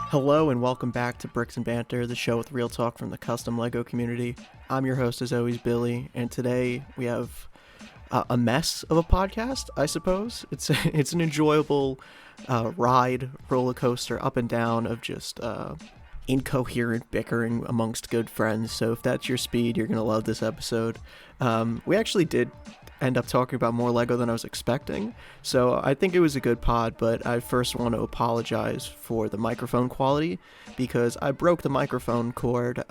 Hello and welcome back to Bricks and Banter, the show with real talk from the custom LEGO community. I'm your host as always, Billy, and today we have a mess of a podcast, I suppose. It's an enjoyable ride, roller coaster, up and down of just incoherent bickering amongst good friends. So if that's your speed, you're going to love this episode. We actually did end up talking about more LEGO than I was expecting, so I think it was a good pod, but I first want to apologize for the microphone quality because I broke the microphone cord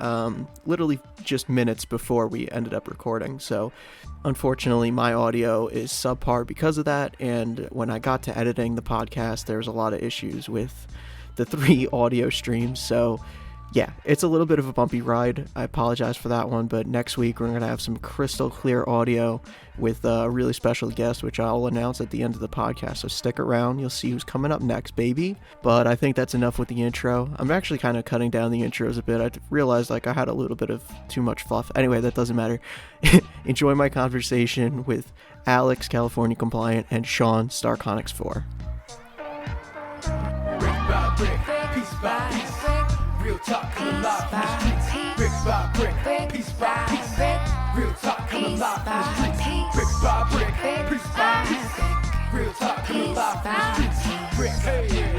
literally just minutes before we ended up recording, so unfortunately my audio is subpar because of that, and when I got to editing the podcast there was a lot of issues with the 3 audio streams, so yeah, it's a little bit of a bumpy ride. I apologize for that one, but next week we're going to have some crystal clear audio with a really special guest, which I'll announce at the end of the podcast, so stick around. You'll see who's coming up next, baby. But I think that's enough with the intro. I'm actually kind of cutting down the intros a bit. I realized I had a little bit of too much fluff. Anyway, that doesn't matter. Enjoy my conversation with Alex, California Compliant, and Sean, Starconyx4. Brick by brick, piece by piece. Real talk coming live from the streets. Brick by brick, piece by piece. Real talk coming live from the streets. Brick by brick, piece by piece. Real talk coming live from the streets. Brick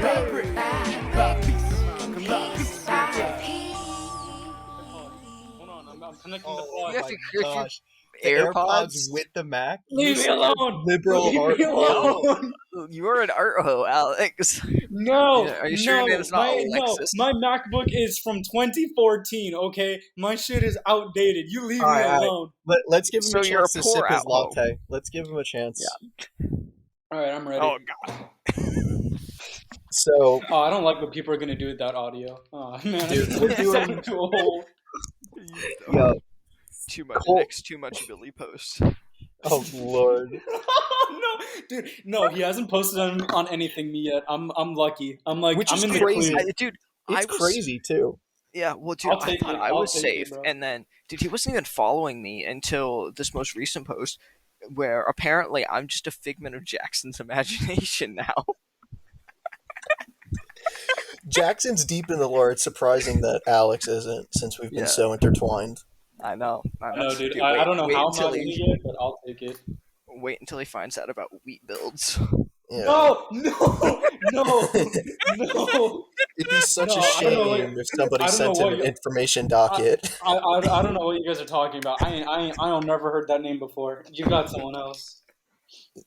by brick, by piece. Coming live piece by piece. Hold on, I'm connecting the You pod. have to get your AirPods AirPods. with the Mac? Leave me alone! Liberal Leave art. me alone! You are an art hoe, Alex. No, Are you sure your name is not Alexis? my MacBook is from 2014, okay? My shit is outdated. You leave me Alright. alone. Let's give him So a you're chance a to poor sip his out-hoe. latte. Let's give him a chance. Yeah. Alright, I'm ready. Oh, God. So, Oh, I don't like what people are gonna do with that audio. Oh, man. Dude, we're doing too old. yo, Too much Cole- Nick's too much Billy posts. oh lord. No, dude, no, he hasn't posted on anything me yet. I'm lucky. I'm like, Which I'm is in crazy. the clear. Dude, It's I was crazy too. Yeah, well, dude, I'll I take thought it. I I'll was take it, safe, bro. and then, dude, he wasn't even following me until this most recent post, where apparently I'm just a figment of Jackson's imagination now. Jackson's deep in the lore. It's surprising that Alex isn't, since we've been Yeah. so intertwined. I know. No, dude, Dude, I don't know wait how I'm until not in he- it yet, but I'll take it. Wait until he finds out about wheat builds. Yeah. No, no. It'd be such No, a I don't know what- shame if somebody I don't sent know him what an you- information docket. I don't know what you guys are talking about. I don't never heard that name before. You got someone else.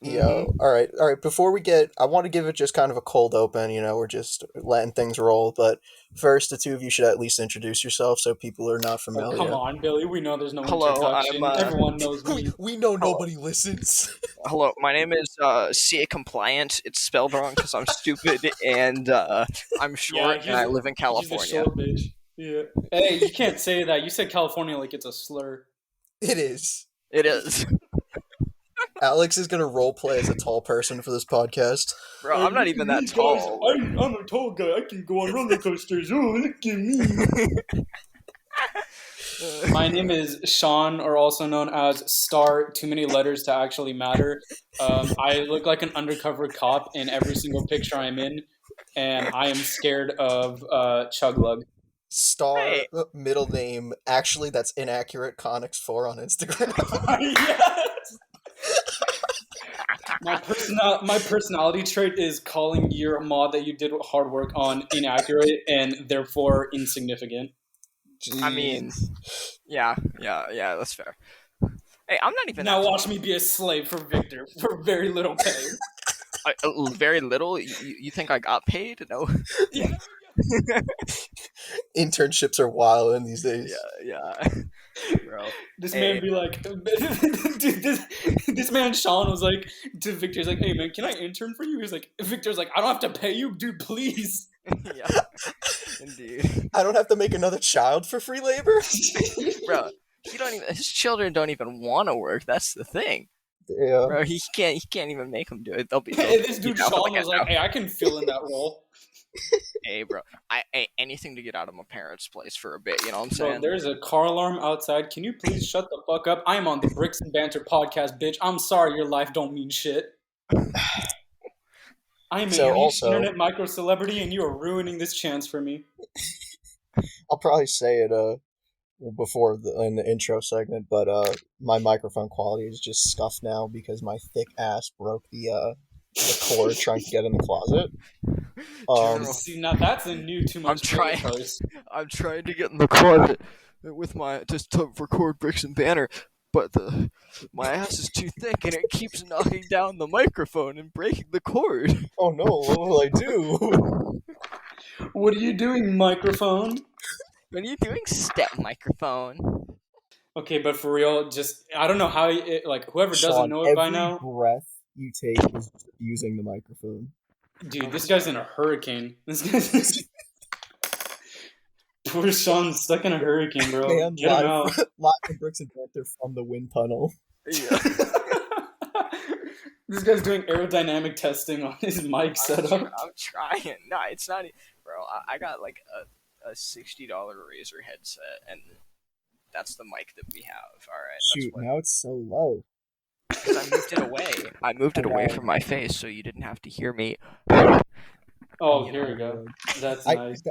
Yo, all right. Before we get, I want to give it just kind of a cold open. We're just letting things roll. But first, the two of you should at least introduce yourself so people are not Oh, familiar. come on, Billy. We know there's no Hello, introduction. I'm, Everyone knows me. We know nobody listens. Hello, my name is Cacomplient. It's spelled wrong because I'm stupid and I'm short and I live in She's a California. short bitch. Yeah. Hey, you can't say that. You said California like it's a slur. It is. It is. Alex is gonna role play as a tall person for this podcast. Bro, I'm not even that Guys, tall. I'm a tall guy. I can go on roller coasters. Oh, look at me. My name is Sean, or also known as Star. Too many letters to actually matter. I look like an undercover cop in every single picture I'm in, and I am scared of Chuglug. Star Hey. middle name. Actually, that's inaccurate. Connix4 on Instagram. Yes! My personality trait is calling your mod that you did hard work on inaccurate and therefore insignificant. I mean, yeah, that's fair. Hey, I'm not even Now that watch me be a slave for Victor for very little pay. very little. You think I got paid? No. Internships are wild in these days. Yeah, bro. This Hey. man be like, dude, this man Sean was like to Victor, he's like, hey man, can I intern for you? He's like, Victor's like, I don't have to pay you, dude, please. Yeah, indeed, I don't have to make another child for free labor. bro. His children don't even want to work. That's the thing, Yeah. bro. He can't even make them do it. They'll be. And this dude you know, Sean was like, like, hey, I can fill in that role. hey, bro. Anything to get out of my parents' place for a bit. You know what I'm Bro, saying? there's a car alarm outside. Can you please shut the fuck up? I'm on the Bricks and Banter podcast, bitch. I'm sorry your life don't mean shit. I am a So niche also- internet micro celebrity, and you are ruining this chance for me. I'll probably say it before in the intro segment, but my microphone quality is just scuffed now because my thick ass broke the cord trying to get in the closet. General, See, now that's a new too much trying- curse. I'm trying to get in the closet with my just to record Bricks and Banner, but my ass is too thick and it keeps knocking down the microphone and breaking the cord. Oh no, what will I do? What are you doing, microphone? What are you doing, step microphone? Okay, but for real, just I don't know how whoever doesn't Sean, know it by every now, breath you take is using the microphone. dude, this guy's in a hurricane. This guy's poor Sean's stuck in a hurricane, bro. Man, Get him out. live from Bricks and Banter from the wind tunnel. Yeah. This guy's doing aerodynamic testing on his mic setup. I'm trying. No, it's not, bro. I got like a $60 Razer headset, and that's the mic that we have. All right. Shoot, now it's so low. Because I moved it away. I moved it away from my face, so you didn't have to hear me. Oh, here we go. That's nice.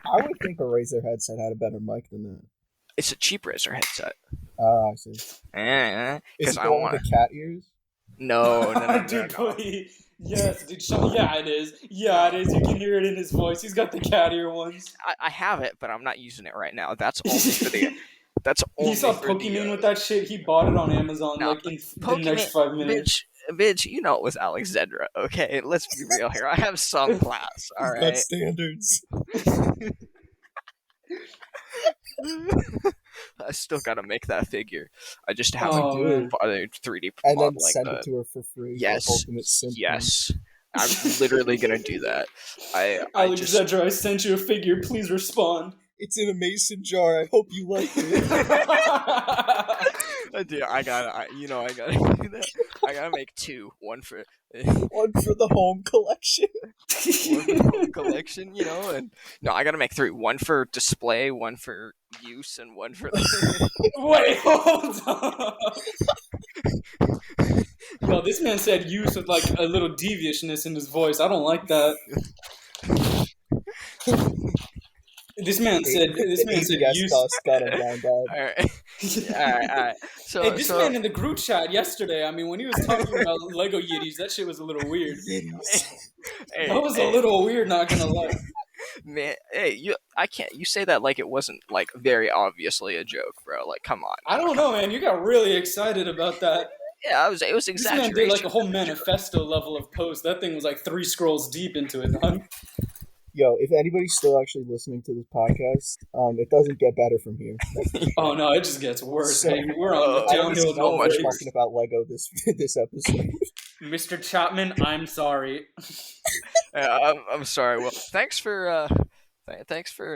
I would think a Razer headset had a better mic than that. It's a cheap Razer headset. Ah, I see. Is Because it I the one want with the cat ears? No, Dude, please. Yes, dude. Sean, yeah, it is. Yeah, it is. You can hear it in his voice. He's got the cat ear ones. I have it, but I'm not using it right now. That's only for the. That's only He saw for Pokemon the, with that shit. He bought it on Amazon No, like in the next 5 minutes. Bitch, you know it was Alexandra, okay? Let's be real here. I have some class, alright? That's standards. I still gotta make that figure. I just have Oh, to man. buy a 3D And model then like send that. it to her for free. Yes, For ultimate simp. yes. I'm literally gonna do that. I just Alexandra, I sent you a figure. Please respond. It's in a mason jar. I hope you like it. Dude, I gotta do that. I gotta make two. One for One for the home collection. one for the home collection, and no, I gotta make three. One for display, one for use, and one for the. Wait, hold on. Yo, this man said use with like a little deviousness in his voice. I don't like that. This man said ABS use. dust got him down bad. All right. So, Hey, this man in the group chat yesterday, I mean, when he was talking about Lego Yiddies, that shit was a little weird. That was a little weird, not gonna lie. Man, hey, you say that like it wasn't like very obviously a joke, bro. Like, come on. I don't know, man. You got really excited about that. Yeah, it was This man exaggeration. did like a whole manifesto level of post. That thing was like 3 scrolls deep into it, dog. Yo, if anybody's still actually listening to this podcast, it doesn't get better from here. Oh no, it just gets worse. So- Hey, we're on the I don't downhill even know no much brakes. talking about Lego this episode. Mr. Chapman, I'm sorry. I'm sorry. Well, thanks for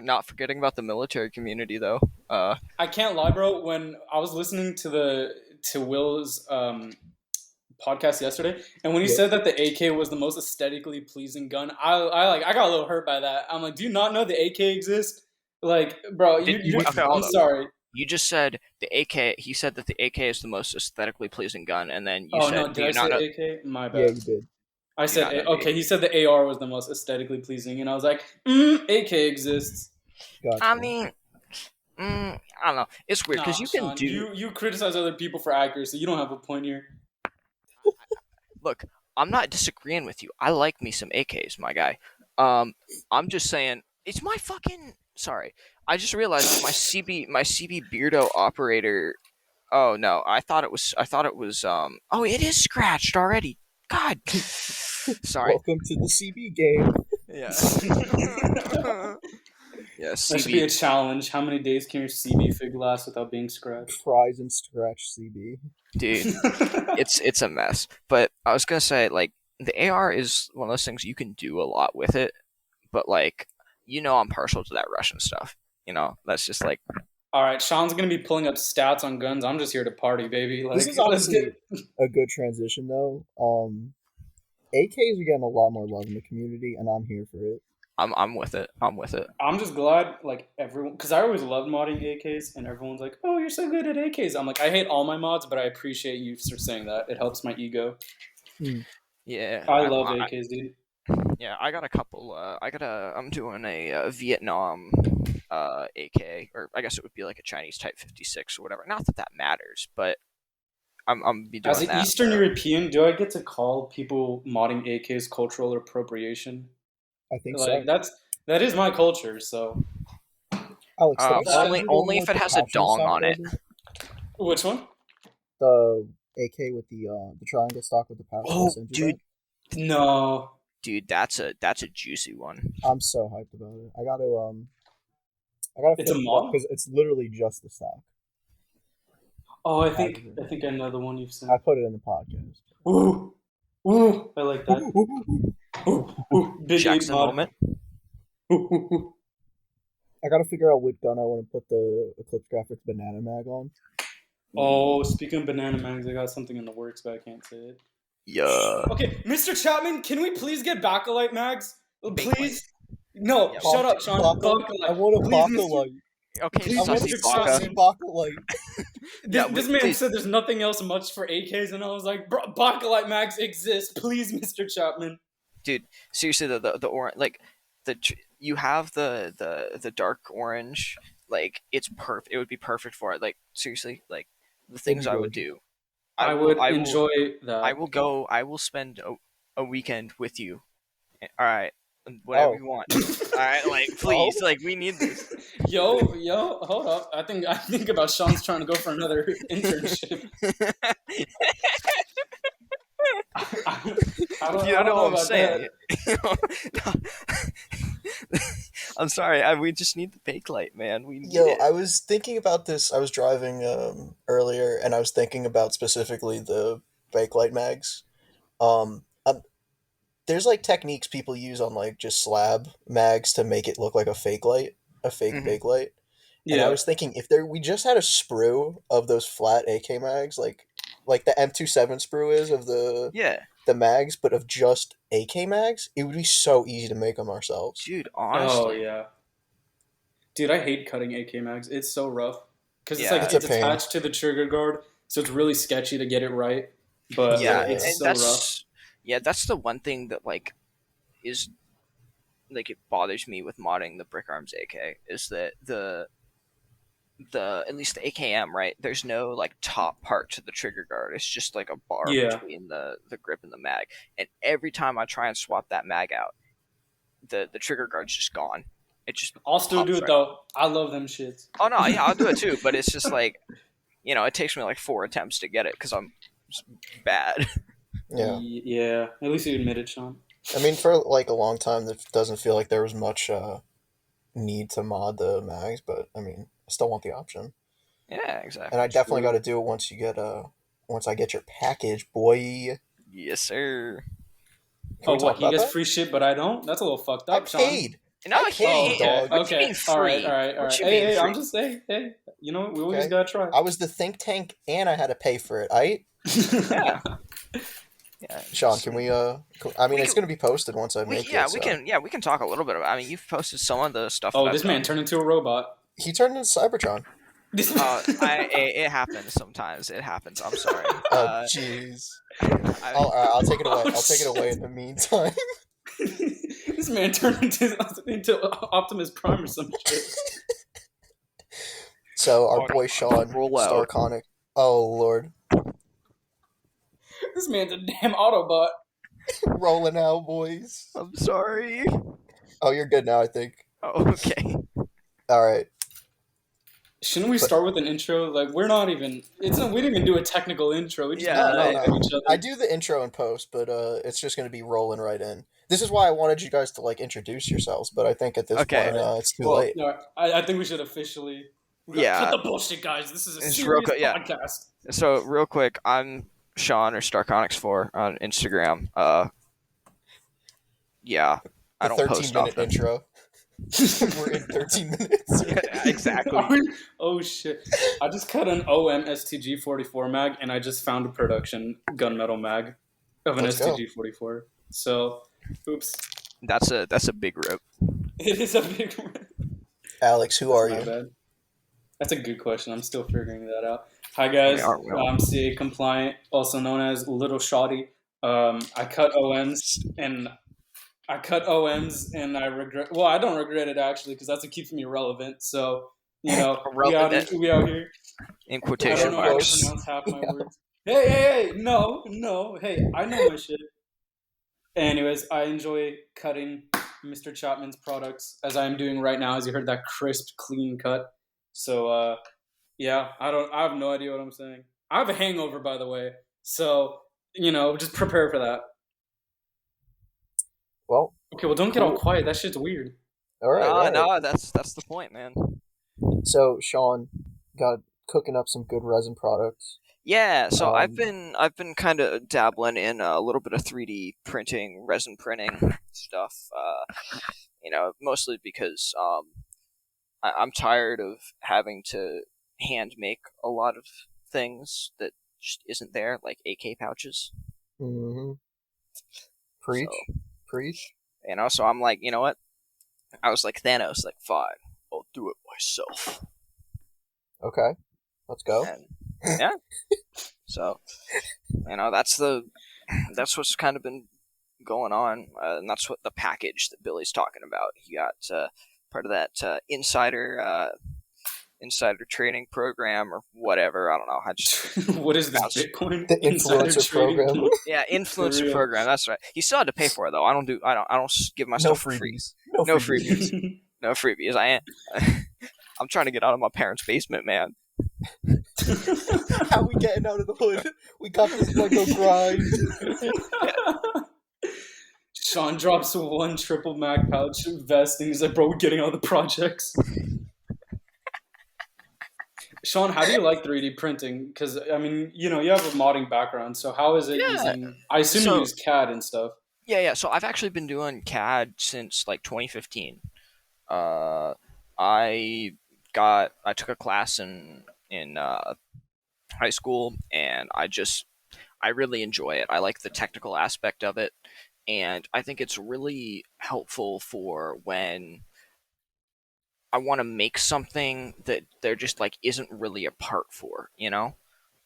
not forgetting about the military community, though. I can't lie, bro. When I was listening to Will's podcast yesterday, and when he said that the AK was the most aesthetically pleasing gun, I got a little hurt by that. I'm like, do you not know the AK exists? Like, bro, Okay, I'm hold up. sorry. You just said the AK. He said that the AK is the most aesthetically pleasing gun, and then you said, No, "Do did you I not know?" say AK? My bad. Yeah, you did. I said, not know the okay, he said the AR was the most aesthetically pleasing, and I was like, AK exists. Gotcha. I mean, I don't know. It's weird because Nah, you can Sean, do. You criticize other people for accuracy. You don't have a point here. Look, I'm not disagreeing with you. I like me some AKs, my guy. I'm just saying it's my fucking. Sorry, I just realized my CB Beardo operator. Oh no, I thought it was. Oh, it is scratched already. God. Sorry. Welcome to the CB game. Yeah. Yeah, That should be a CB. challenge. How many days can your CB fig last without being scratched? Prize and scratch CB. Dude, it's a mess. But I was gonna say, like, the AR is one of those things you can do a lot with it, but like, I'm partial to that Russian stuff. That's just like. All right, Sean's gonna be pulling up stats on guns. I'm just here to party, baby. Like, This is let's honestly get. a good transition, though. AKs are getting a lot more love in the community, and I'm here for it. I'm with it. I'm just glad, like, everyone, because I always loved modding AKs, and everyone's like, "Oh, you're so good at AKs." I'm like, I hate all my mods, but I appreciate you for saying that. It helps my ego. Yeah. I love AKs, dude. Yeah, I got a couple. I'm doing a Vietnam AK, or I guess it would be like a Chinese Type 56 or whatever. Not that that matters, but I'm be As doing an that. Eastern European, do I get to call people modding AKs cultural appropriation? I think Like so. that is my culture. So Alex, did I send you the Only one if with it the has a passion dong stock on it. over? which one? The AK with the triangle stock with the passion. I Oh, sent you dude, that? No. dude, that's a juicy one. I'm so hyped about it. I gotta It's a finish it up mod? because it's literally just the stock. Oh, I As think of I right think I know the one you've now. I sent. put it in the podcast. Ooh, ooh, I like that. Ooh, ooh, big ape Jackson mod. moment. Ooh, ooh, ooh. I gotta figure out what gun I want to put the Eclipse Graphics banana mag on. Oh, speaking of banana mags, I got something in the works, but I can't say it. Yeah. Okay, Mr. Chapman, can we please get Bakelite mags? Please? No, Yeah. shut up, Sean. I Bakelite. want a Please, Mr. Bakelite. Okay, Please, I want a Sussy Mr. Baka. saucy Chapman. Bakelite. Yeah, This man please. said there's nothing else much for AKs, and I was like, bro, Bakelite mags exist. Please, Mr. Chapman. Dude, seriously, the orange, like you have the dark orange, like it's perfect. It would be perfect for it. Like seriously, like the things I would do. I would enjoy that. I will spend a weekend with you. All right, whatever you want. All right, like please, like we need this. Yo, hold up. I think about Sean's trying to go for another internship. I don't You don't know know what I'm about saying. that. I'm sorry. We just need the bakelite, man. We need Yo, it. I was thinking about this. I was driving earlier, and I was thinking about specifically the Bakelite mags. There's like techniques people use on like just slab mags to make it look like a fake light, a fake Mhm. Bakelite. And I Yeah. was thinking if we just had a sprue of those flat AK mags, like the M27 sprue is of Yeah, the mags, but of just AK mags, it would be so easy to make them ourselves. dude. Oh Honestly, yeah. Dude, I hate cutting AK mags. It's so rough because it's like yeah, It's a it's pain. attached to the trigger guard, so it's really sketchy to get it right. But yeah, Yeah. it's and so rough. that's the one thing that like is like it bothers me with modding the Brick Arms AK is that the at least the AKM, right? There's no like top part to the trigger guard. It's just like a bar Yeah. between the grip and the mag. And every time I try and swap that mag out, the trigger guard's just gone. It just I'll still do pops it right. though. I love them shits. Oh no, yeah, I'll do it too. But it's just like it takes me like 4 attempts to get it because I'm just bad. Yeah. Yeah. At least you admit it, Sean. I mean, for like a long time, it doesn't feel like there was much need to mod the mags, but I mean, I still want the option. Yeah, exactly. And I definitely True. got to do it once I get your package, boy. Yes, sir. Can Oh, we talk what? He about gets that? free shit, but I don't. That's a little fucked I up, Sean. paid. No, I paid, dog. What you mean free? All right. What you Hey, mean free? I'm just saying. Hey, you know what? We always Okay. gotta try. I was the think tank, and I had to pay for it. Yeah. Yeah. Sean, can we? I mean, We it's can- going to be posted once I make yeah, it. we So. can. Yeah, we can talk a little bit about. I mean, you've posted some of the stuff. Oh, that this I've man done. turned into a robot. He turned into Cybertron. It happens sometimes. It happens. I'm sorry. Oh, jeez. I- I'll take it away. Oh, I'll take it away in the meantime. This man turned into Optimus Prime or some shit. So our Oh, boy Sean roll out. Starconyx. Oh Lord, This man's a damn Autobot. rolling out, boys. I'm sorry. Oh, you're good now, I think. Oh, okay. All right. Shouldn't we start with an intro? Like we're not even. We didn't even do a technical intro. We just Yeah, go No, right no. at each other. I do the intro and post, but it's just going to be rolling right in. This is why I wanted you guys to like introduce yourselves, but I think at this Okay. point it's too Well, late. no, I think we should officially. Yeah. Cut the bullshit, guys. This is a It's serious real yeah. podcast. So real quick, I'm Sean or Starconyx4 on Instagram. Yeah, I The don't post 13-minute often. intro. We're in 13 minutes. Yeah, exactly. Oh shit! I just cut an OM STG 44 mag, and I just found a production gunmetal mag of an Let's go. STG 44. So, oops. That's a big rip. It is a big one. Alex, who are My you? bad. That's a good question. I'm still figuring that out. Hi guys, We are. I'm Cacomplient, also known as Little Shoddy. I cut OMs, and I cut OMs and I regret. Well, I don't regret it actually because that's what keeps me relevant. So we out here. In I Push don't quotation your know how to marks. quotes. pronounce half my Yeah. words. Hey, no, no. Hey, I know my shit. Anyways, I enjoy cutting Mr. Chapman's products as I am doing right now. As you heard that crisp, clean cut. So yeah, I have no idea what I'm saying. I have a hangover, by the way. So just prepare for that. Well, Okay, well, don't get all cool. quiet. That shit's weird. All right, all Nah, right. nah, that's the point, man. So Sean got cooking up some good resin products. Yeah, so Um, I've been kind of dabbling in a little bit of 3D printing, resin printing stuff. Mostly because I'm tired of having to hand make a lot of things that just isn't there, like AK pouches. mhm. So Preach, preach. so I'm like, you know what? I was like Thanos, like fine, I'll do it myself. Okay, let's go. And yeah, so that's what's kind of been going on, and that's what the package that Billy's talking about. He got part of that insider trading program or whatever. I don't know. I just What is this bounced. Bitcoin The insider influencer trading? program. Yeah, For influencer real. program. That's right. He still had to pay for it though. I don't give my No stuff for free. freebies. No No freebies. freebies. No freebies. I'm trying to get out of my parents' basement, man. How we getting out of the hood? We got this Lego grind. Sean drops one triple mag pouch vest and he's like, bro, we're getting out of the projects. Sean, how do you like 3D printing? Because, I mean, you have a modding background, so how is it Yeah. using... I assume you So use CAD and stuff. yeah. So I've actually been doing CAD since like 2015. Uh, I took a class in high school, and I really enjoy it. I like the technical aspect of it, and I think it's really helpful for when I want to make something that there just like isn't really a part for, you know.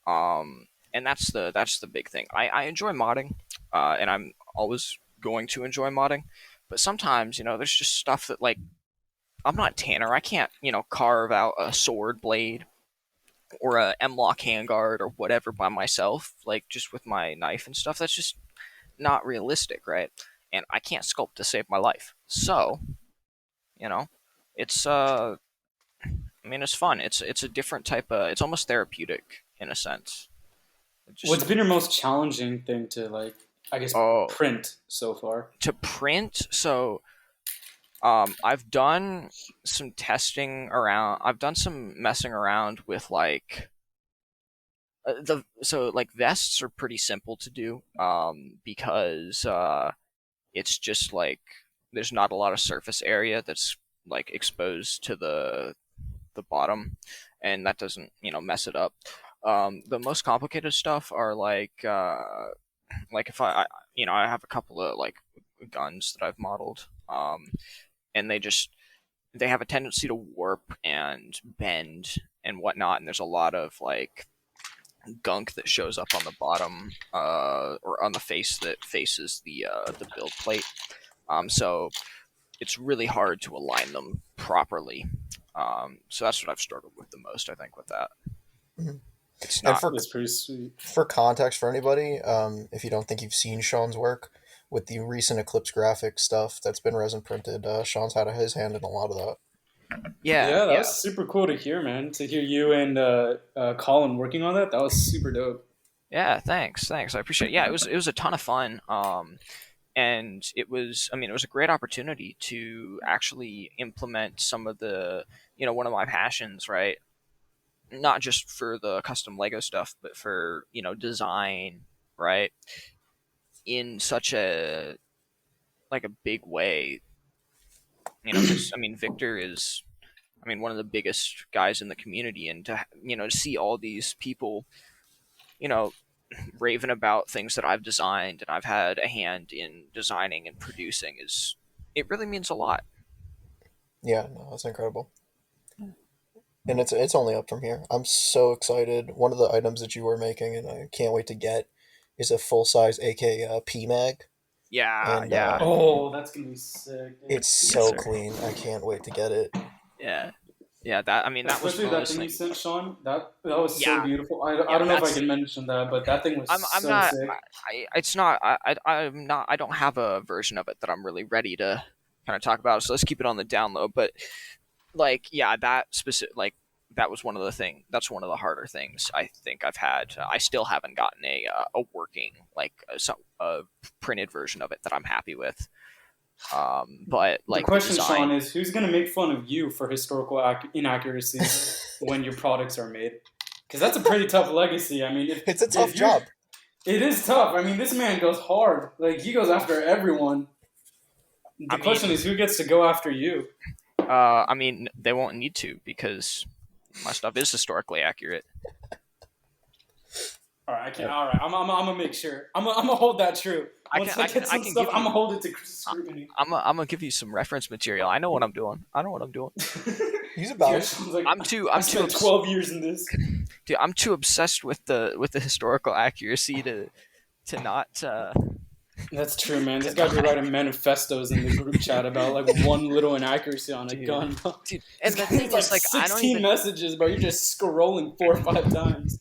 And that's the big thing. I enjoy modding, and I'm always going to enjoy modding, but sometimes there's just stuff that like I'm not Tanner. I can't carve out a sword blade or a M-lock handguard or whatever by myself, like just with my knife and stuff. That's just not realistic, right? And I can't sculpt to save my life. So, you know, it's I mean it's fun. It's a different type of it's almost therapeutic in a sense. What's Just been your most challenging thing to, like, I guess, oh print so far? to print, so I've done some testing around. I've done some messing around with like the so like vests are pretty simple to do because it's just like there's not a lot of surface area that's like exposed to the bottom, and that doesn't mess it up. The most complicated stuff are like if I have a couple of like guns that I've modeled, and they have a tendency to warp and bend and whatnot, and there's a lot of like gunk that shows up on the bottom or on the face that faces the build plate. So it's really hard to align them properly. So that's what I've struggled with the most, I think, with that. Mhm. It's And not. That's pretty sweet. for context for anybody, if you don't think you've seen Sean's work with the recent Eclipse graphic stuff that's been resin printed, Sean's had his hand in a lot of that. Yeah, Yeah, that yeah, was super cool to hear, man. To hear you and Colin working on that was super dope. yeah. Thanks. I appreciate it. Yeah, it was a ton of fun. And it was a great opportunity to actually implement some of the one of my passions, right? Not just for the custom Lego stuff, but for design, right? In such a like a big way, because Victor is one of the biggest guys in the community, and to see all these people you know raving about things that I've designed and I've had a hand in designing and producing is it really means a lot. Yeah, no, that's incredible. And it's only up from here. I'm so excited. One of the items that you were making, and I can't wait to get, is a full size AK PMag. Yeah, And, yeah. Oh, that's gonna be sick. Dude. it's so sir. clean. I can't wait to get it. Yeah. Yeah, that was Especially one of that those thing you things. sent, Sean. That was so Yeah, beautiful. yeah. I don't know if I That's can mention that, but that thing was I'm so not. sick. It's not. I'm not. I don't have a version of it that I'm really ready to kind of talk about. So let's keep it on the download. But like, yeah, that specific that was one of the thing. That's one of the harder things I think I've had. I still haven't gotten a working a printed version of it that I'm happy with. But The like the question, Sean, design. is who's gonna make fun of you for historical inaccuracies when your products are made? Because that's a pretty tough legacy. I mean, It's a tough if you're, job. it is tough. I mean, this man goes hard. Like he goes after everyone. The question is, who gets to go after you? I mean, they won't need to because my stuff is historically accurate. All right, I can't. All right, I'm gonna make sure. I'm gonna hold that true. Once I get some stuff, I'm gonna hold it to scrutiny. I'm gonna give you some reference material. I know what I'm doing. He's about Yeah, it. Sean's like, I'm too spent 12 years in this. dude, I'm too obsessed with the historical accuracy to not. That's true, man. This guy be writing manifestos in the group chat about like one little inaccuracy on a gun. Dude, and the thing It's is, like, I don't 16 even, messages, bro. You're just scrolling 4 or 5 times.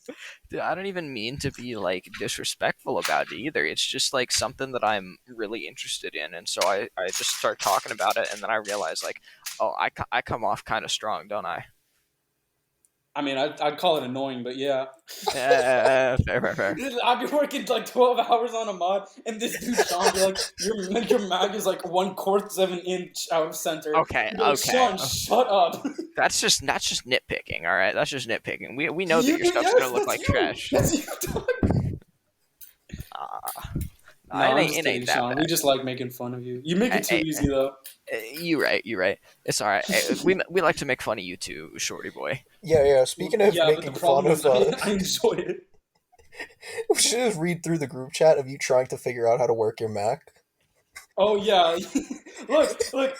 dude, I don't even mean to be like disrespectful about it either. It's just like something that I'm really interested in, and so I just start talking about it, and then I realize like, oh, I come off kind of strong, don't I? I mean, I'd call it annoying, but yeah. Fair. I'd be working like 12 hours on a mod, and this dude Sean be like, your mag is like 1/4 of an inch out of center. Okay, Be like, okay. Sean, shut up. That's just nitpicking, all right. That's just nitpicking. We know that your stuff's gonna look like trash. That's you, dog. No, I'm just it kidding, ain't that Sean. bad. We just like making fun of you. You make it too easy, though. You're right. It's all right. We like to make fun of you too, shorty boy. Yeah. Speaking of Yeah, but making the fun problem of, is I enjoy it. we should just read through the group chat of you trying to figure out how to work your Mac. Oh yeah, look.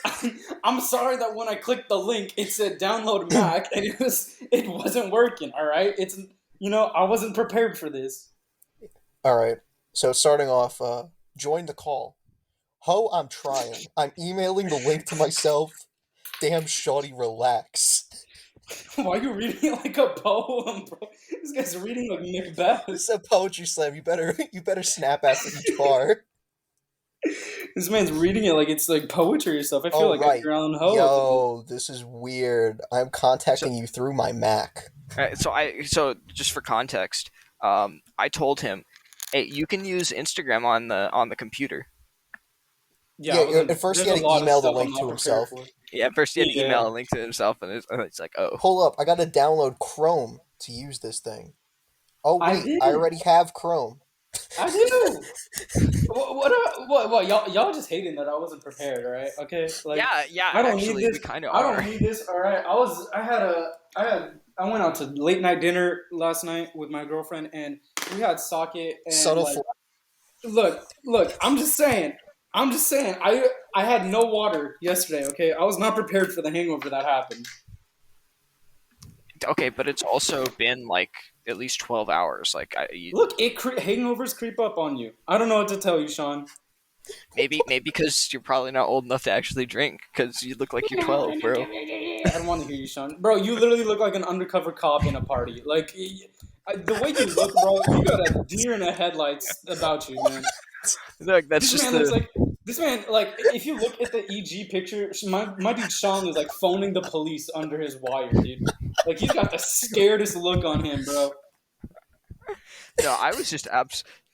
I'm sorry that when I clicked the link, it said download Mac, and it wasn't working. All right, it's I wasn't prepared for this. All right. So starting off, join the call. Ho, I'm trying. I'm emailing the link to myself. Damn, shawty, relax. Why are you reading it like a poem, bro? This guy's reading like Macbeth. This is a poetry slam. You better snap after each bar. This man's reading it like it's like poetry or stuff. I feel Oh, like right. Edgar Allan Poe. Yo, this is weird. I'm contacting you through my Mac. All right, so just for context, I told him, hey, you can use Instagram on the computer. Yeah, at first he had to email the link to himself. Yeah, first he had to email a link to himself, and it's like, oh. Hold up, I gotta download Chrome to use this thing. Oh wait, I already have Chrome. I do. What? Y'all just hating that I wasn't prepared, all right? Okay. Like, Yeah. I don't Actually, need this. we kind of I are. don't need this. All right. I went out to late night dinner last night with my girlfriend, and we had sake. And Subtle. Look. I'm just saying. I had no water yesterday. Okay, I was not prepared for the hangover that happened. Okay, but it's also been like at least 12 hours. Like, Hangovers creep up on you. I don't know what to tell you, Sean. maybe because you're probably not old enough to actually drink because you look like you're 12, bro. I don't want to hear you, Sean. Bro, you literally look like an undercover cop in a party. Like, the way you look, bro, you got a deer in the headlights about you, man. Look, that's This just man looks like this man. Like, if you look at the EG picture, my dude Sean is like phoning the police under his wire, dude. Like, he's got the scaredest look on him, bro. No, I was just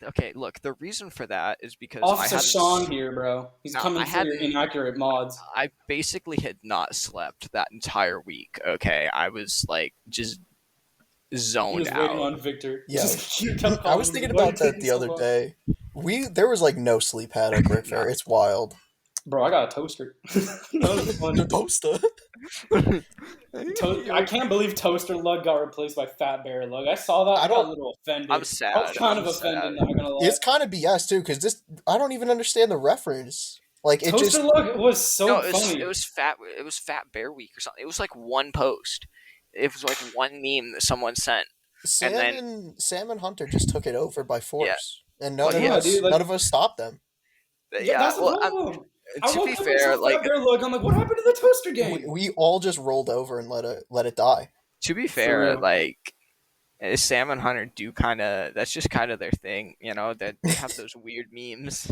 okay. Look, the reason for that is because Officer Sean here, bro. He's coming for your inaccurate mods. I basically had not slept that entire week. Okay, I was like just zoned out. Waiting on Victor. Yeah, I was thinking about that the other day. There was like no sleep had at Brick Fair. It's wild. Bro, I got a toaster. The toaster. I can't believe Toaster Lug got replaced by Fat Bear Lug. I saw that. I got a little offended. I'm sad. I was kind of offended. Not gonna lie. It's kind of BS too, because I don't even understand the reference. Like it Toaster Lug was so funny. It was Fat Bear Week or something. It was like one post. It was like one meme that someone sent. Sam and Hunter just took it over by force, and none of us stopped them. Yeah, that's the well, problem. I to woke be up and fair, saw like Fat Bear look. I'm like, what happened to the toaster game? We all just rolled over and let it die. to be For fair, real. like Salmon Hunter do kind of that's just kind of their thing, that they have those weird memes.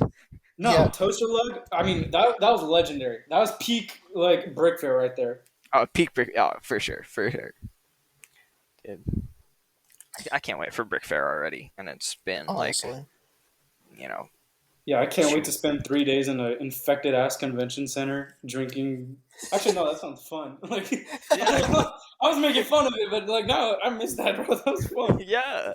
No, Yeah. toaster lug. I mean, that was legendary. That was peak like brick fair right there. Oh, peak brick. Oh, for sure, for sure. Dude, I can't wait for Brick Fair already, and it's been Honestly. Yeah, I can't wait to Shoot. spend 3 days in an infected ass convention center drinking. Actually, no, that sounds fun. Like, I was making fun of it, but like, no, I missed that, bro. That was fun. Yeah,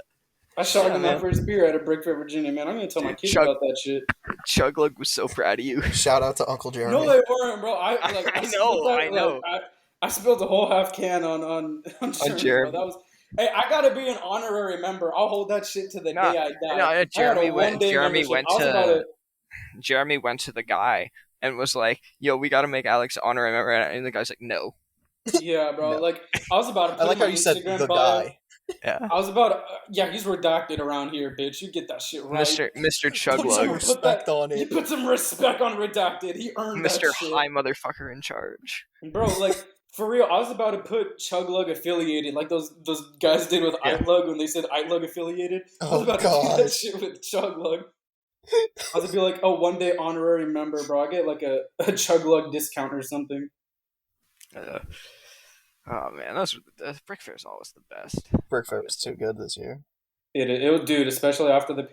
I shot yeah, in my man. first beer at a Brick Fair, Virginia. Man, I'm gonna tell my Dude, kids about that shit. Chuglug was so proud of you. Shout out to Uncle Jeremy. No, they weren't, bro. I I know. I spilled a whole half can on Jeremy, Jeremy. bro. That was. Hey, I gotta be an honorary member. I'll hold that shit to the Nah, day I die. no, Jeremy went. Jeremy Jeremy went to the guy and was like, "Yo, we got to make Alex honorary member," and the guy's like, "No." Yeah, bro. No. Like, I was about to put I like in how my you said Instagram the bio. guy. Yeah, I was about to, yeah, he's redacted around here, bitch. You get that shit right. Mr. Put some Chuglug, respect on You it. put some respect on redacted. He earned Mr. that shit. High Motherfucker in charge. Bro, like, for real, I was about to put Chuglug affiliated, like those guys did with Yeah. iLug when they said iLug affiliated. I was Oh, about to do that God. shit with Chuglug. I was gonna be like, oh, 1 day honorary member, bro. I get like a Chuglug discount or something. Oh man, the Brick Fair is always the best. Brick Fair was too good this year. It dude, especially after the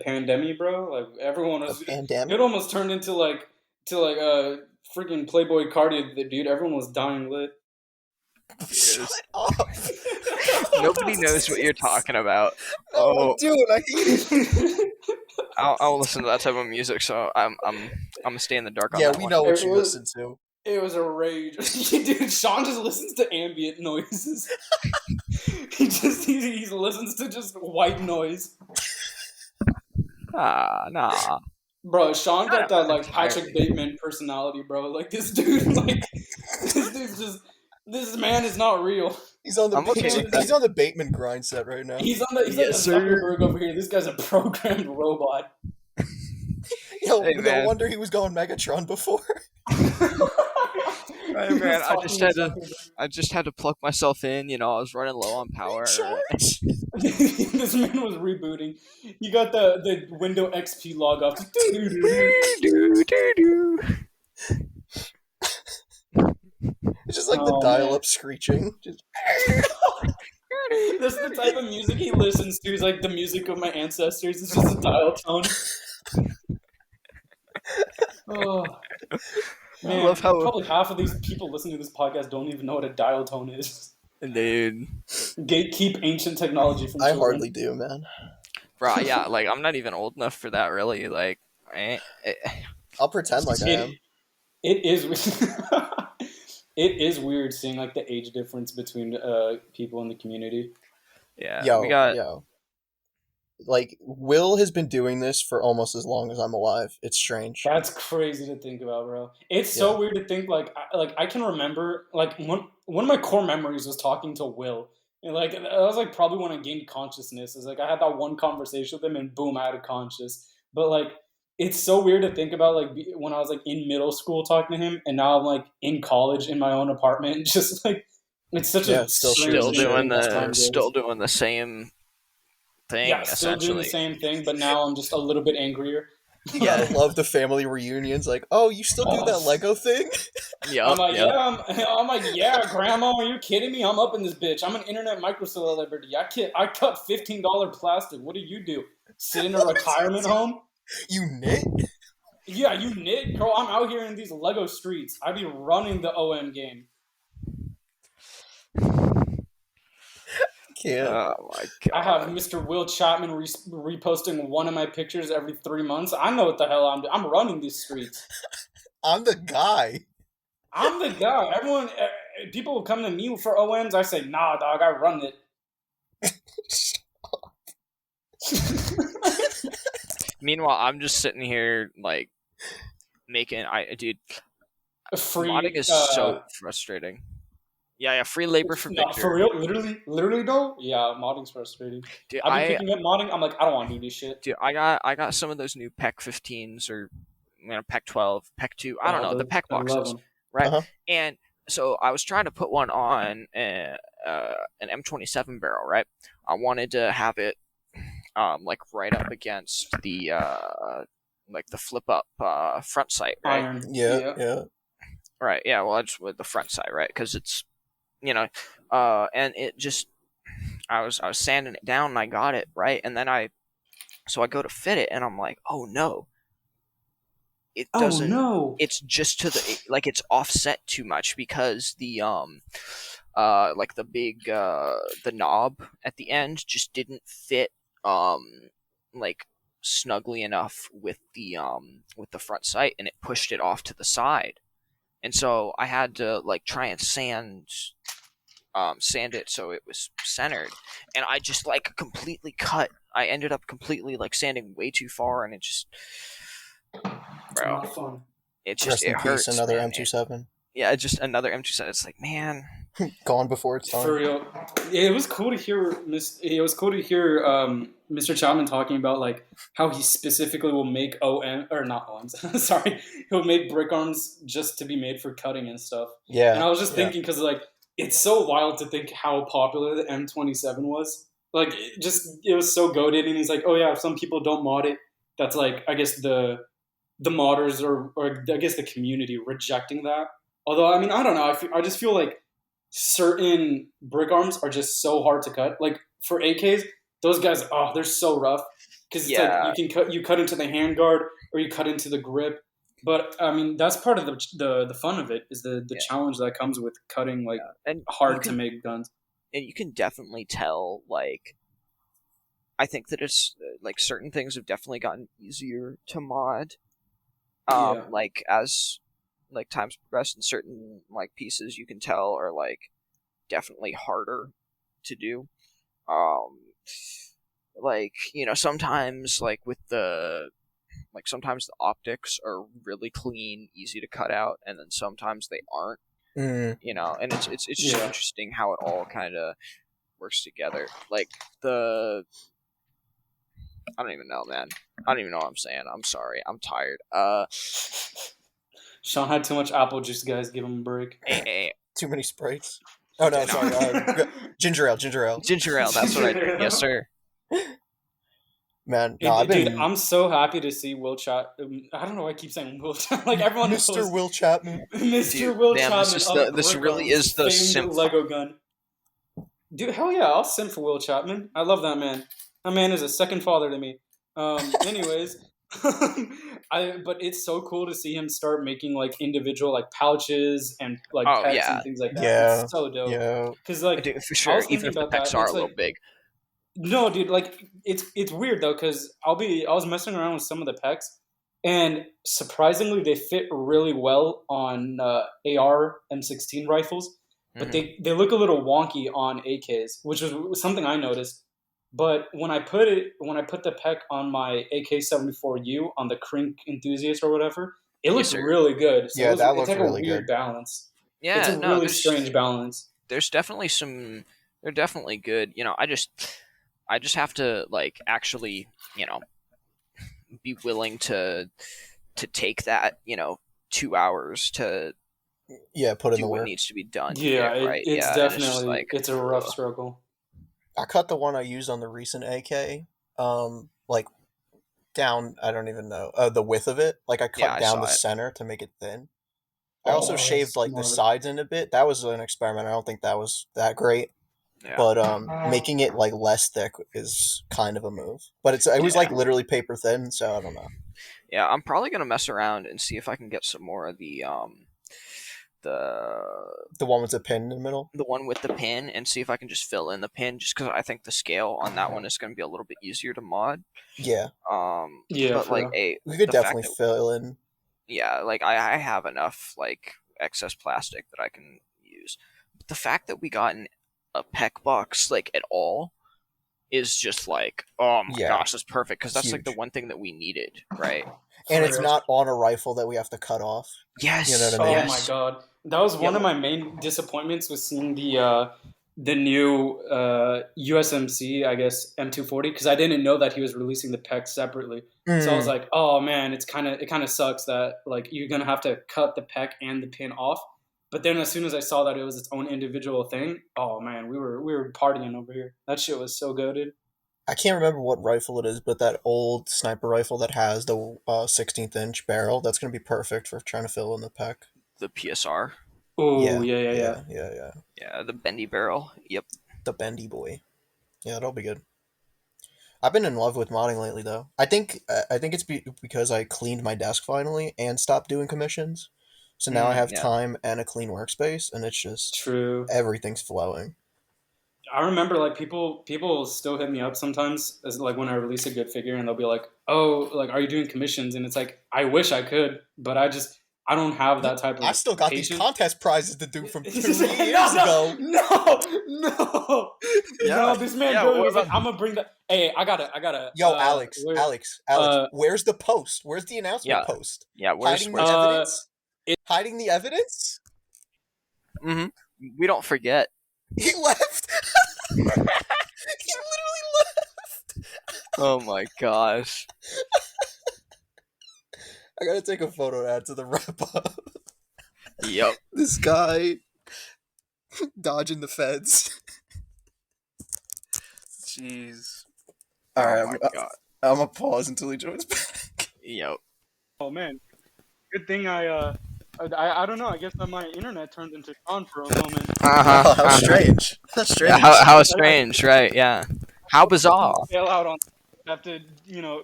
pandemic, bro. Like everyone was. The pandemic? It almost turned into like freaking Playboy Cardi, dude. Everyone was dying lit. Shut up. Nobody knows what you're talking about. Oh, dude, I hate it. I'll listen to that type of music, so I'm gonna stay in the dark on Yeah, that we one. know what It you was- listen to. It was a rage, dude. Sean just listens to ambient noises. he listens to just white noise, Nah. bro. Sean got that like entirely. Patrick Bateman personality, bro. Like this dude, this man is not real. He's on the I'm okay with that. he's on the Bateman grind set right now. He's like the Zuckerberg over here. This guy's a programmed robot. Yo, Hey, no man. wonder he was going Megatron before. Hey, man, I just had to plug myself in. I was running low on power. Charge. This man was rebooting. You got the Windows XP log off. It's just like the Oh, dial-up screeching. Just This is the type of music he listens to. Is like the music of my ancestors. It's just a dial tone. Oh, man, love how- probably half of these people listening to this podcast don't even know what a dial tone is. Dude, Gatekeep ancient technology from I children. hardly do, man. bro, yeah, like I'm not even old enough for that, really. Like, I'll pretend like I am. It is. It is weird seeing like the age difference between people in the community. yeah, Yo, we got. yo. Like, Will has been doing this for almost as long as I'm alive. It's strange. That's crazy to think about, bro. It's so weird to think like I can remember like one of my core memories was talking to Will, and like that was like probably when I gained consciousness. It's like I had that one conversation with him, and boom, I had a conscious. But like it's so weird to think about like when I was like in middle school talking to him, and now I'm like in college in my own apartment, just like it's such a still strange shooting thing as shit. time goes. Still doing the same thing. Yeah, still doing the essentially. same thing, but now I'm just a little bit angrier. Yeah, I love the family reunions. Like, oh, you still do that Lego thing? Yeah, I'm like, I'm like, yeah, Grandma, are you kidding me? I'm up in this bitch. I'm an internet micro celebrity. I cut $15 plastic. What do? Sit in a retirement home? You knit? Yeah, you knit, bro. I'm out here in these Lego streets. I be running the OM game. Can't. Oh my god! I have Mr. Will Chapman reposting one of my pictures every 3 months. I know what the hell I'm doing. I'm running these streets. I'm the guy. I'm the guy. Everyone, people will come to me for OMs. I say, nah, dog, I run it. Meanwhile, I'm just sitting here like making. Dude, Free modding is so frustrating. Yeah, free labor for No, Victor. for real, literally though. Yeah, modding's frustrating. Dude, I've been picking up modding. I'm like, I don't want to do this shit. Dude, I got some of those new PEC 15s or Pec 12, Pec 2. I don't know the Pec I love boxes, them. right? Uh-huh. And so I was trying to put one on an M27 barrel, right? I wanted to have it like right up against the like the flip up front sight, right? Iron. Yeah. Right. Yeah. Well, I just with the front sight, right? Because it's and it just I was sanding it down and I got it right, and then I go to fit it and I'm like, oh no, it Oh doesn't. no! It's just to the like it's offset too much because the like the big the knob at the end just didn't fit like snugly enough with the front sight, and it pushed it off to the side, and so I had to like try and sand it so it was centered, and I just like completely cut. I ended up completely like sanding way too far, and it just bro, Not fun. it just Rest in it peace, hurts. another Man. M27. Yeah, just another M27. It's like, man, Gone before it's time. For real, it was cool to hear. Mr. Chapman talking about like how he specifically will make OM or not OMs. Sorry, he'll make brick arms just to be made for cutting and stuff. Yeah. And I was just thinking because like it's so wild to think how popular the M27 was. Like it was so goated, and he's like, oh yeah, if some people don't mod it, that's like I guess the modders or I guess the community rejecting that. Although I mean I don't know, I just feel like certain brick arms are just so hard to cut. Like for AKs, those guys, they're so rough because it's like you cut into the handguard or you cut into the grip. But I mean, that's part of the fun of it is the challenge that comes with cutting like and hard to make guns. And you can definitely tell, like, I think that it's like certain things have definitely gotten easier to mod. Like as like times progress, and certain like pieces you can tell are like definitely harder to do. Like sometimes like with sometimes the optics are really clean, easy to cut out, and then sometimes they aren't. And it's just interesting how it all kind of works together. Like I don't even know, man. I don't even know what I'm saying. I'm sorry. I'm tired. Sean had too much apple juice, guys. Give him a break. Too many Sprites. Oh no, sorry. Ginger ale. Ginger ale. That's what I drink. Yes, sir. Man, no, dude, I'm so happy to see Will Chapman. I don't know why I keep saying Will Chapman. Like everyone knows. Mr. Will Chapman. Mr. Will Chapman. This really is the simp Lego gun. Dude, hell yeah, I'll simp for Will Chapman. I love that man. That man is a second father to me. Anyways, but it's so cool to see him start making like individual like pouches and like pets and things like that. Yeah, it's so dope. Yeah, because like dude, for sure, even if the pecs are a little big. No, dude, like it's weird though because I was messing around with some of the pecs, and surprisingly they fit really well on AR M16 rifles, but they look a little wonky on AKs, which was something I noticed. But when I put the pec on my AK-74U on the Crink Enthusiast or whatever, it looks really good. So that looks like really a weird good. balance. Yeah, it's a really strange balance. There's definitely they're definitely good. I just have to like actually, be willing to take that, 2 hours to put in do the what work. Needs to be done. Right? It's definitely it's a rough struggle. I cut the one I used on the recent AK, like down. I don't even know the width of it. Like I cut down the center to make it thin. I also shaved like the sides in a bit. That was an experiment. I don't think that was that great. Yeah. But making it like less thick is kind of a move. But it was like literally paper thin, so I don't know. Yeah, I'm probably gonna mess around and see if I can get some more of the one with the pin in the middle. The one with the pin, and see if I can just fill in the pin, just because I think the scale on that one is going to be a little bit easier to mod. Yeah. But like we could definitely fill in. Yeah, like I have enough like excess plastic that I can use. But the fact that we got a PEC box like at all is just like, oh my gosh, that's perfect, because that's like the one thing that we needed, right? And it's not on a rifle that we have to cut off. Yes. You know what I mean? Oh my god. That was one of my main disappointments was seeing the the new USMC, I guess M240, because I didn't know that he was releasing the PEC separately. So I was like, oh man, it kind of sucks that like you're gonna have to cut the PEC and the pin off. But then as soon as I saw that it was its own individual thing, oh man, we were partying over here. That shit was so goated. I can't remember what rifle it is, but that old sniper rifle that has the 16th inch barrel, that's going to be perfect for trying to fill in the PEC. The PSR. Oh Yeah. Yeah, the bendy barrel. Yep. The bendy boy. Yeah, that'll be good. I've been in love with modding lately, though. I think it's because I cleaned my desk finally and stopped doing commissions. So now I have time and a clean workspace, and it's just True. Everything's flowing. I remember like people still hit me up sometimes as like when I release a good figure, and they'll be like, "Oh, like are you doing commissions?" And it's like I wish I could, but I don't have that type of. I still got patience. these contest prizes to do from 3 years ago. No. Yeah. No, this man Billy was like, "I'm gonna bring that." Hey, I gotta. Yo, Alex, where's the post? Where's the announcement post? Yeah, where's hiding the evidence? Hiding the evidence? Mm-hmm. We don't forget. He left. He literally left. Oh my gosh. I gotta take a photo to add to the wrap up. Yep. This guy dodging the feds. Jeez. Alright, I'm gonna pause until he joins back. Yep. Oh man, good thing I don't know. I guess that my internet turned into Sean for a moment. Oh, how strange. That's strange. Yeah, how strange, right? Yeah. How bizarre. Bail out on. I have to,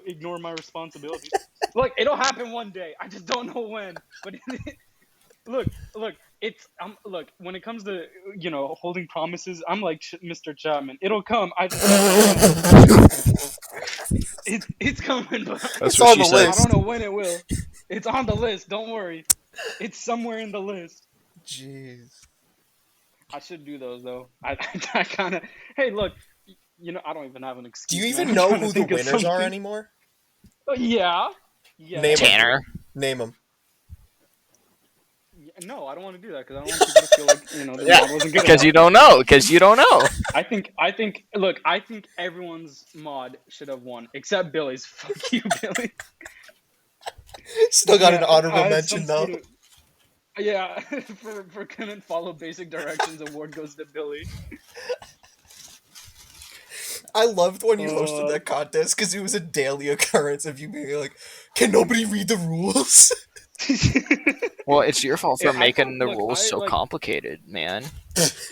ignore my responsibilities. Look, it'll happen one day. I just don't know when. But look, it's look. When it comes to holding promises, I'm like Mr. Chapman. It'll come. It's coming, but it's on the list. I don't know when it will. It's on the list. Don't worry. It's somewhere in the list. Jeez. I should do those though. I kind of. Hey, look. I don't even have an excuse. Do you even know who the winners are anymore? Yeah. Name Tanner. Name them. No, I don't want to do that because I don't want people to feel like the mod wasn't good. Because you don't know. Because you don't know. I think. Look, I think everyone's mod should have won except Billy's. Fuck you, Billy. Still got an honorable mention though. Yeah, for couldn't follow basic directions. Award goes to Billy. I loved when you hosted that contest because it was a daily occurrence of you being like, "Can nobody read the rules?" Well, it's your fault for making the rules so complicated, man.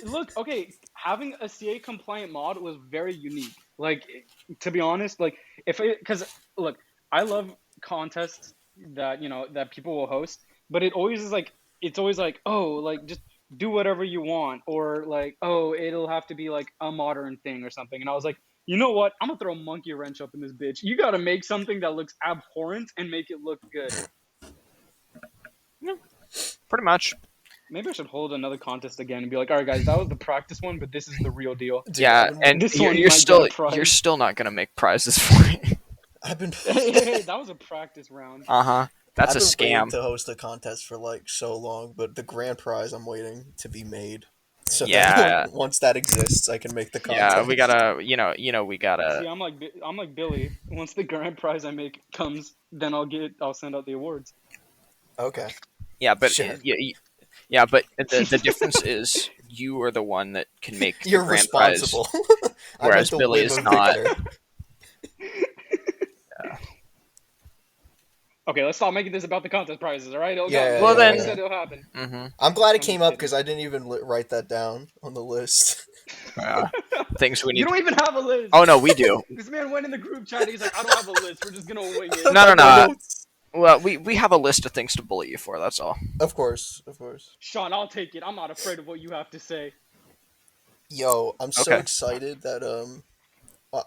Look, okay, having a CA compliant mod was very unique. Like, to be honest, like because look, I love contests that that people will host, but it's always like, oh, like just do whatever you want, or like, oh, it'll have to be like a modern thing or something. And I was like, you know what? I'm gonna throw a monkey wrench up in this bitch. You gotta make something that looks abhorrent and make it look good. Yeah, pretty much. Maybe I should hold another contest again and be like, all right, guys, that was the practice one, but this is the real deal. Yeah, and you're still not gonna make prizes for it. I've been. Hey, that was a practice round. That's I've a scam. Been waiting to host a contest for like so long, but the grand prize I'm waiting to be made. So that once that exists, I can make the contest. Yeah, we gotta, we gotta. See, I'm like Billy. Once the grand prize I make comes, then I'll send out the awards. Okay. Yeah, but sure. yeah, but the difference is you are the one that can make the You're grand prize, responsible. whereas Billy is not. Okay, let's stop making this about the contest prizes, all right? Well, then it'll happen. Mm-hmm. I'm glad it came up because I didn't even write that down on the list. Things we need. You don't even have a list. Oh no, we do. This man went in the group chat. He's like, I don't have a list. We're just gonna wing it. No. Well, we have a list of things to bully you for. That's all. Of course. Sean, I'll take it. I'm not afraid of what you have to say. Yo, I'm so excited that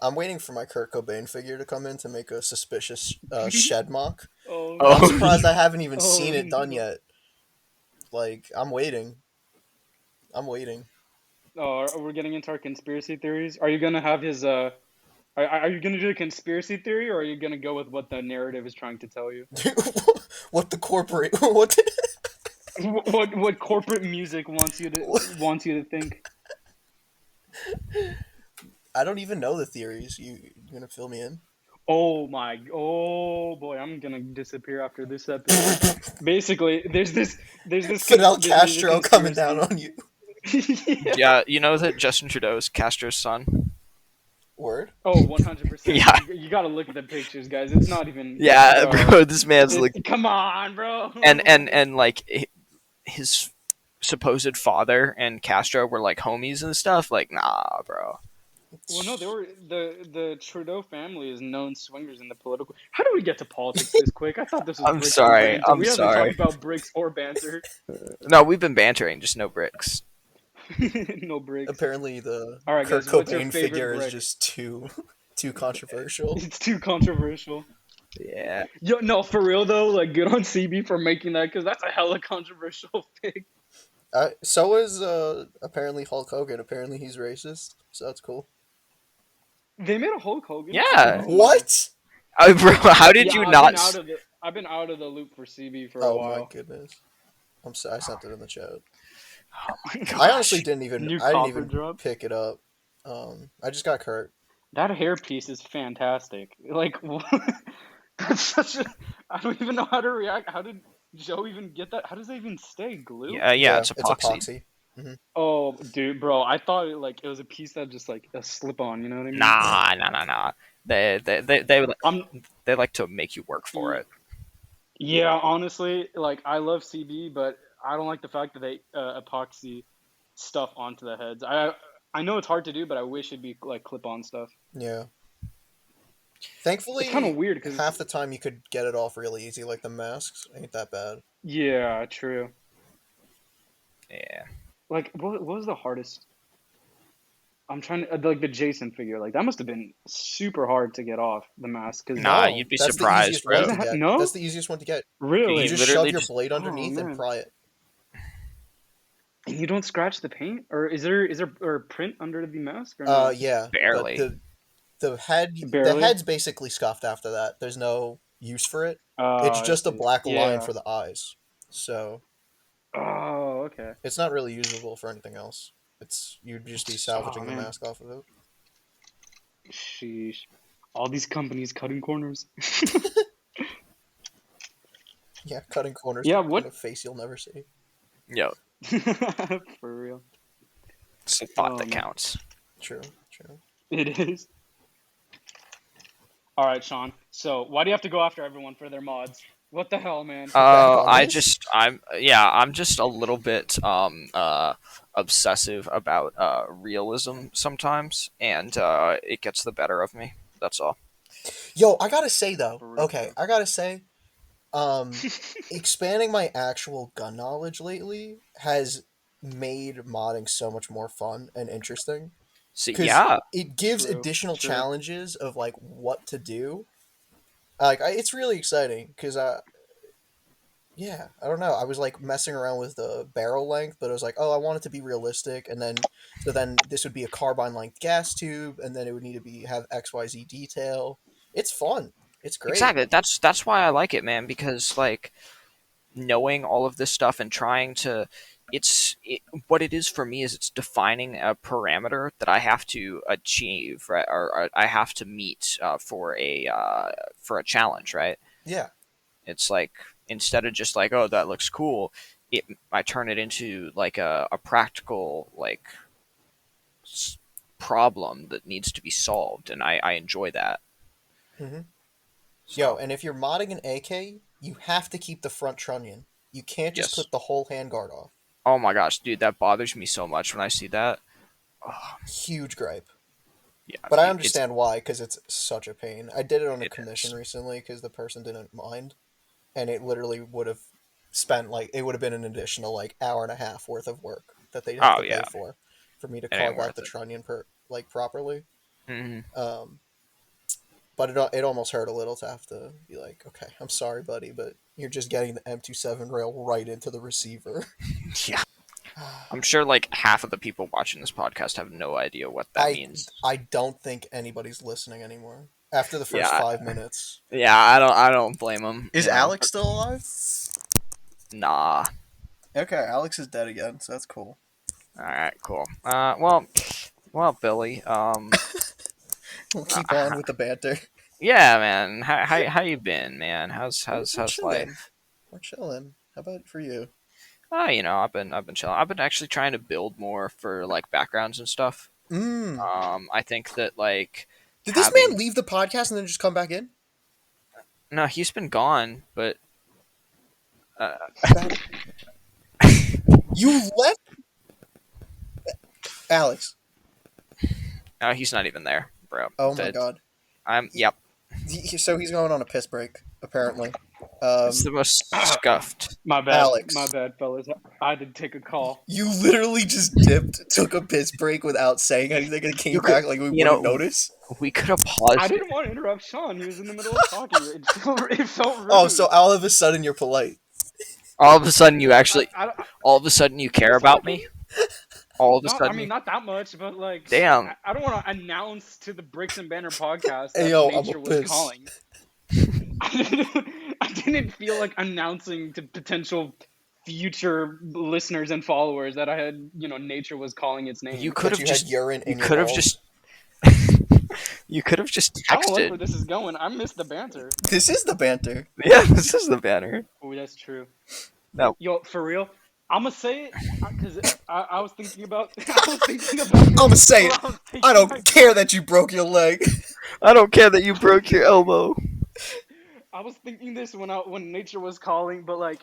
I'm waiting for my Kurt Cobain figure to come in to make a suspicious shed mock. I'm surprised I haven't even seen it done yet. Like, I'm waiting. Oh, we're getting into our conspiracy theories. Are you gonna have his Are you gonna do a conspiracy theory, or are you gonna go with what the narrative is trying to tell you? What the corporate what corporate music wants you to think? I don't even know the theories. You gonna fill me in? Oh boy, I'm gonna disappear after this episode. Basically, Fidel there's a Castro coming down conspiracy. on you. Yeah. Yeah, you know that Justin Trudeau is Castro's son. Word. Oh, 100%. Yeah, You gotta look at the pictures, guys. It's not even, yeah, bro. bro. This man's like, Come on, bro. and like his supposed father and Castro were like homies and stuff. Like, nah, bro. Well, no, they were the Trudeau family is known swingers in the political. How do we get to politics this quick? I thought this was I'm bricks and sorry. banter. I'm We haven't sorry. talked about bricks or banter. No, we've been bantering, just no bricks. No bricks. Apparently, the All right, Kurt guys. What's your Cobain favorite figure is brick? just too controversial. It's too controversial. Yeah. Yo, no, for real though. Like, good on CB for making that because that's a hella controversial thing. So is apparently Hulk Hogan. Apparently he's racist, so that's cool. They made a Hulk Hogan. Yeah. Oh, What? Bro, how did you not? I've been out of the loop for CB for a Oh my while. goodness. I sent it in the chat. Oh my gosh. I honestly didn't even. New I didn't copper even drop. pick it up. I just got Kurt. That hairpiece is fantastic. Like, that's such a. I don't even know how to react. How did Joe even get that? How does that even stay? Glue? Yeah, it's epoxy. It's epoxy. Oh, dude, bro, I thought it was a piece that just like a slip on. You know what I mean? Nah. I'm. They like to make you work for it. Yeah, honestly, like I love CB, but I don't like the fact that they epoxy stuff onto the heads. I know it's hard to do, but I wish it'd be like clip-on stuff. Yeah. Thankfully, It's kind of weird because half the time you could get it off really easy. Like the masks ain't that bad. yeah, true. Yeah. Like, what was the hardest? I'm trying to like the Jason figure. Like that must have been super hard to get off the mask. Cause Nah, No, you'd be that's the surprised, easiest bro. one to get. No? That's the easiest one to get. Really, You You just literally shove your just- blade underneath and man. pry it. and you don't scratch the paint, or is there or print under the mask? Or no? Yeah. Barely. But the Barely? head's basically scuffed after that. There's no use for it. It's I just a see. black line Yeah. for the eyes. So Oh, okay. it's not really usable for anything else. You'd just be salvaging the man. mask off of it. Sheesh. All these companies cutting corners. Yeah, cutting corners. Yeah, in what- a face you'll never see. Yo, For real. it's the thought Oh, that man. counts. True. It is. All right, Sean. So, why do you have to go after everyone for their mods? What the hell, man? on I'm this? just a little bit obsessive about realism sometimes, and it gets the better of me. That's all. Yo, I gotta say though. For real, Okay, I gotta say, expanding my actual gun knowledge lately has made modding so much more fun and interesting. See, 'Cause yeah, it gives True, additional true. challenges of like what to do. Like it's really exciting because yeah, I don't know. I was like messing around with the barrel length, but I was like, oh, I want it to be realistic, and then this would be a carbine length gas tube, and then it would need to have XYZ detail. It's fun. It's great. exactly. That's why I like it, man. Because like knowing all of this stuff and trying to, what it is for me is it's defining a parameter that I have to achieve, right, or I have to meet for a challenge, right? Yeah. It's like instead of just like, oh, that looks cool, I turn it into like a practical like problem that needs to be solved, and I enjoy that. Mm-hmm. So, Yo, and if you're modding an AK, you have to keep the front trunnion. You can't just Yes. clip the whole handguard off. oh my gosh, dude, that bothers me so much when I see that. Huge gripe. Yeah, But I it's- understand why, because it's such a pain. I did it on a It commission is. recently because the person didn't mind, and it literally would have spent it would have been an additional hour and a half worth of work that they'd have Oh, to yeah. pay for me to It ain't carve out worth the it. trunnion properly. Mhm. But it almost hurt a little to have to be like, okay, I'm sorry, buddy, but you're just getting the M27 rail right into the receiver. Yeah. I'm sure like half of the people watching this podcast have no idea what that means. I don't think anybody's listening anymore after the first Yeah. 5 minutes. Yeah, I don't blame them. Is Alex still alive? Nah. Okay, Alex is dead again, so that's cool. All right, cool. Well, Well, Billy, We'll keep on with the banter. yeah, man. How you been, man? How's We're how's chilling. life? We're chilling. How about for you? I've been chilling. I've been actually trying to build more for like backgrounds and stuff. Mm. I think that like Did this man leave the podcast and then just come back in? no, he's been gone, but uh, You left, Alex. no, he's not even there, bro. Oh my god. Yep. So he's going on a piss break, apparently. It's the most scuffed. My bad. Alex. My bad, fellas. I had to take a call. You literally just dipped, took a piss break without saying anything, and came back like we wouldn't notice. We could have paused. I didn't want to interrupt Sean. He was in the middle of talking. It felt rude. Oh, so all of a sudden you're polite. All of a sudden, you actually. I All of a sudden, you care about me. All of a not, sudden. I mean, not that much, but like, Damn. I don't want to announce to the Bricks and Banner podcast that Hey, yo, I'm nature a was piss. calling. I didn't feel like announcing to potential future listeners and followers that I had, nature was calling its name. You could have You just. had urine in You your could have balls. just. You could have just I don't like where texted. this is going. I missed the banter. This is the banter. Yeah, this is the banner. Oh, that's true. No. Yo, for real, I'm gonna say it because I was thinking about. I'm I'ma say it. I don't care that you broke your leg. I don't care that you broke your elbow. I was thinking this when nature was calling, but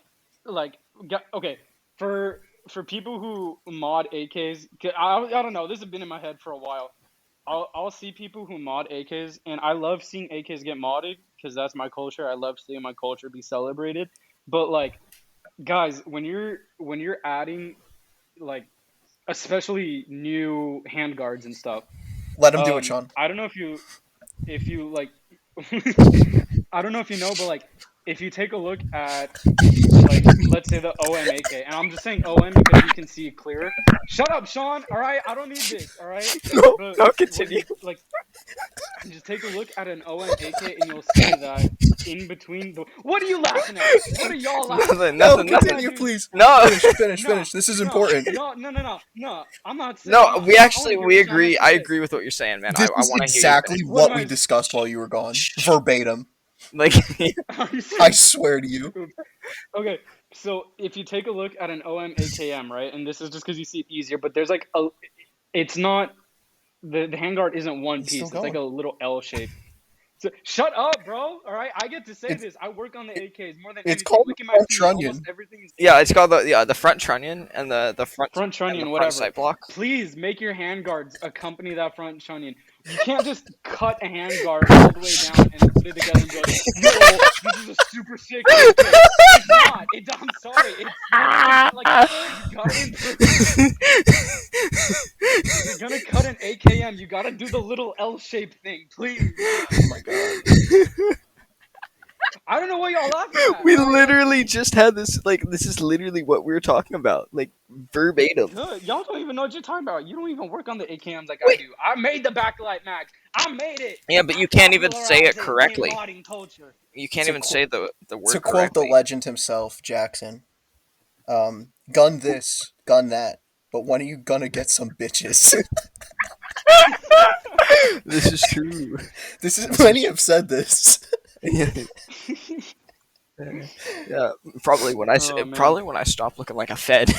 okay, for people who mod AKs, I don't know. This has been in my head for a while. I'll see people who mod AKs, and I love seeing AKs get modded because that's my culture. I love seeing my culture be celebrated. But like, guys, when you're adding like especially new handguards and stuff, Let him do it, Sean. I don't know if you like. I don't know if you know, but like, if you take a look at, like, let's say the OMAK, and I'm just saying OM because you can see it clearer. Shut up, Sean. All right, I don't need this. All right. No, But no, continue. Like, just take a look at an OMAK, and you'll see that in between the. What are you laughing at? What are y'all laughing at? Nothing. Continue, please. No. Finish. This is important. No. I'm not saying. No, I we wanna hear what Sean agree. has to I say. agree with what you're saying, man. This I is want to exactly hear you what What am we I- discussed while you were gone. Verbatim. like. Are you I serious? swear to you. Okay, so if you take a look at an OM AKM, right, and this is just because you see it easier, but there's like it's not, the handguard isn't one He's piece, still it's like a little L shape. So, shut up, bro. All right, I get to say this. I work on the AKs more than It's anything. called Look at the my front feet. trunnion. Almost everything is Yeah, it's called the front trunnion and the front front and trunnion, the whatever. front sight block. Please make your handguards accompany that front trunnion. You can't just cut a handguard all the way down and put it together and go, yo, this is a super sick AK. It's not. I'm sorry. It's not. Like, you gotta improve. If you're gonna cut an AKM, you gotta do the little L-shaped thing, please. Oh my god. I don't know what y'all laughing at. We literally just had this. Like, this is literally what we were talking about. Like, verbatim. Good. Y'all don't even know what you're talking about. You don't even work on the AKMs like I do. I made the backlight max. I made it. Yeah, but you can't even say it Popularized correctly. modding culture. You can't To even qu- say the word To quote correctly. the legend himself, Jackson, gun this, gun that, but when are you gonna get some bitches? This is true. This is many have said this. Yeah, probably when I Oh, man. probably when I stop looking like a Fed.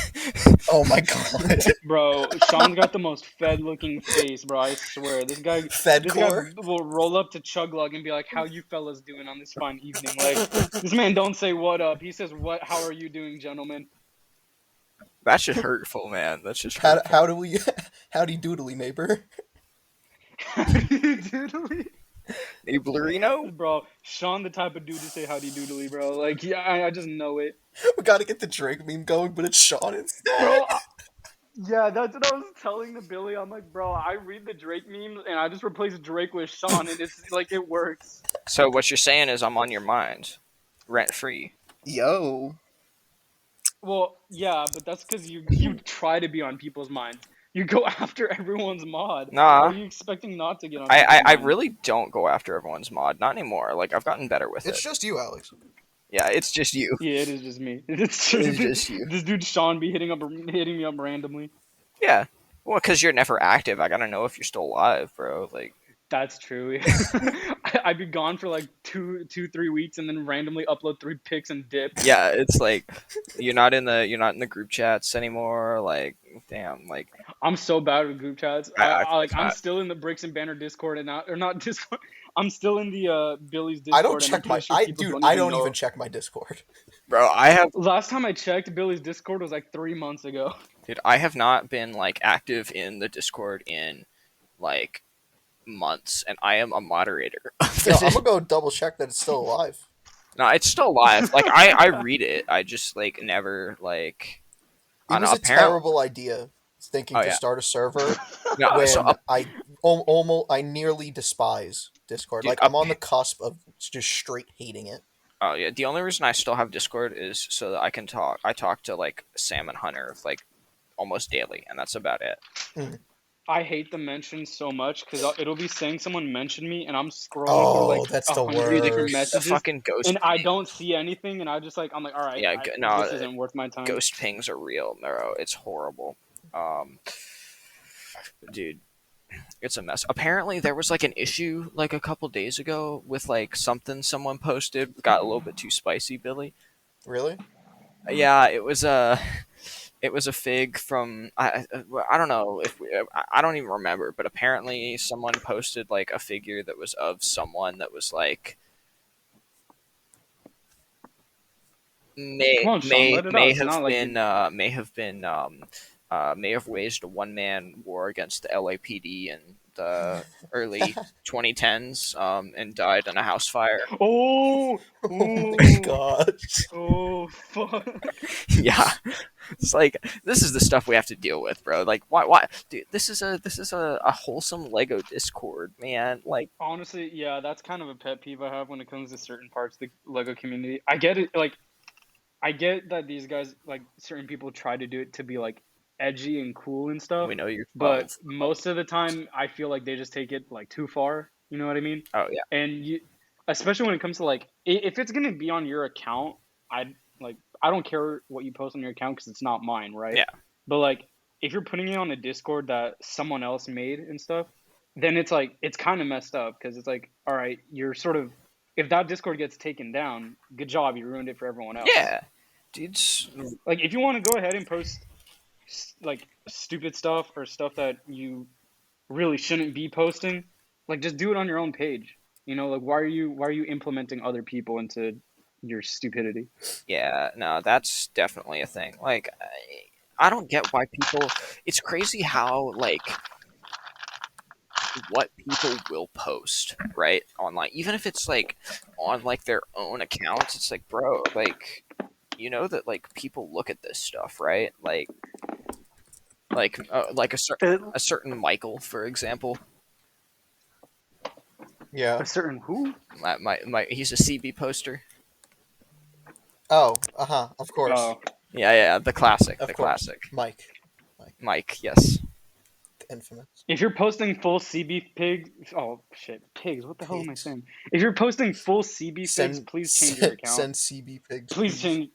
Oh my god. Bro, Sean's got the most Fed-looking face, bro. I swear. This guy Fedcore? will roll up to Chuglug and be like, "How you fellas doing on this fine evening?" Like, this man don't say what up. He says, "What? How are you doing, gentlemen?" That's just hurtful, man. That's just hurtful. Howdy doodly, neighbor? Doodly. Hey, Blurino? Bro, Sean the type of dude to say howdy doodly, bro. Like, yeah, I just know it. We gotta get the Drake meme going, but it's Sean instead. Bro, yeah, that's what I was telling the Billy. I'm like, bro, I read the Drake memes and I just replace Drake with Sean, and it's like, it works. So what you're saying is I'm on your mind, rent free. Yo. Well, yeah, but that's because you try to be on people's minds. You go after everyone's mod. Nah. Are you expecting not to get on? I people's minds? really don't go after everyone's mod. Not anymore. Like, I've gotten better with It's it. just you, Alex. Yeah, it's just you. Yeah, it is just me. It's It's just you. This dude Sean be hitting me up randomly. Yeah. Well, because you're never active. I gotta know if you're still alive, bro. Like, That's true. I'd be gone for like 3 weeks and then randomly upload 3 pics and dip. yeah, it's like you're not in the group chats anymore. Like, damn, like I'm so bad with group chats. I feel I'm that. still in the Bricks and Banner Discord and not Discord. I'm still in the Billy's I don't Discord, and I'm check my. pretty sure people Dude, don't I even don't know. even check my Discord. Bro, I have, Last time I checked Billy's Discord was like 3 months ago. dude, I have not been like active in the Discord in like months, and I am a moderator. No, I'm gonna go double check that it's still alive. No, it's still live. Like I read it. I just like never like. I It don't was know, a apparently. terrible idea thinking Oh to yeah. start a server No, so when I nearly despise Discord. dude, Like I'm on the cusp of just straight hating it. oh yeah. The only reason I still have Discord is so that I can talk. I talk to like Sam and Hunter like almost daily, and that's about it. I hate the mentions so much because it'll be saying someone mentioned me, and I'm scrolling through Oh, like that's the 100 different worst. The messages, fucking ghost. and I don't see anything, and I'm like, all right, Yeah, no, this isn't worth my time. ghost pings are real, bro. It's horrible. Dude, it's a mess. Apparently, there was like an issue like a couple days ago with like something someone posted got a little bit too spicy, Billy. Really? Yeah, it was a fig from I don't know if I don't even remember, but apparently someone posted like a figure that was of someone that was like Come on, Sean, let it out. may It's have not like been may have waged a one man war against the LAPD in the early 2010s and died in a house fire. Oh, Oh my gosh. oh, fuck. Yeah, it's like this is the stuff we have to deal with, bro. Like why dude, this is a wholesome Lego Discord, man. Like Honestly, yeah, that's kind of a pet peeve I have when it comes to certain parts of the Lego community. I get it, like, I get that these guys, like, certain people try to do it to be, like, edgy and cool and stuff, we know you're but 12. most of the time, I feel like they just take it, like, too far. You know what I mean? Oh yeah. And especially when it comes to, like, if it's gonna be on your account, I don't care what you post on your account because it's not mine, right? Yeah. But, like, if you're putting it on a Discord that someone else made and stuff, then it's like it's kind of messed up because it's like, all right, you're sort of, if that Discord gets taken down, good job, you ruined it for everyone else. Yeah, dudes. Like, if you want to go ahead and post like stupid stuff or stuff that you really shouldn't be posting, like, just do it on your own page. You know, like, why are you implementing other people into your stupidity? Yeah, no, that's definitely a thing. Like, I don't get why people. It's crazy how like what people will post right online, even if it's like on like their own accounts. It's like, bro, like you know that like people look at this stuff, right? Like a certain Michael, for example. Yeah. A certain who? He's a CB poster. Oh, of course. Oh, Yeah, the classic, Of the course. classic. Mike, Yes. the infamous. if you're posting full CB pigs, oh shit, pigs. What the hell am I Pigs. saying? If you're posting full CB pigs, please change your account. Send CB pigs. Please change.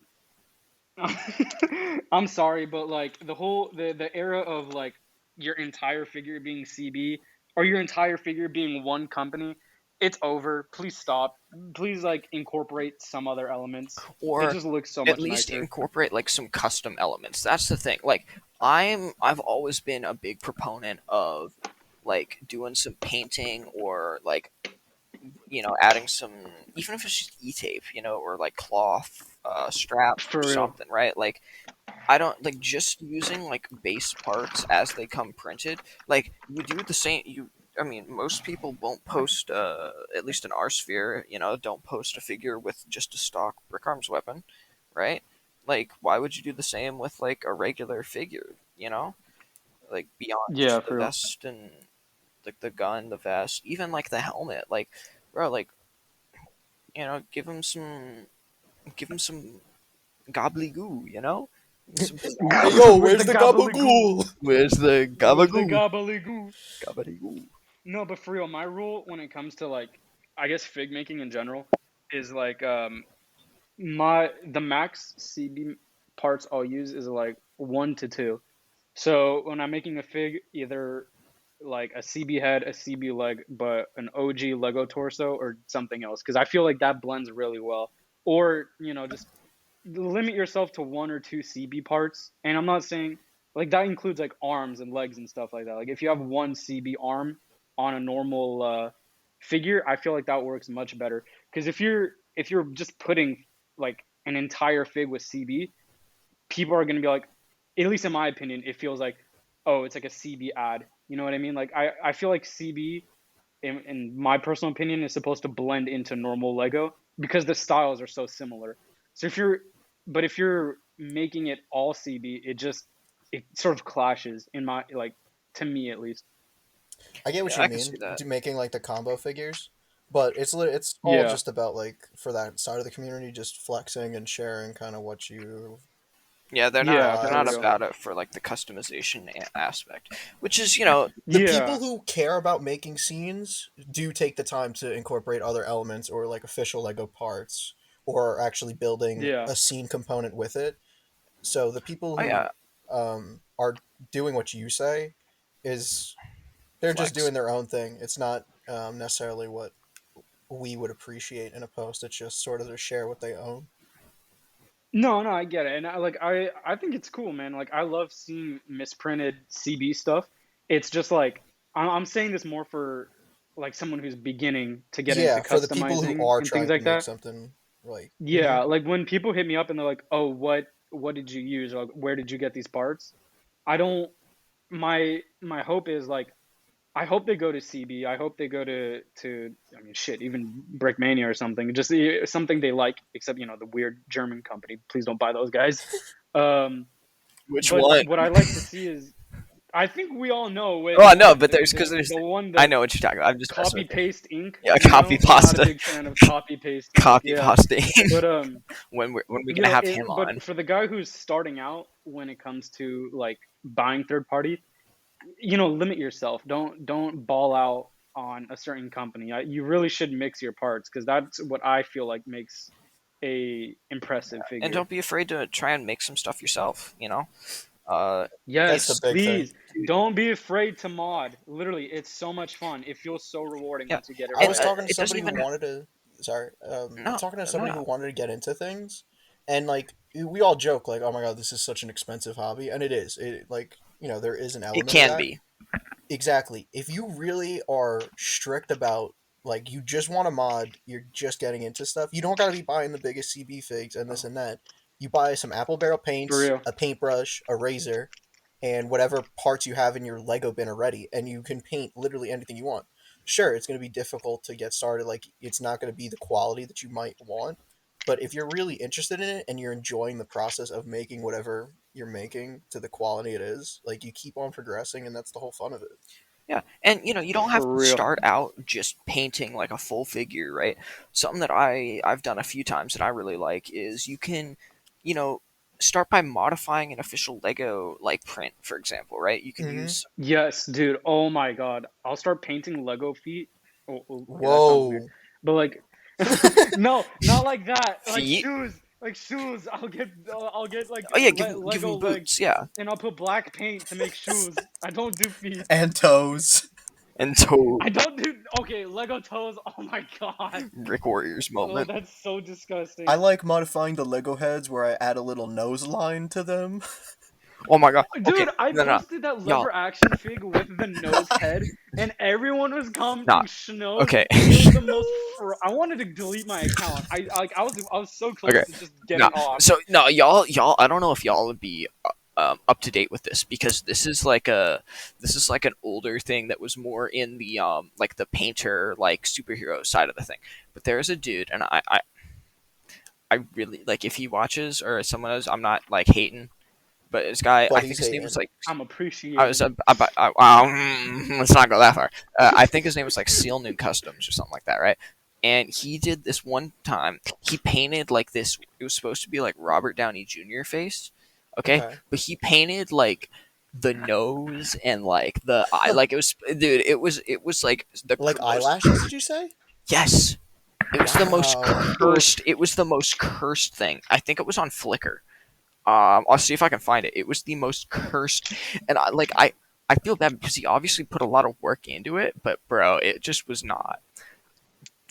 I'm sorry, but like the era of like your entire figure being CB or your entire figure being one company, it's over. Please stop. Please, like, incorporate some other elements. Or It just looks so at much least nicer. incorporate like some custom elements. That's the thing. Like I've always been a big proponent of like doing some painting or like adding some, even if it's just e-tape, or like cloth straps For or real. something, right? Like I don't like just using like base parts as they come printed. Like you do the same. I mean, most people won't post, at least in our sphere, don't post a figure with just a stock brick arms weapon, right? Like, why would you do the same with like a regular figure? Like beyond Yeah, just the for real. vest and like the gun, the vest, even like the helmet. Like, bro, like give him some gobbledygoo, Some Hey yo, Where's where's the the gabagool? gabagool? Where's the Where's the gabagool? gobbledygoo? Gobbledygoo. No, but for real, my rule when it comes to, like, I guess fig making in general is like the max CB parts I'll use is like 1 to 2. So when I'm making a fig, either like a CB head, a CB leg, but an OG Lego torso or something else, because I feel like that blends really well. Or just limit yourself to one or two CB parts. And I'm not saying like that includes like arms and legs and stuff like that. Like if you have one CB arm on a normal figure, I feel like that works much better. Because if you're just putting like an entire fig with CB, people are gonna be like, at least in my opinion, it feels like, oh, it's like a CB ad. You know what I mean? Like I feel like CB, in my personal opinion, is supposed to blend into normal Lego because the styles are so similar. So if you're making it all CB, it sort of clashes in my like to me at least. I get what Yeah, you I can mean, see that. making like the combo figures, but it's all Yeah, just about like for that side of the community, just flexing and sharing kind of what you Yeah, yeah, they're for not buys. real. about it for like the customization aspect, which is The Yeah, people who care about making scenes do take the time to incorporate other elements or like official Lego parts or actually building yeah, a scene component with it. So the people oh who yeah, are doing what you say is they're just flex. doing their own thing. It's not necessarily what we would appreciate in a post. It's just sort of to share what they own. no, I get it, and I think it's cool, man. Like I love seeing misprinted CB stuff. It's just like I'm saying this more for like someone who's beginning to get into Yeah, for the people who customizing are and things trying to like make that. something like, Yeah, like when people hit me up and they're like, "Oh, what did you use? Or like, where did you get these parts?" I don't. My hope is like I hope they go to CB. I hope they go to I mean shit, even Brickmania or something. Just something they like, except the weird German company. Please don't buy those guys. Um, Which but one? what I like to see is I think we all know Oh, I which know, one. but there's because there's The one I that know what you're talking about. I'm just messing copy with you. paste ink. Yeah, copy I'm not a pasta, big fan of copy paste ink. copy Yeah, pasta. but When we gonna have him on? but for the guy who's starting out when it comes to like buying third party, limit yourself. Don't ball out on a certain company. You really should mix your parts because that's what I feel like makes a impressive And figure. don't be afraid to try and make some stuff yourself. Uh, that's the Yes, it's big thing. please don't be afraid to mod. Literally, it's so much fun. It feels so rewarding yeah, once you get it I and was right. talking to it doesn't somebody who even wanted to. Sorry, no talking to no somebody who no. wanted to get into things, and like we all joke like, "Oh my god, this is such an expensive hobby," and it is. It like there is an It element of can that. be. Exactly. If you really are strict about like you just want to mod, you're just getting into stuff. You don't got to be buying the biggest CB figs and this and that. You buy some apple barrel For paints, real. a paintbrush, a razor, and whatever parts you have in your Lego bin are ready, and you can paint literally anything you want. Sure, it's going to be difficult to get started. Like it's not going to be the quality that you might want, but if you're really interested in it and you're enjoying the process of making whatever you're making to the quality it is, like you keep on progressing, and that's the whole fun of it. Yeah, and you don't have For to real. start out just painting like a full figure, right? Something that I've done a few times that I really like is you can, you know, start by modifying an official Lego like print, for example, right? You can Mm-hmm. use Yes, dude. Oh my God. I'll start painting Lego feet. Oh, okay, that sounds weird. Whoa. But like, no, not like that. Like feet. shoes. Like shoes. I'll get like Oh yeah, give Lego them legs, boots, yeah, and I'll put black paint to make shoes. I don't do feet. And toes. and toe I don't do. Okay, Lego toes. Oh my God. Brick Warriors Oh, moment. that's so I disgusting. like modifying the Lego heads where I add a little nose line to them. Oh my god. Okay, Dude, I no, no, posted that y'all, lever action fig with the nose head, and everyone was nah. commenting schnoz. Okay, It was the most. I wanted to delete my account. I was so okay, close to just nah. getting off. So no, y'all. I don't know if y'all would be up to date with this because this is like an older thing that was more in the like the painter like superhero side of the thing. But there's a dude, and I really like if he watches or someone else. I'm not like hating, but this guy, I But think he's his name was hating. like I'm I was appreciating. let's not go that far. I think his name was like Seal Noon Customs or something like that, right? And he did this one time. He painted like this. It was supposed to be like Robert Downey Jr. face, okay? Okay. But he painted like the nose and like the eye. Like it was, dude. It was like the Like most. eyelashes, did you say? Yes, it was the most Wow. Oof. cursed. It was the most cursed thing. I think it was on Flickr. I'll see if I can find it. It was the most cursed, and I feel bad because he obviously put a lot of work into it, but bro, it just was not.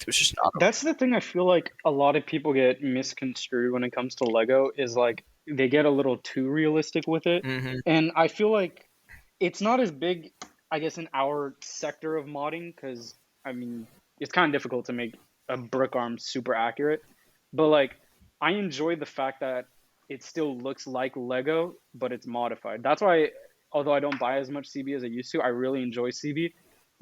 It was just not. That's the thing I feel like a lot of people get misconstrued when it comes to Lego is like they get a little too realistic with it. Mm-hmm. And I feel like it's not as big, I guess, in our sector of modding because I mean, it's kind of difficult to make a brick arm super accurate. But like I enjoy the fact that it still looks like Lego, but it's modified. That's why although I don't buy as much CB as I used to, I really enjoy CB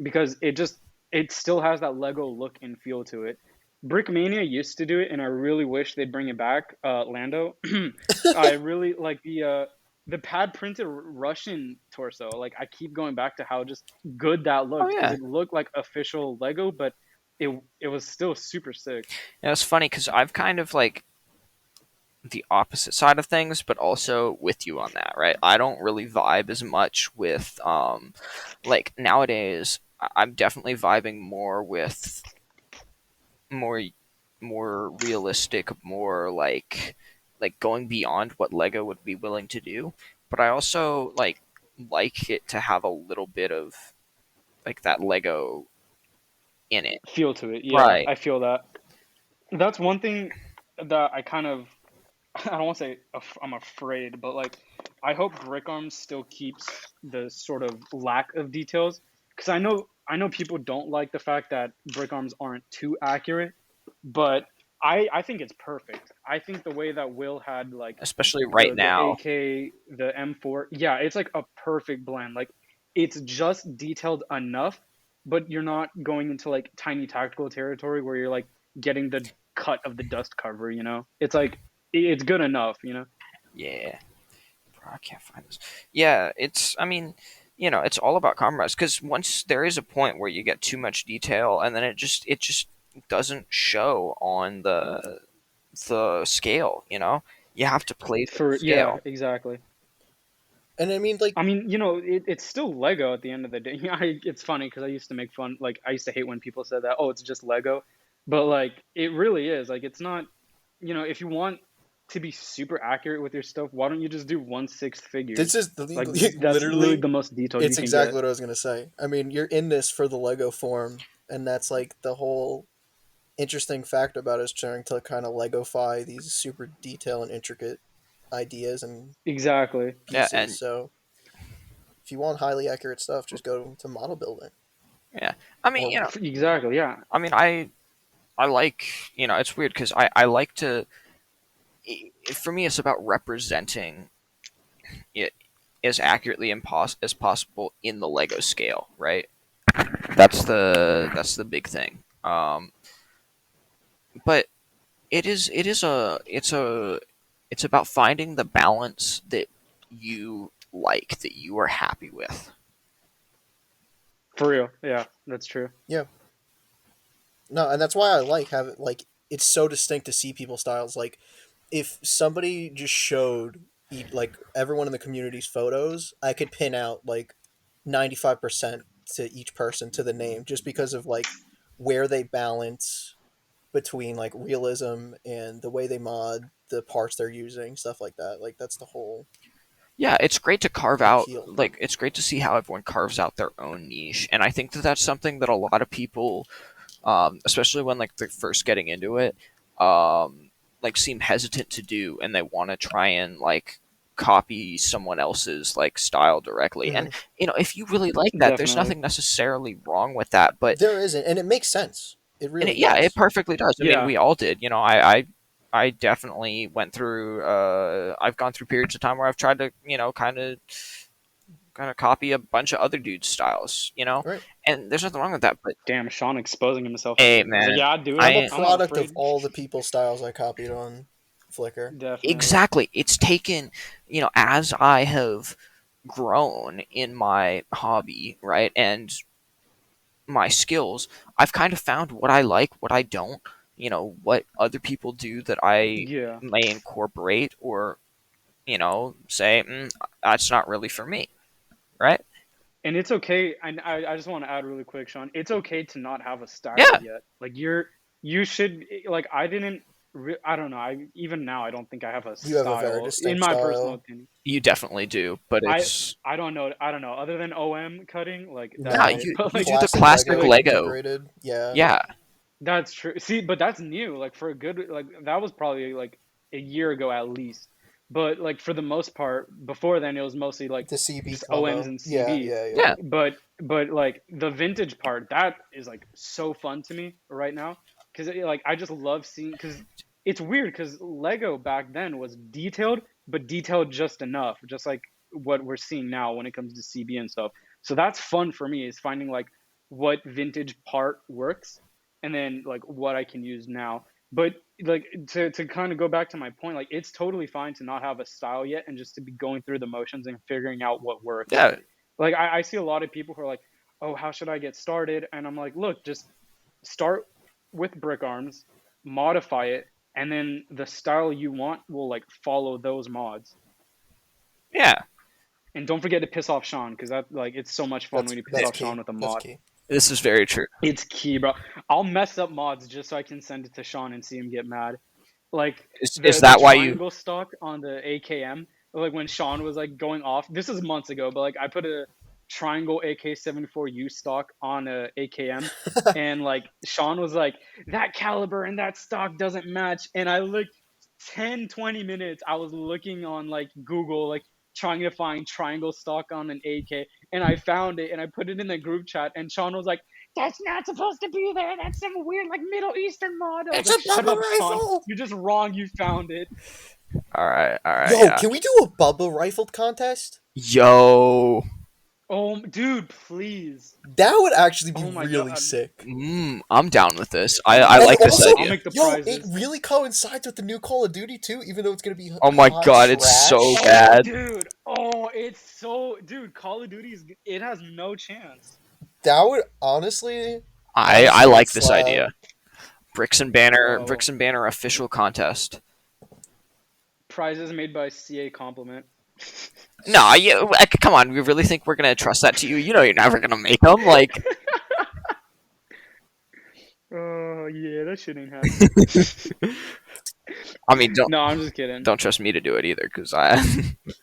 because it still has that Lego look and feel to it. Brickmania used to do it, and I really wish they'd bring it back. Lando, I really like the pad printed Russian torso. Like I keep going back to how just good that Oh looked because yeah, it looked like official Lego, but it was still super sick. and it's funny because I've kind of like the opposite side of things, but also with you on that, right? I don't really vibe as much with like nowadays. I'm definitely vibing more with more more realistic, more like going beyond what Lego would be willing to do. But I also like it to have a little bit of like that Lego in it. Feel to it, yeah, Right. I feel that. That's one thing that I kind of I don't want to say I'm afraid, but like I hope Brick Arms still keeps the sort of lack of details because I know people don't like the fact that Brick Arms aren't too accurate, but I think it's perfect. I think the way that Will had like Especially right the now. AK, the M4, yeah, it's like a perfect blend. Like it's just detailed enough, but you're not going into like tiny tactical territory where you're like getting the cut of the dust cover, you know? It's like it's good enough, you know? Yeah. Bro, I can't find this. Yeah, it's. I mean, it's all about compromise because once there is a point where you get too much detail, and then it just doesn't show on the scale. You have to play to the For yeah, scale. exactly. And I mean, like, I mean, it's still Lego at the end of the day. It's funny because I used to make fun, like I used to hate when people said that, oh, it's just Lego, but like it really is. Like it's not, if you want to be super accurate with your stuff, why don't you just do 1/6 this figures? is Like that's literally literally, the most detailed you it's can exactly get. what I was gonna say. I mean, you're in this for the Lego form, and that's like the whole interesting fact about us trying to kind of Legofy these super detailed and intricate ideas and Exactly. Yeah, pieces. and So if you want highly accurate stuff, just go to model building. yeah. I mean, Well, exactly. Yeah. I mean, I like. It's weird because I like to. For me, it's about representing it as accurately as possible in the Lego scale, right? That's the big thing. But it's about finding the balance that you like, that you are happy with. For real. Yeah, that's true. Yeah, no, and that's why I like having like it's so distinct to see people's styles. Like if somebody just showed like everyone in the community's photos, I could pin out like 95% to each person to the name just because of like where they balance between like realism and the way they mod the parts they're using, stuff like that. Like that's the whole Yeah, it's great to carve out. appeal. Like, it's great to see how everyone carves out their own niche, and I think that that's something that a lot of people, especially when like they're first getting into it, like seem hesitant to do, and they want to try and like copy someone else's like style directly. And Mhm. if you really like that, there's Definitely. nothing necessarily wrong with that. But There isn't, and it makes sense. It and really yeah, it does. perfectly does. I mean, Yeah. we all did. I definitely went through. I've gone through periods of time where I've tried to, kind of copy a bunch of other dudes' styles. Right. And there's nothing wrong with that. But Damn, Sean exposing himself hey, again. He's like, man, yeah, I do I'm it. a I I'm not product of afraid. all the people styles I copied on Flickr. Definitely. exactly. It's taken, as I have grown in my hobby, right, and my skills, I've kind of found what I like, what I don't. What other people do that I Yeah. may incorporate, or say, that's not really for me, right? And it's okay. I just want to add really quick, Sean. It's okay to not have a style Yeah, yet. Like you should like I didn't. I don't know. Even now I don't think I have a You have a very style in distinct my personal style. opinion. You definitely do, but I it's I don't know. I don't know. Other than OM cutting, like that's nah. No, it. You But you like, do the classic classic Lego like Lego. integrated. Yeah, Yeah, that's true. See, but that's new. Like for a good like that was probably like a year ago at least. But like for the most part, before then it was mostly like the CB just OMs combo. and Yeah, CB. yeah, yeah. yeah, But like the vintage part, that is like so fun to me right now because like I just love seeing because it's weird because Lego back then was detailed, but detailed just enough, just like what we're seeing now when it comes to CB and stuff. So that's fun for me is finding like what vintage part works and then like what I can use now. But like to kind of go back to my point, like it's totally fine to not have a style yet and just to be going through the motions and figuring out what works. yeah. Like I see a lot of people who are like, oh, how should I get started? And I'm like, look, just start with brick arms, modify it, and then the style you want will like follow those mods. Yeah, And don't forget to piss off Sean because that like it's so much fun That's when you piss that's off key. Sean with a That's mod. key. this is very true. It's key, bro. I'll mess up mods just so I can send it to Sean and see him get mad. Like Is the that why you? triangle stock on the AKM, like when Sean was like going off. This is months ago, but like I put a triangle AK-74U stock on a AKM, and like Sean was like that caliber and that stock doesn't match, and I looked 10-20 minutes. I was looking on like Google, like trying to find triangle stock on an AK, and I found it and I put it in the group chat, and Sean was like, that's not supposed to be there. That's some weird like Middle Eastern mod. I was It's like, a shut Bubba up, Sean. rifle. You're just wrong. You found it. All right, Yo, yeah. can we do a Bubba rifled contest? Yo, Oh, dude, please. That would actually be Oh my really god. sick. I'm down with this. I And like this also, I'll idea. make the yo, it prizes. really coincides with the new Call of Duty too, even though it's gonna be Oh my hot god, it's so trash. Oh, bad. dude. Oh, it's so, dude. Call of Duty it has no chance. That would honestly, I would like this slap. idea. Bricks and Bro. Banner official contest. Prizes made by Cacomplient. No, come on. We really think we're gonna trust that to you? You know, you're never gonna make them. Like, Oh yeah, that shit ain't happening. I mean, No, I'm just kidding. don't trust me to do it either, because I,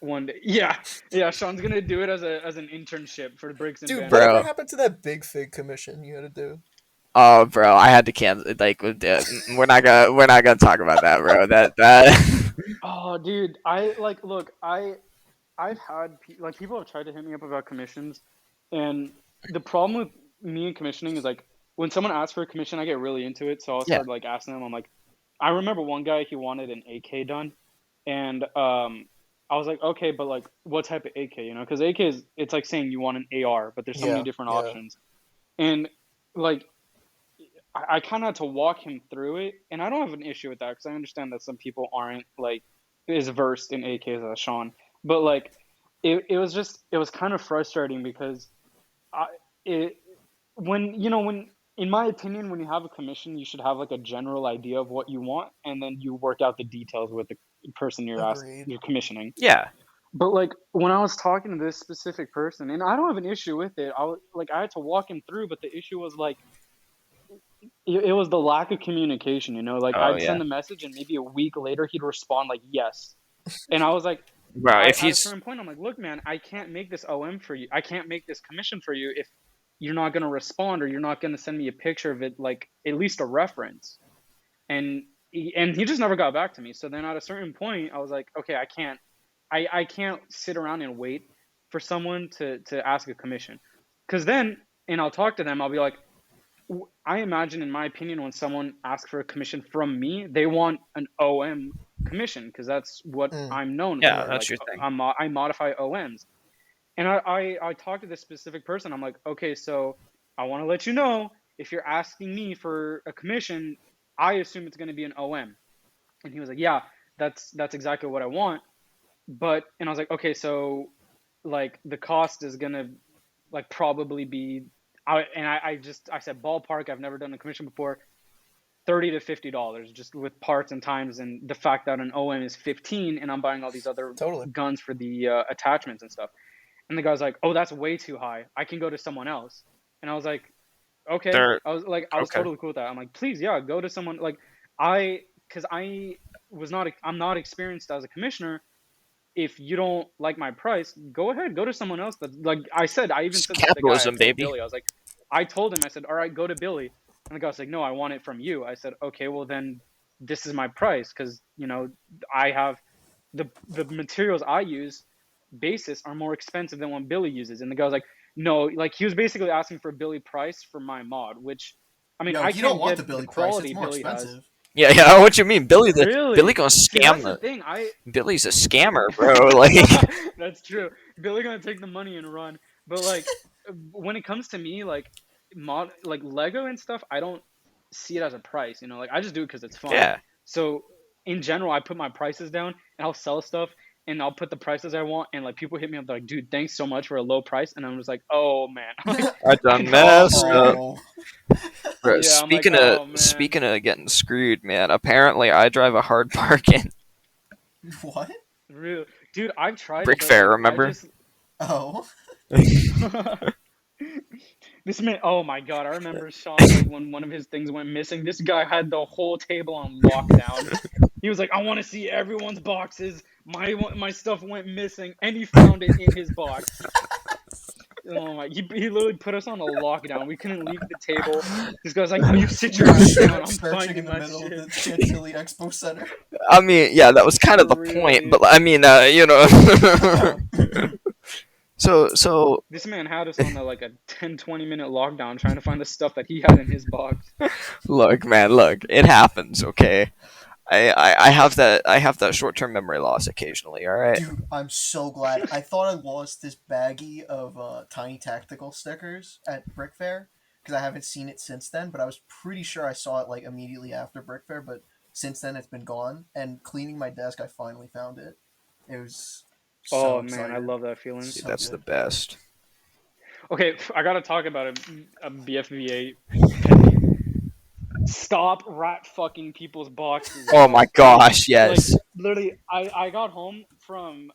One day, yeah. Sean's gonna do it as an internship for Bricks and Dude, Banner. Bro. whatever happened to that big fig commission you had to do? oh, bro, I had to cancel. Like, we're not gonna talk about that, bro. That. Oh, dude, I like look, I've had like people have tried to hit me up about commissions, and the problem with me and commissioning is like when someone asks for a commission, I get really into it. So I'll Yeah. start like asking them. I'm like, I remember one guy he wanted an AK done, and I was like, okay, but like what type of AK? You know, because AK is it's like saying you want an AR, but there's so many different Yeah. options, and like I kind of had to walk him through it, and I don't have an issue with that because I understand that some people aren't like as versed in AKs as Sean, but like it was just it was kind of frustrating because I it when in my opinion when you have a commission you should have like a general idea of what you want and then you work out the details with the person Agreed. you're commissioning. Yeah. But like when I was talking to this specific person, and I don't have an issue with it, I had to walk him through, but the issue was like it was the lack of communication, you know, like Oh I'd yeah. send the message and maybe a week later he'd respond like yes, and I was like, Bro, if at a he's certain point I'm like, look man, I can't make this OM for you, I can't make this commission for you if you're not going to respond or you're not going to send me a picture of it, like at least a reference. And he just never got back to me. So then at a certain point I was like, okay, I can't sit around and wait for someone to ask a commission, because then and I'll talk to them, I'll be like, I imagine, in my opinion, when someone asks for a commission from me, they want an OM commission because that's what I'm known Yeah, for. that's Like your thing. I modify OMs, and I talked to this specific person. I'm like, okay, so I want to let you know if you're asking me for a commission, I assume it's going to be an OM. And he was like, yeah, that's exactly what I want. But and I was like, okay, so like the cost is gonna like probably be I said ballpark. I've never done a commission before. $30 to $50 just with parts and times, and the fact that an OM is 15 and I'm buying all these other Totally. guns for the attachments and stuff. And the guy's like, "Oh, that's way too high. I can go to someone else." And I was like, "Okay." I was okay. totally cool with that. I'm like, "Please, yeah, go to someone like I because I'm not experienced as a commissioner. If you don't like my price, go ahead, go to someone else. That, like I even It's said this to the guy. I capitalism, told baby. Billy, I was like, I told him, I said, all right, go to Billy. And the guy was like, no, I want it from you. I said, okay, well then, this is my price, because I have the materials I use basis are more expensive than what Billy uses. And the guy was like, no, like he was basically asking for Billy price for my mod, which I mean, Yo, I you don't can't want the get the Billy price. It's quality more Billy has. expensive. Yeah, yeah. What you mean, Billy? Billy Really? gonna See, scam that's the the. thing. Billy's a scammer, bro. Like, That's true. Billy gonna take the money and run. But like, when it comes to me, like like Lego and stuff, I don't see it as a price. Like I just do it because it's fun. yeah. So in general, I put my prices down and I'll sell stuff and I'll put the prices I want. And like people hit me up, they're like, dude, thanks so much for a low price. And I'm just like, oh man, like, I I done got messed screwed. up. Oh, Bro, Yeah, I'm like, speaking of oh man, speaking of getting screwed, man. Apparently, I drive a hard bargain. what? real dude. I've tried it, Brick but fair, like I remember? just. Oh, This man, oh my god, I remember Sean, like when one of his things went missing, this guy had the whole table on lockdown. He was like, I want to see everyone's boxes. My stuff went missing, and he found it in his box. Oh my, he literally put us on a lockdown. We couldn't leave the table. This guy's like, no, you sit your you're ass down. I'm searching in finding the my middle of shit. the Chantilly Expo Center. I mean, yeah, that was kind of For the real, point, but dude. I mean, so This man had us on like a 10-20 minute lockdown trying to find the stuff that he had in his box. look, man, look, it happens, okay? I have that short term memory loss occasionally, alright? Dude, I'm so glad. I thought I lost this baggie of tiny tactical stickers at Brick Fair because I haven't seen it since then. But I was pretty sure I saw it like immediately after Brick Fair. But since then, it's been gone. And cleaning my desk, I finally found it. It was so Oh man, I excited. love that feeling. Dude, So that's the good. best. Okay, I gotta talk about a BFVA petty. Stop rat fucking people's boxes, Oh bro. my gosh, Like yes. literally, I got home from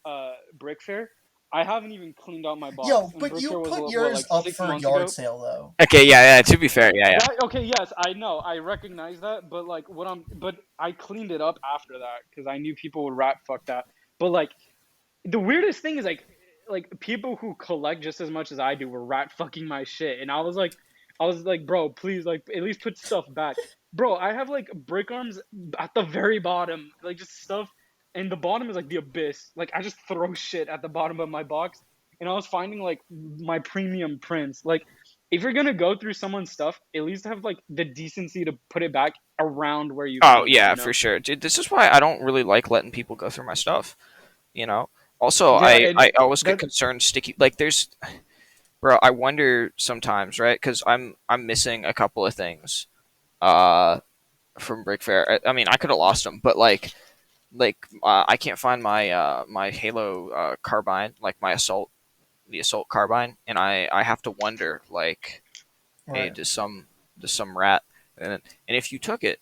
Brick Fair. I haven't even cleaned out my box. Yo, And but Brick you Fair was put what, yours like up 6 for months yard ago. sale though. Okay, yeah, to be fair, yeah. Okay, yes, I know, I recognize that, but like but I cleaned it up after that because I knew people would rat fuck that. But like the weirdest thing is like people who collect just as much as I do were rat fucking my shit, and I was like, bro, please, like at least put stuff back, bro. I have like brick arms at the very bottom, like just stuff, and the bottom is like the abyss. Like I just throw shit at the bottom of my box, and I was finding like my premium prints. Like if you're gonna go through someone's stuff, at least have like the decency to put it back around where you Oh found it. yeah, for sure. Dude, this is why I don't really like letting people go through my stuff. You know? Also, Yeah, and I always get that concerned sticky like there's bro, I wonder sometimes, right? Cuz I'm missing a couple of things uh from Brick Fair. I mean, I could have lost them, but I can't find my my Halo carbine, like my the assault carbine, and I have to wonder like, hey, Right. does some rat and if you took it,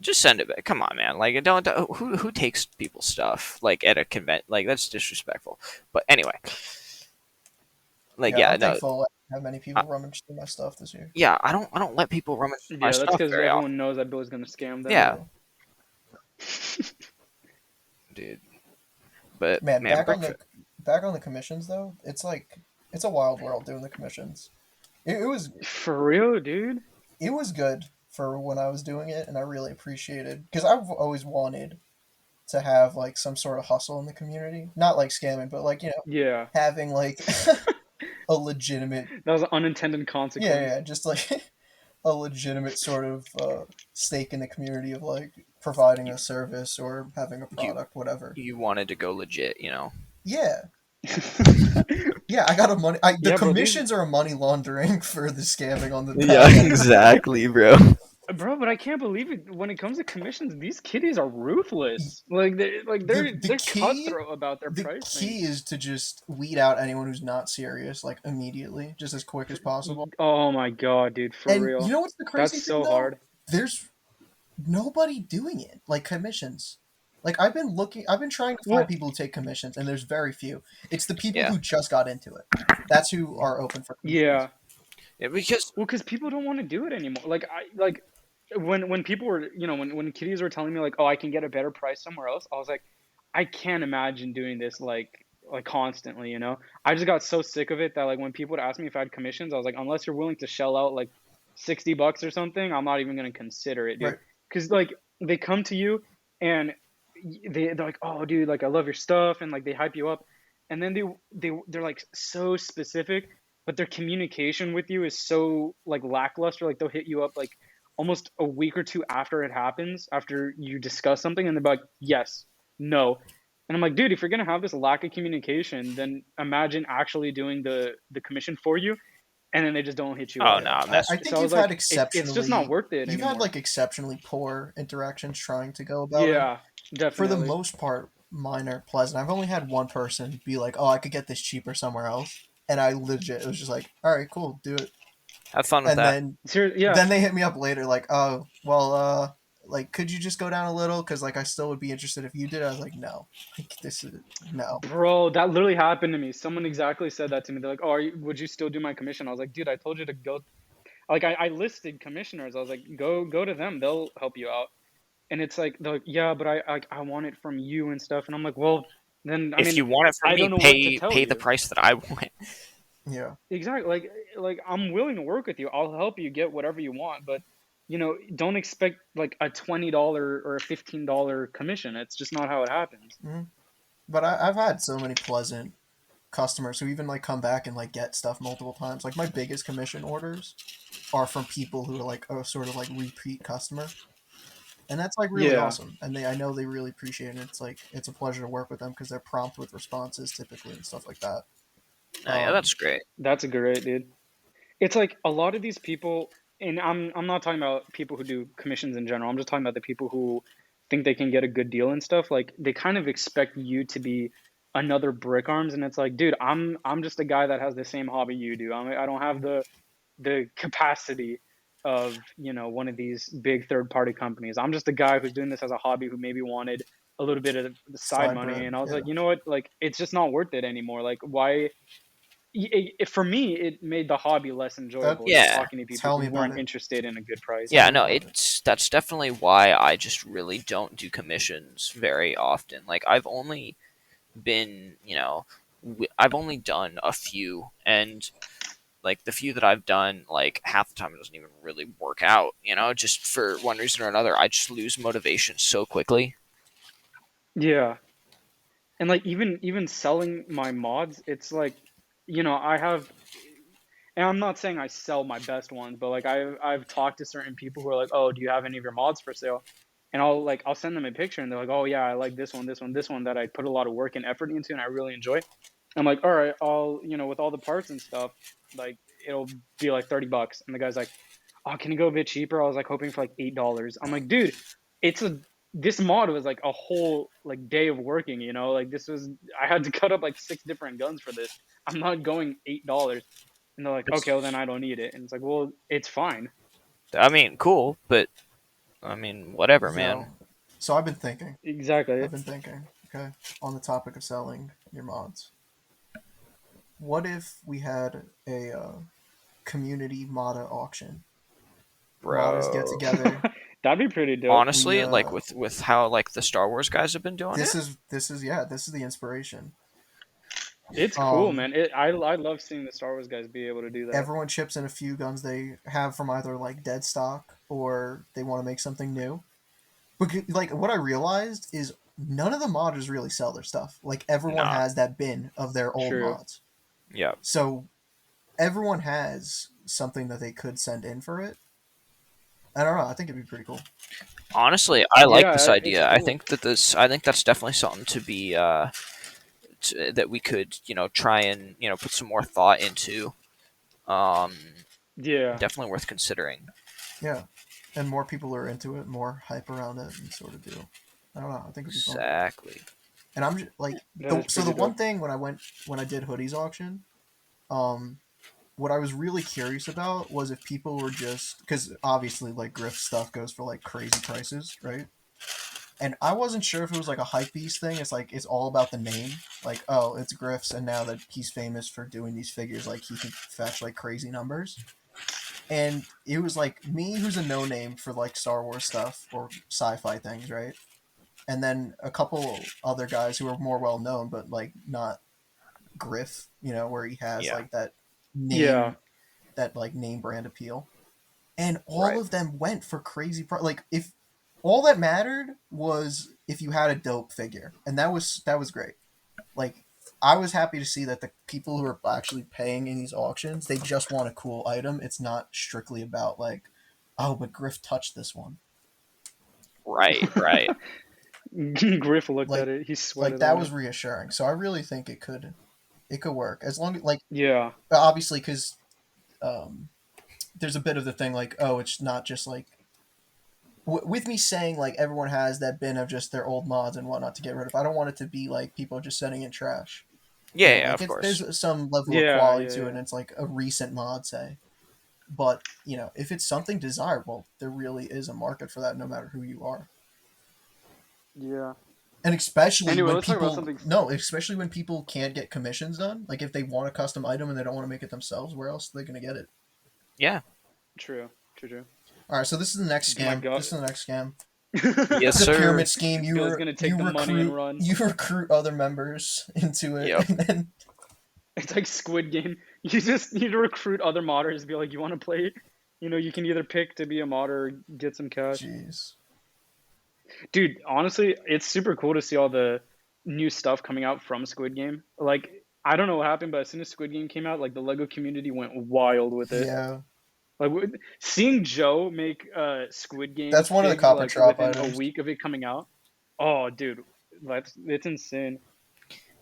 just send it back. Come on, man. Like, don't who takes people's stuff like at a convent? Like, that's disrespectful. But anyway, like, Yeah, yeah, I'm no, thankful I have many I, people rummage through my stuff this year. yeah, I don't let people rummage through my yeah, that's stuff because very often. everyone knows that Bill's gonna scam them. Yeah, True. dude. But Man, man, back on the commissions though, it's a wild world doing the commissions. For real, dude. It was good for when I was doing it, and I really appreciated because I've always wanted to have like some sort of hustle in the community, not like scamming, but like Yeah, having like a legitimate that was an unintended consequence. yeah just like a legitimate sort of stake in the community of like providing a service or having a you product, whatever. you wanted to go legit, you know? Yeah, yeah. I got a money. The Yeah, bro. commissions are a money laundering for the scamming on the Yeah, back end. exactly, bro. Bro, but I can't believe it. When it comes to commissions, these kiddies are ruthless. The They're key cutthroat about their the pricing. key is to just weed out anyone who's not serious, like immediately, just as quick as possible. Oh my god, dude, for And you real. know what's the crazy That's thing so though? hard. There's nobody doing it, like commissions. Like I've been trying to Well, find people who take commissions, and there's very few. It's the people Yeah, who just got into it. That's who are open for commissions. yeah. yeah, because Well, because people don't want to do it anymore. Like when people were, when kiddies were telling me like, oh, I can get a better price somewhere else, I was like, I can't imagine doing this like constantly, I just got so sick of it that like when people would ask me if I had commissions, I was like, unless you're willing to shell out like $60 or something, I'm not even gonna consider it, dude. Right. Because like they come to you and they're like, oh, dude, like I love your stuff, and like they hype you up, and then they're like so specific, but their communication with you is so like lackluster. Like they'll hit you up like almost a week or two after it happens, after you discuss something, and they're like, yes, no. And I'm like, dude, if you're gonna have this lack of communication, then imagine actually doing the commission for you, and then they just don't hit you Oh up. no, I'm I messing with think So I you've was had like, it's just not worth it you've had anymore. like exceptionally poor interactions trying to go about it. Yeah, For the definitely. most part, mine are pleasant. I've only had one person be like, "Oh, I could get this cheaper somewhere else," and I legit it was just like, "All right, cool, do it." Have fun with And that. Yeah, then they hit me up later like, "Oh, well, like, could you just go down a little? Because like I still would be interested if you did." I was like, "No, like this is no." bro, that literally happened to me. Someone exactly said that to me. They're like, "Oh, would you still do my commission?" I was like, "Dude, I told you to go." Like, I listed commissioners. I was like, "Go to them. They'll help you out." And it's like, they're like, "Yeah, but I want it from you and stuff." And I'm like, "Well, then I If mean, you want it from I me, don't know what to tell pay the you." price that I want. Yeah, Exactly. Like I'm willing to work with you. I'll help you get whatever you want, but don't expect like a $20 or a $15 commission. It's just not how it happens. but I've had so many pleasant customers who even like come back and like get stuff multiple times. Like my biggest commission orders are from people who are like a sort of like repeat customer, and that's like really Yeah. awesome. And I know they really appreciate it. It's like it's a pleasure to work with them because they're prompt with responses typically and stuff like that. Yeah, that's great. That's great, dude. It's like a lot of these people, and I'm not talking about people who do commissions in general. I'm just talking about the people who think they can get a good deal and stuff. Like they kind of expect you to be another brick arms, and it's like, dude, I'm just a guy that has the same hobby you do. I don't have the capacity of one of these big third party companies. I'm just a guy who's doing this as a hobby who maybe wanted a little bit of the side Side money, bread, and I was yeah. like, you know what, like it's just not worth it anymore. Like why? For me, it made the hobby less That enjoyable just Yeah. talking to people tell who me about weren't it. interested in a good price. Tell Yeah, me no, about it. that's definitely why I just really don't do commissions very often. Like I've only been, I've only done a few, and like the few that I've done, like half the time it doesn't even really work out. Just for one reason or another, I just lose motivation so quickly. Yeah, and like even selling my mods, it's like I have, and I'm not saying I sell my best ones, but like I've talked to certain people who are like, oh, do you have any of your mods for sale? And I'll send them a picture, and they're like, oh yeah, I like this one that I put a lot of work and effort into, and I really enjoy. I'm like, all right, I'll with all the parts and stuff, like it'll be like $30. And the guy's like, oh, can you go a bit cheaper? I was like hoping for like $8. I'm like, dude, it's a this mod was like a whole like day of working, like this was I had to cut up like 6 different guns for this. I'm not going $8. And they're like, okay, well then I don't need it. And it's like, well, it's fine. I mean, cool, but I mean, whatever, man. So, so I've been thinking. Exactly. I've been thinking. Okay, on the topic of selling your mods, what if we had a community modder auction? Modders get Bro. together. That'd be pretty dope. We Honestly, like with how like the Star Wars guys have been doing it. this is the inspiration. It's cool, Um, man. I love seeing the Star Wars guys be able to do that. everyone chips in a few guns they have from either like dead stock or they want to make something new. But like what I realized is none of the modders really sell their stuff. Like everyone Nah. has that bin of their old True. mods. Yeah. So everyone has something that they could send in for it. I don't know. I think it'd be pretty cool. Honestly, I like Yeah, this it's idea. cool. I think that's definitely something to be that we could, try and, put some more thought into. Um Yeah. Definitely worth considering. Yeah, and more people are into it, more hype around it, and sort of deal. I don't know. I think it'd be fun. Exactly. And I'm just like That is so the pretty one dope. thing when I did hoodies auction, um, what I was really curious about was if people were just because obviously like Griff stuff goes for like crazy prices, right? And I wasn't sure if it was like a hype beast thing. It's like it's all about the name. Like, oh, it's Griff's, and now that he's famous for doing these figures, like he can fetch like crazy numbers. and it was like me, who's a no name for like Star Wars stuff or sci-fi things, right? And then a couple other guys who are more well known, but like not Griff, where he has Yeah. like that Yeah. name, that like name brand appeal, and all Right. of them went for crazy like if all that mattered was if you had a dope figure, and that was great. Like I was happy to see that the people who are actually paying in these auctions, they just want a cool item. It's not strictly about like, oh, but Griff touched this one. Right. Right. Griff looked at Like it. He like sweated that on was it. reassuring. So I really think it could work as long as like Yeah. obviously because there's a bit of the thing like, oh, it's not just like with me saying like everyone has that bin of just their old mods and whatnot to get rid of. I don't want it to be like people just sending in trash. Yeah. Yeah. Like Of course. there's some level of Yeah. quality Yeah. to it, Yeah. and it's like a recent mod, say. But if it's something desirable, there really is a market for that, no matter who you are. Yeah. And especially Anyway, when let's talk about people something. no, especially when people can't get commissions done. Like if they want a custom item and they don't want to make it themselves, where else are they going to get it? Yeah. True. True. True. All right, so this is the next My scam. God. This is the next scam. Yes, It's a sir. pyramid scheme. You Bill's gonna take the money and run. you recruit other members into it, Yep. and then It's like Squid Game. You just need to recruit other modders. Be like, you want to play? You can either pick to be a modder or get some cash. jeez. Dude, honestly, it's super cool to see all the new stuff coming out from Squid Game. Like, I don't know what happened, but as soon as Squid Game came out, like the Lego community went wild with it. Yeah, Like seeing Joe make Squid Game that's one of the figs copper like trop within a items. week of it coming out. Oh, dude, it's insane.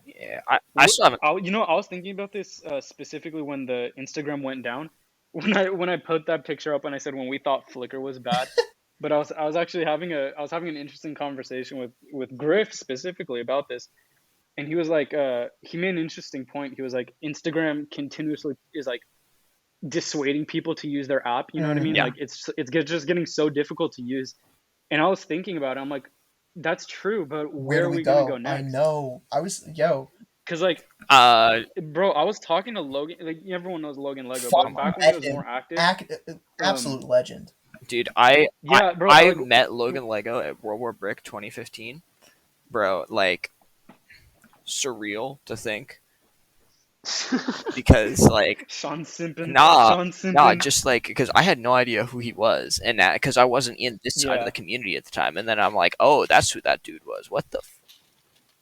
Yeah. I still haven't. I was thinking about this specifically when the Instagram went down. When I put that picture up and I said when we thought Flickr was bad, but I was actually having an interesting conversation with Griff specifically about this, and he was like he made an interesting point. He was like Instagram continuously is like dissuading people to use their app. You know what I mean? Yeah. Like it's just getting so difficult to use. And I was thinking about it. I'm like, that's true, but Where where do are we we gonna go go? I next? know. I was Because like, Uh. bro, I was talking to Logan. Like everyone knows Logan Lego, but fuck back when he met was him. more active, Absolute legend. Dude, I yeah, bro, I like, met Logan Lego at World War Brick 2015. Bro, like surreal to think because like Sean Simpson, nah Sean nah Simpson. just like because I had no idea who he was and that because I wasn't in this side of Yeah. the community at the time and then I'm like, oh, that's who that dude was. What the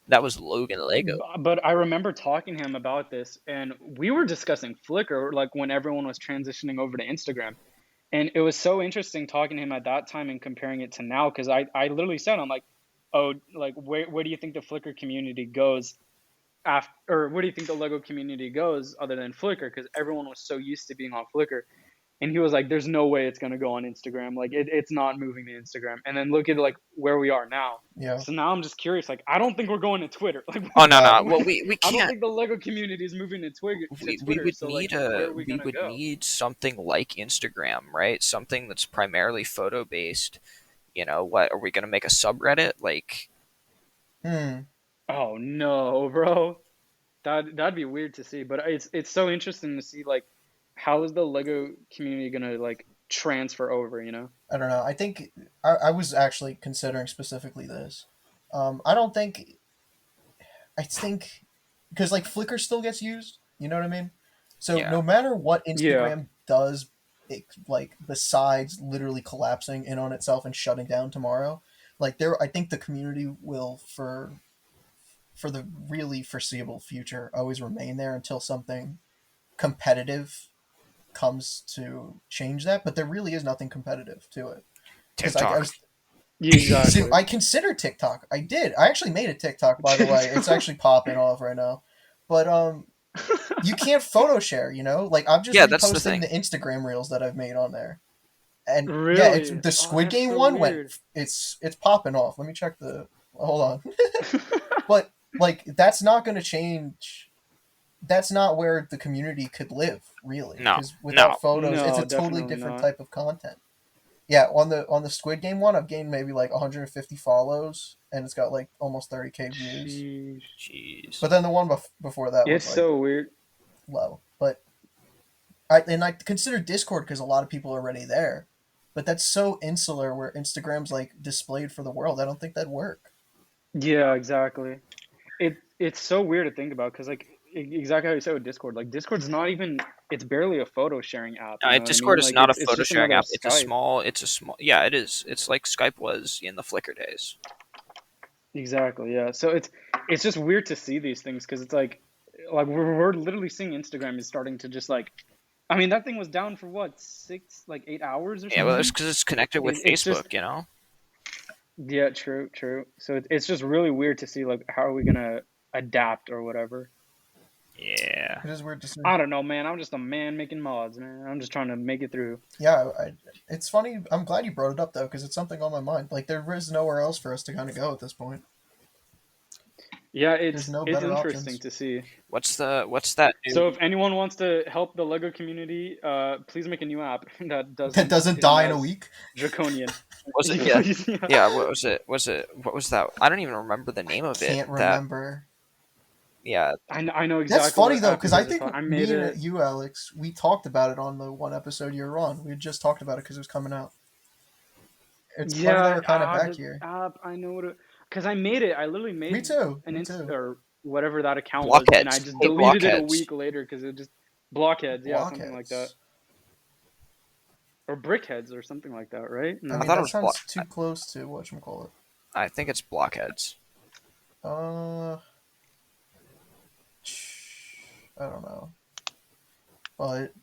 that was Logan Lego. But I remember talking to him about this, and we were discussing Flickr, like when everyone was transitioning over to Instagram. And it was so interesting talking to him at that time and comparing it to now, because I literally said, I'm like, oh, like, where do you think the Flickr community goes after, or where do you think the Lego community goes other than Flickr? Because everyone was so used to being on Flickr. And he was like, there's no way it's going to go on Instagram. Like, it's not moving to Instagram. And then look at, like, where we are now. Yeah. So now I'm just curious. Like, I don't think we're going to Twitter. Like, Oh no No. well we I don't can't think the Lego community is moving to Twitter. we would So, need like, where a are we we going to would go? need something like Instagram, right? Something that's primarily photo based. What are we gonna make a subreddit like? Oh, no, bro. That'd be weird to see. But it's so interesting to see, like, how is the Lego community going to, like, transfer over, you know? I don't know. I think I was actually considering specifically this. I don't think. I think because like Flickr still gets used. You know what I mean? So Yeah. no matter what Yeah. Instagram does, like besides literally collapsing in on itself and shutting down tomorrow, like I think the community will for the really foreseeable future always remain there until something competitive comes to change that. But there really is nothing competitive to it. Because I TikTok. was Exactly. I considered TikTok. I did. I actually made a TikTok, by the way. It's actually popping off right now. But you can't photo share. Like I'm just Yeah, that's the reposting thing. the Instagram reels that I've made on there. And yeah, Really? it's the Oh, Squid that's Game so one weird. went. It's popping off. Let me check the. Hold on. But like that's not going to change. That's not where the community could live, really. No, Because without photos, No, it's a totally definitely different not. type of content. Yeah, on the Squid Game one, I've gained maybe like 150 follows, and it's got like almost 30K views. Sheesh. Jeez. But then the one before that It's was like so weird. low. But I consider Discord because a lot of people are already there, but that's so insular where Instagram's like displayed for the world. I don't think that'd work. Yeah, exactly. It's so weird to think about because like exactly how you said with Discord, like Discord's not even it's barely a photo sharing app. You know what I Discord mean? is Like not a it's photo just sharing another app. Skype. It's a small. Yeah, it is. It's like Skype was in the Flickr days. Exactly. Yeah. So it's just weird to see these things because it's like we're literally seeing Instagram is starting to just like. I mean, that thing was down for what 8 hours or Yeah, well, something. it's because it's connected with It's Facebook. just You know. yeah, true. So it's just really weird to see like how are we gonna adapt or whatever. Yeah. It is weird to see. I don't know, man. I'm just a man making mods, man. I'm just trying to make it through. Yeah, it's funny. I'm glad you brought it up though, because it's something on my mind. Like there is nowhere else for us to kind of go at this point. Yeah, There's no it's better interesting options. to see. What's that new? So if anyone wants to help the Lego community, please make a new app that That doesn't isn't die in a as week. draconian. Was it? Yeah. Yeah. What was it? What was that? I don't even remember the name of it. Can't remember. Yeah. I know exactly. That's funny what though, app because you I guys are think talking- I me made and it. you, Alex, we talked about it on the one episode you were on. We had just talked about it because it was coming out. It's funny that we're kind of back the here. app. I know what because I made it. I literally made Me too. an Me Insta too. or whatever that account was, and I Blockheads. just Hey, deleted it a Blockheads. week later because it just blockheads. Yeah, something like that. Blockheads. Or brickheads or something like that, right? No. I mean, thought it that was sounds too close to whatchamacallit. I think it's Blockheads. I don't know. But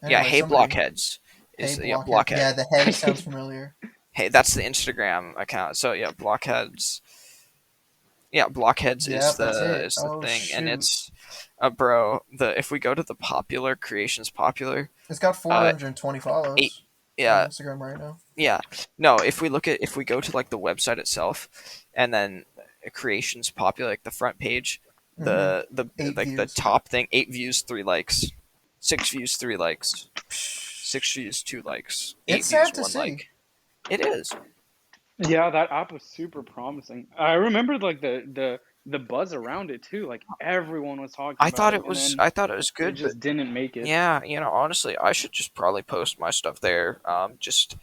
anyway, Yeah. Hey, somebody- Blockheads. Hey, Yeah, Blockhead. Blockhead. Yeah, the head sounds familiar. Hey, that's the Instagram account. So yeah, Blockheads. Yeah, Blockheads Yeah, is that's it. the Oh, thing, and shoot. it's bro. If we go to the popular creations, popular. It's got 420 follows. Yeah, on Instagram right now. yeah. No, if we go to like the website itself, and then creations popular, like the front page, the 8 like the views. top thing, 8 views, 3 likes, 6 views, 3 likes, 6 views, 2 likes, 8 It's views, sad to 1 see. like. It is. Yeah, that app was super promising. I remember like the buzz around it too. Like everyone was talking. I thought about it was. and then I thought it was it good. just didn't make it. Yeah, honestly, I should just probably post my stuff there. Just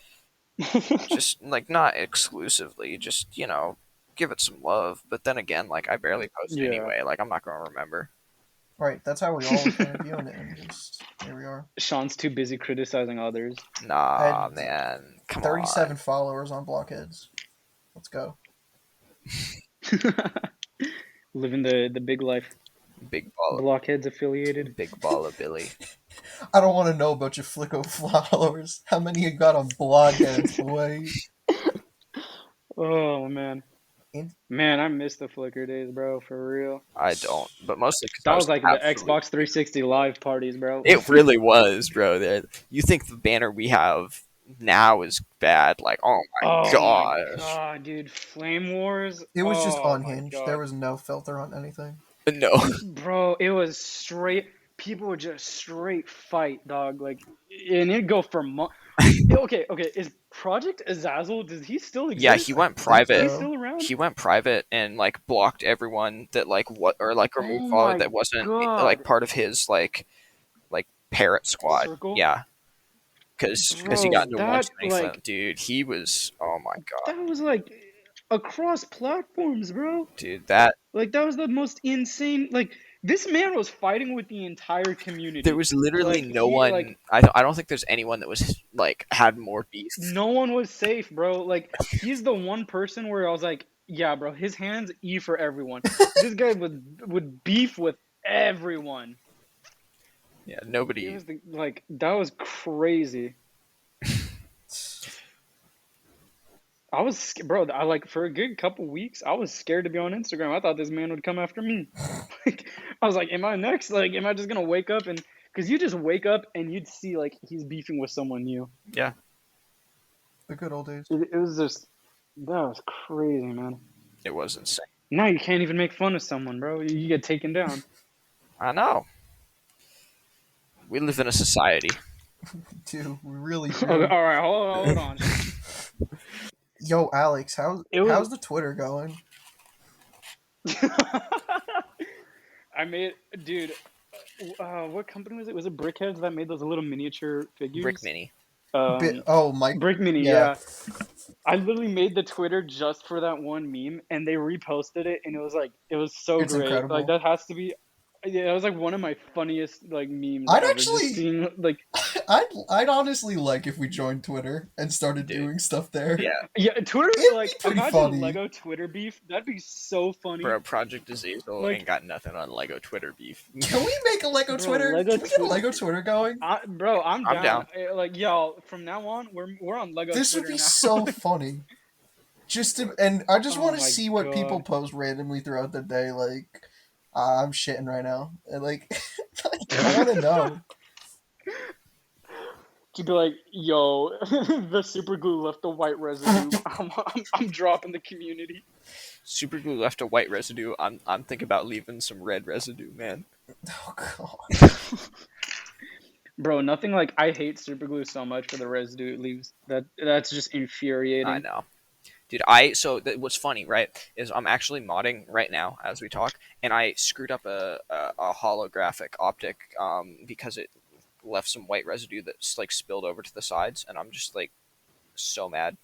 like not exclusively, just give it some love. But then again, like I barely post Yeah. anyway. Like I'm not gonna remember. Right, that's how we all were kind of viewing it, and just here we are. Sean's too busy criticizing others. Nah, had man, come 37 on. followers on Blockheads. Let's go. Living the big life. Big ball, Blockheads affiliated. big ball of Billy. I don't want to know about your Flicko followers. How many you got on Blockheads, boy? Oh man. In- Man, I miss the Flickr days, bro. For real. I don't, but mostly because That was like the Xbox 360 live parties, bro. It really was, bro. You think the banner we have now is bad? Like, oh my gosh. My God, dude, Flame Wars. It was just Oh, my unhinged. God. There was no filter on anything. No. Bro, it was straight. People would just straight fight, dog. Like, and it'd go for months. Okay. Is Project Azazel? Does he still exist? Yeah, he went Is private. he still around? He went private and like blocked everyone that like removed Oh follow my that wasn't God. like part of his like parrot squad. Circle? Yeah, because he Bro, got into one that, strength, like- dude. He was, oh my god, That was like across platforms, bro. dude. That Like that was the most insane. Like this man was fighting with the entire community. there was literally Like, no he, one. like- I don't think there's anyone that was like had more beef. No one was safe, bro. Like he's the one person where I was like, yeah, bro, his hands E for everyone. This guy would beef with everyone. Yeah, It nobody. was that was crazy. I was bro. I like for a good couple weeks. I was scared to be on Instagram. I thought this man would come after me. Like, I was like, am I next? Like, am I just gonna wake up and because you just wake up and you'd see like he's beefing with someone new. Yeah, The good old days. It was just that was crazy, man. it was insane. Now you can't even make fun of someone, bro. You get taken down. I know. We live in a society. Dude, we really Okay, do. all right, hold on. Yo, Alex, how's the Twitter going? I made, dude. what company was it? Was it Brickheads that made those little miniature figures? Brick Mini. Mike. Brick Mini, Yeah. yeah. I literally made the Twitter just for that one meme, and they reposted it, and it was so It's great. incredible. Like that has to be, yeah, that was like one of my funniest like memes I'd ever. actually- Just seeing like, I'd honestly like if we joined Twitter and started Dude. doing stuff there. Yeah. yeah, Twitter. It'd be Like, pretty imagine funny. Lego Twitter beef. That'd be so funny. Bro, Project Disazel Like- ain't got nothing on Lego Twitter beef. Can we make a Lego Bro, Twitter? Lego Can we get a Twitter- Lego Twitter going? Bro, I'm I'm down. Like, y'all, from now on, we're on Lego This would Twitter be now. so funny. And I just Oh want to my see what God. people post randomly throughout the day. Like, I'm shitting right now. And like, I want to know. To be like, yo, the super glue left the white residue. I'm dropping the community. Super glue left a white residue. I'm thinking about leaving some red residue, man. Oh god. Bro, nothing like I hate super glue so much for the residue it leaves. That's just infuriating. I know. Dude, what's funny, right, is I'm actually modding right now as we talk, and I screwed up a holographic optic because it left some white residue that's like spilled over to the sides, and I'm just like so mad.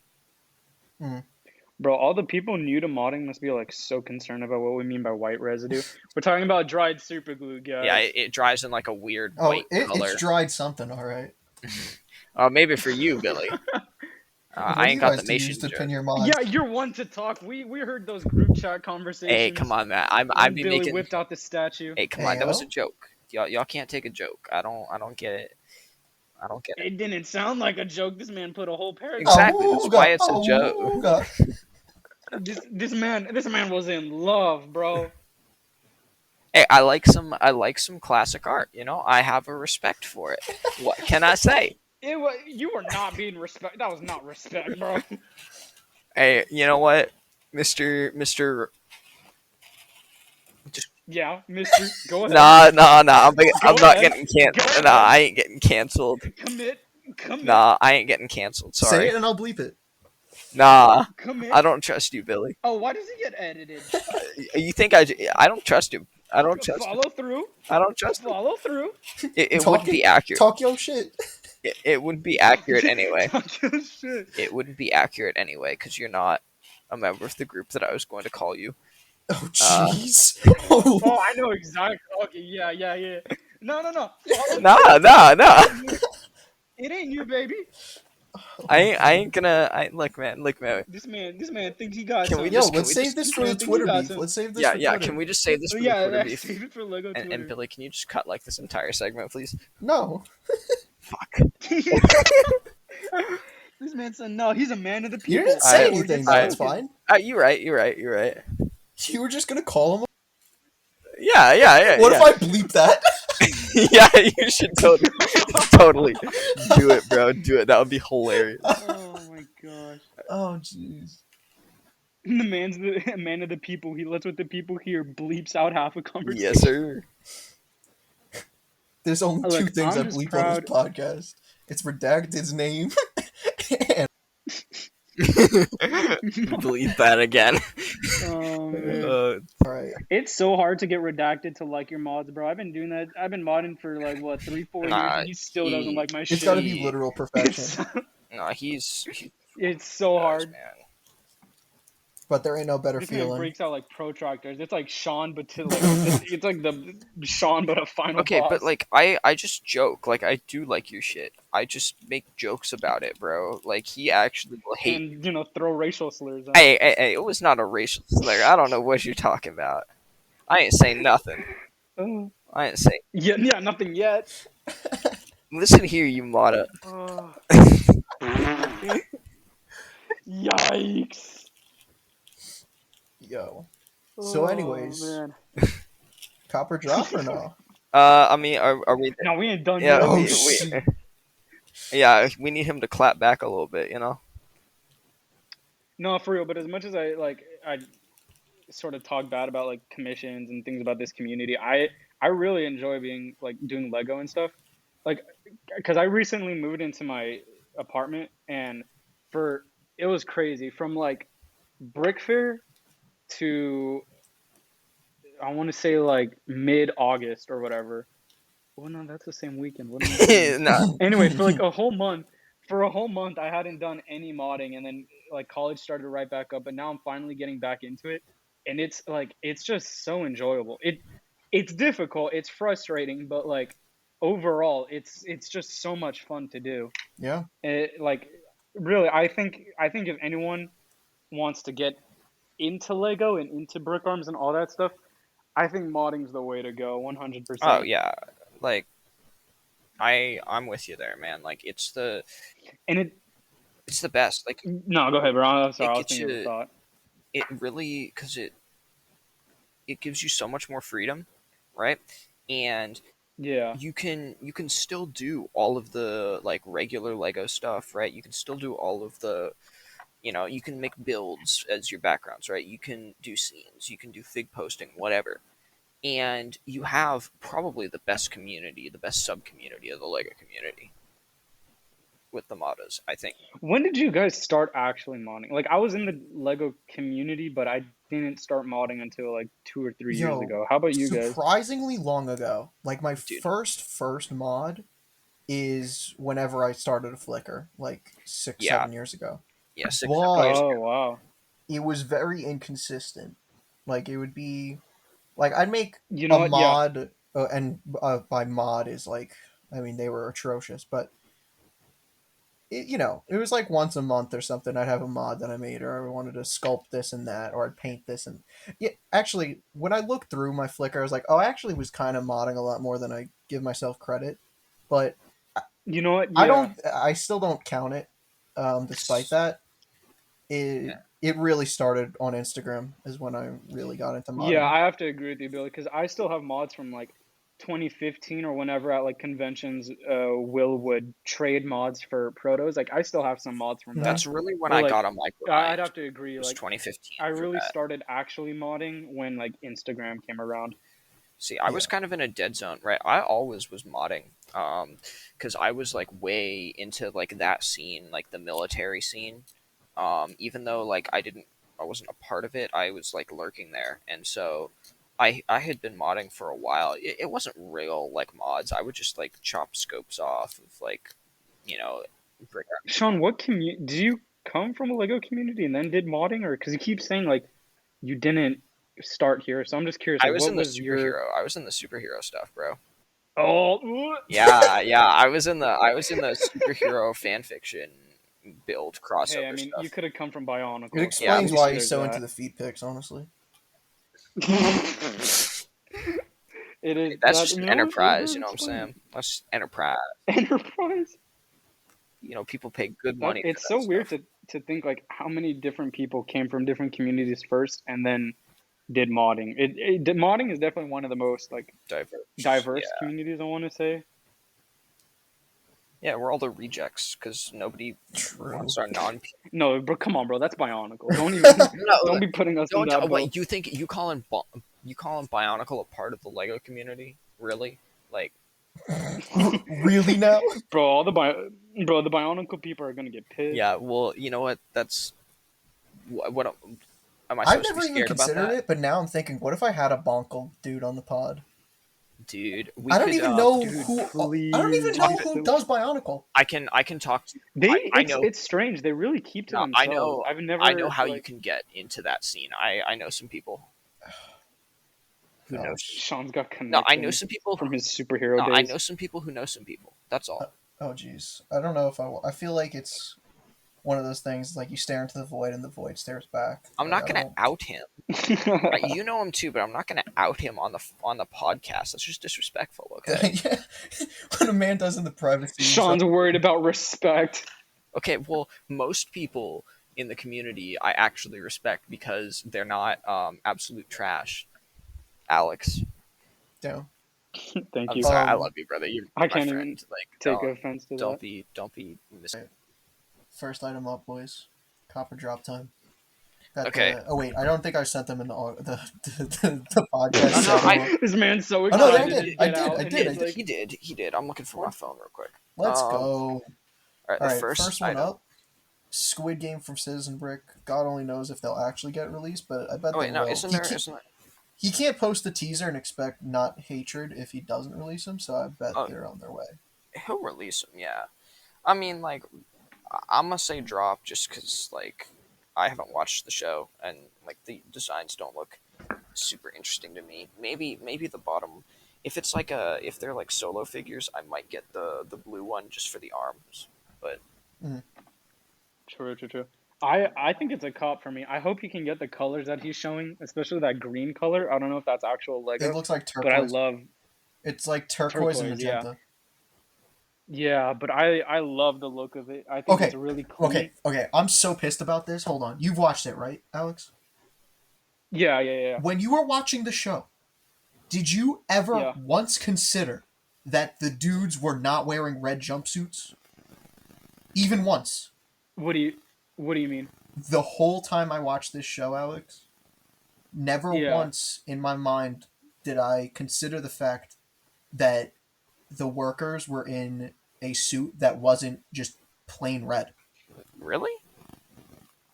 Bro, all the people new to modding must be like so concerned about what we mean by white residue. We're talking about dried super glue, guys. Yeah, it dries in like a weird Oh, white color. it's dried something, all right. Maybe for you, Billy. What I do ain't you got guys the to use nation to pin joke. your mods? Yeah, you're one to talk. We heard those group chat conversations. Hey, come on, man. when I'd be Billy making. whipped out the statue. Hey, come on. That was a Heyo. joke. Y'all can't take a joke. I don't get it. I don't get it. It didn't sound like a joke. This man put a whole paragraph. Exactly, that's why it's a joke. Awooga. This man was in love, bro. Hey, I like some classic art. You know, I have a respect for it. What can I say? You were not being respect. That was not respect, bro. Hey, you know what, Mister? Yeah, Mister, go ahead. Nah. I'm not ahead. getting Go canceled. ahead. Nah, I ain't getting canceled. Commit. Nah, I ain't getting canceled. Say Sorry. it and I'll bleep it. Nah, Commit. I don't trust you, Billy. Oh, why does it get edited? You think I don't trust you. I don't trust you. Follow through. I don't trust you. Follow through. It wouldn't be accurate. Talk your shit. It wouldn't be accurate anyway. Shit. It wouldn't be accurate anyway because you're not a member of the group that I was going to call you. Oh jeez. Oh, I know exactly. Okay, yeah. No. Follow Nah. It ain't you, baby. I ain't gonna. Look, man. This man thinks he got Can we something. Yo, just- let's save just- this this for man the think Twitter he got beef. some- Let's save this Yeah, for yeah. Twitter. Can we just say this for the Yeah, Twitter beef? save it for Lego Twitter. And Billy, can you just cut like this entire segment, please? No. Fuck. This man said no. He's a man of the people. You didn't say I- anything, I- though. It's fine. You're right. You were just gonna call him. Yeah. What if I bleep that? Yeah, you should totally do it, bro. Do it. That would be hilarious. Oh my gosh. Oh jeez. The man's the man of the people. He lets what the people hear bleeps out half a conversation. Yes, sir. There's only Look, two things I'm I just bleep proud- on this podcast. It's redact his name. and Believe that again. Oh, man. alright. It's so hard to get redacted to like your mods, bro. I've been doing that. I've been modding for like what 3-4 years, Nah, and he still doesn't like my shit. It's gotta be literal perfection. It's, No, he's it's so hard. man. But there ain't no better This man feeling. breaks out like protractors. It's like Sean, but to like it's like the Sean, but a final. Okay, boss. but like I just joke. Like I do like your shit. I just make jokes about it, bro. Like he actually will hate. and throw racial slurs. On. Hey, it was not a racial slur. I don't know what you're talking about. I ain't saying nothing. Oh. I ain't saying. Yeah, nothing yet. Listen here, you Mata. Oh. Yikes. Yo. So anyways, man. copper drop or no? I mean, are we? No, we ain't done Yeah, yet. Oh, we, shit. yeah. We need him to clap back a little bit, you know. No, for real. But as much as I sort of talk bad about like commissions and things about this community, I really enjoy being like doing Lego and stuff. Like, because I recently moved into my apartment, and it was crazy from like Brick Fair to I want to say like mid-August or whatever. Well, no, that's the same weekend. What am I saying? No. Anyway, for like a whole month, I hadn't done any modding, and then like college started right back up, and now I'm finally getting back into it, and it's just so enjoyable. It's difficult, it's frustrating, but like overall, it's just so much fun to do. Yeah. Like really, I think if anyone wants to get into Lego and into brick arms and all that stuff, I think modding's the way to go, 100%. Oh yeah, like I'm with you there, man. Like it's the And best. Like no, go ahead, bro. I'm sorry, it I was gets thinking of a you. thought. It really because it gives you so much more freedom, right? And Yeah. you can still do all of the like regular Lego stuff, right? You can still do all of the you can make builds as your backgrounds, right? You can do scenes, you can do fig posting, whatever. And you have probably the best community, the best sub community of the Lego community with the modders, I think. When did you guys start actually modding? Like, I was in the Lego community, but I didn't start modding until like 2 or 3 years Yo, ago. How about you guys? surprisingly long ago. Like my Dude. first mod is whenever I started a Flickr, like six, Yeah. 7 years ago. Yeah, 6 But 7 years Oh ago. wow. it was very inconsistent. Like it would be, like I'd make You know a what? Yeah. mod, and by mod is like, I mean they were atrocious, but it was like once a month or something. I'd have a mod that I made, or I wanted to sculpt this and that, or I'd paint this and yeah. Actually, when I looked through my Flickr, I was like, oh, I actually was kind of modding a lot more than I give myself credit. But You know what? I Yeah. don't. I still don't count it. Despite that, it really started on Instagram is when I really got into Yeah, modding. I have to agree with you, Billy, because I still have mods from like 2015 or whenever at like conventions, Will would trade mods for protos. Like, I still have some mods from that. That's really when But I like, got a micromine. I'd have to agree. It was Like, 2015 I for really that. started actually modding when like Instagram came around. See, I was kind of in a dead zone, right? I always was modding, because I was like way into like that scene, like the military scene. Even though like I wasn't a part of it, I was like lurking there, and so I had been modding for a while. It wasn't real like mods. I would just like chop scopes off of like, you know, brick. Sean, what community do you come from a Lego community and then did modding, or because you keep saying like you didn't start here? So I'm just curious, I like, was what in the was your superhero. I was in the superhero stuff, bro. oh Yeah, yeah. I was in the superhero fan fiction build Hey, I crossover mean, you stuff. could have come from It Bionicle, so at explains least why he's there's so into that. the feet pics, honestly. It is That's that, just an you know, it enterprise, does you know what I'm explain saying? That's just enterprise. it. Enterprise. People pay good That money for it's that so weird stuff. to think like how many different people came from different communities first and then did modding. Modding is definitely one of the most like Diverse. diverse Yeah. communities, I want to say. Yeah, we're all the rejects because nobody True. wants our non. No, bro, come on, bro. That's Bionicle. Don't even No, don't be putting us in that boat. what you think you calling Bionicle a part of the Lego community? Really? Like, Really now? Bro, the Bionicle people are gonna get pissed. yeah. Well, you know what? That's what am I I've supposed to be never even scared about considered that? it, but now I'm thinking, what if I had a Bonkle dude on the pod? Dude, we I don't could. even know Dude, who. please. I don't even know who does Bionicle. I can talk to. I know. It's strange. They really keep to No, themselves. I've never I know how you like can get into that scene. I know some people who know. Sean's got connections No, I know some people from his superhero No, days. I know some people who know some people. That's all. Oh, jeez. I don't know if I feel like it's one of those things like you stare into the void and the void stares back. I'm not gonna out him. You know him too, but I'm not gonna out him on the podcast. That's just disrespectful. Okay. Yeah. What a man does in the privacy. Sean's worried about respect. Okay. Well, most people in the community I actually respect because they're not absolute trash. Alex, Yeah. Thank I'm you. sorry. I love you, brother. You're I my can't friend. even Like, take offense to that. don't be First item up, boys. Copper drop time. Got Okay. Oh wait, I don't think I sent them in the podcast. No, setting. This man's so Oh, no, excited. I did. to I get did. out, I and did. he's like, He did. I'm looking for my phone real quick. Let's go. All right. All The right, first one item. up. Squid Game from Citizen Brick. God only knows if they'll actually get released, but I bet Oh they wait, no, will. isn't there? He can't post the teaser and expect not hatred if he doesn't release them. So I bet Oh, they're on their way. he'll release them. Yeah. I mean, like, I'm gonna say drop just because like I haven't watched the show and like the designs don't look super interesting to me. Maybe the bottom. If they're like solo figures, I might get the blue one just for the arms. But True. I think it's a cop for me. I hope he can get the colors that he's showing, especially that green color. I don't know if that's actual It Lego, looks like but I turquoise. love It's like turquoise and yeah. magenta. Yeah, but I love the look of it. I think Okay. it's really clean. Okay. I'm so pissed about this. Hold on. You've watched it, right, Alex? Yeah. When you were watching the show, did you ever Yeah. once consider that the dudes were not wearing red jumpsuits? Even once. What do you mean? The whole time I watched this show, Alex, never Yeah. once in my mind did I consider the fact that the workers were in a suit that wasn't just plain red. really,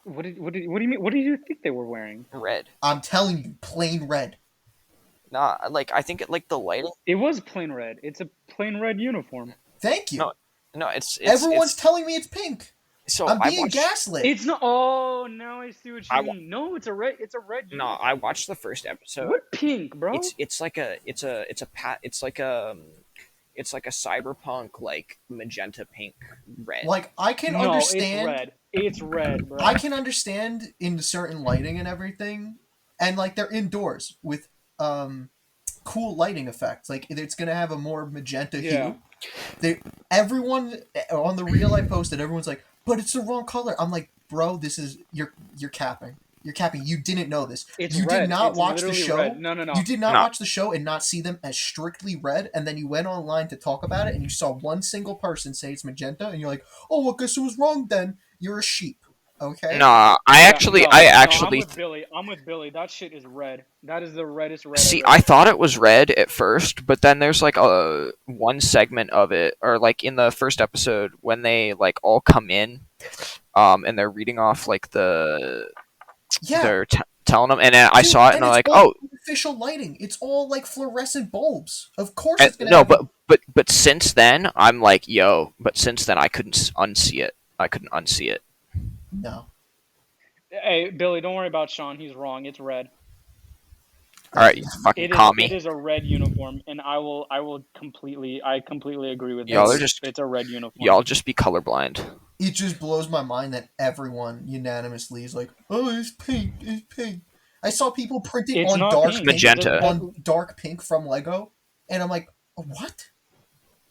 What do you mean? What do you think they were wearing? red. I'm telling you, plain red. Nah, like I think the lighting. It was plain red. It's a plain red uniform. Thank you. No, it's Everyone's it's, telling me it's pink. so I'm I being watched. gaslit. It's not. Oh, now I see what I you wa- mean. No, it's a red. It's a red. No, uniform. I watched the first episode. What pink, bro? It's like a cyberpunk like magenta pink red. Like I can No, understand. it's red. It's red, bro. I can understand in certain lighting and everything, and like they're indoors with cool lighting effects. Like it's gonna have a more magenta Yeah. hue. Everyone on the reel I posted, everyone's like, "But it's the wrong color." I'm like, "Bro, this is you're capping. You're capping. You didn't know this. It's You red. did not It's watch the literally show. red. No. You did not No. watch the show and not see them as strictly red, and then you went online to talk about it, and you saw one single person say it's magenta, and you're like, "Oh, well, guess it was wrong then." You're a sheep, okay? Nah, I actually I'm with Billy. That shit is red. That is the reddest red. see. I've I thought it was red at first, but then there's like a one segment of it, or like in the first episode when they like all come in, and they're reading off like Yeah. they're telling them, and then I Dude, saw it, and I'm it's like, all oh, artificial lighting. It's all like fluorescent bulbs. Of course, and, it's gonna no, have but since then I'm like, yo, but since then I couldn't unsee it. I couldn't unsee it. no. Hey, Billy, don't worry about Sean. He's wrong. It's red. All right, you fucking It is. call me. It is a red uniform, and I completely agree with Y'all that. are just It's a red uniform. y'all just be colorblind. It just blows my mind that everyone unanimously is like, "Oh, it's pink. It's pink." I saw people printing It's on not dark pink. Magenta. on dark pink from Lego, and I'm like, "What?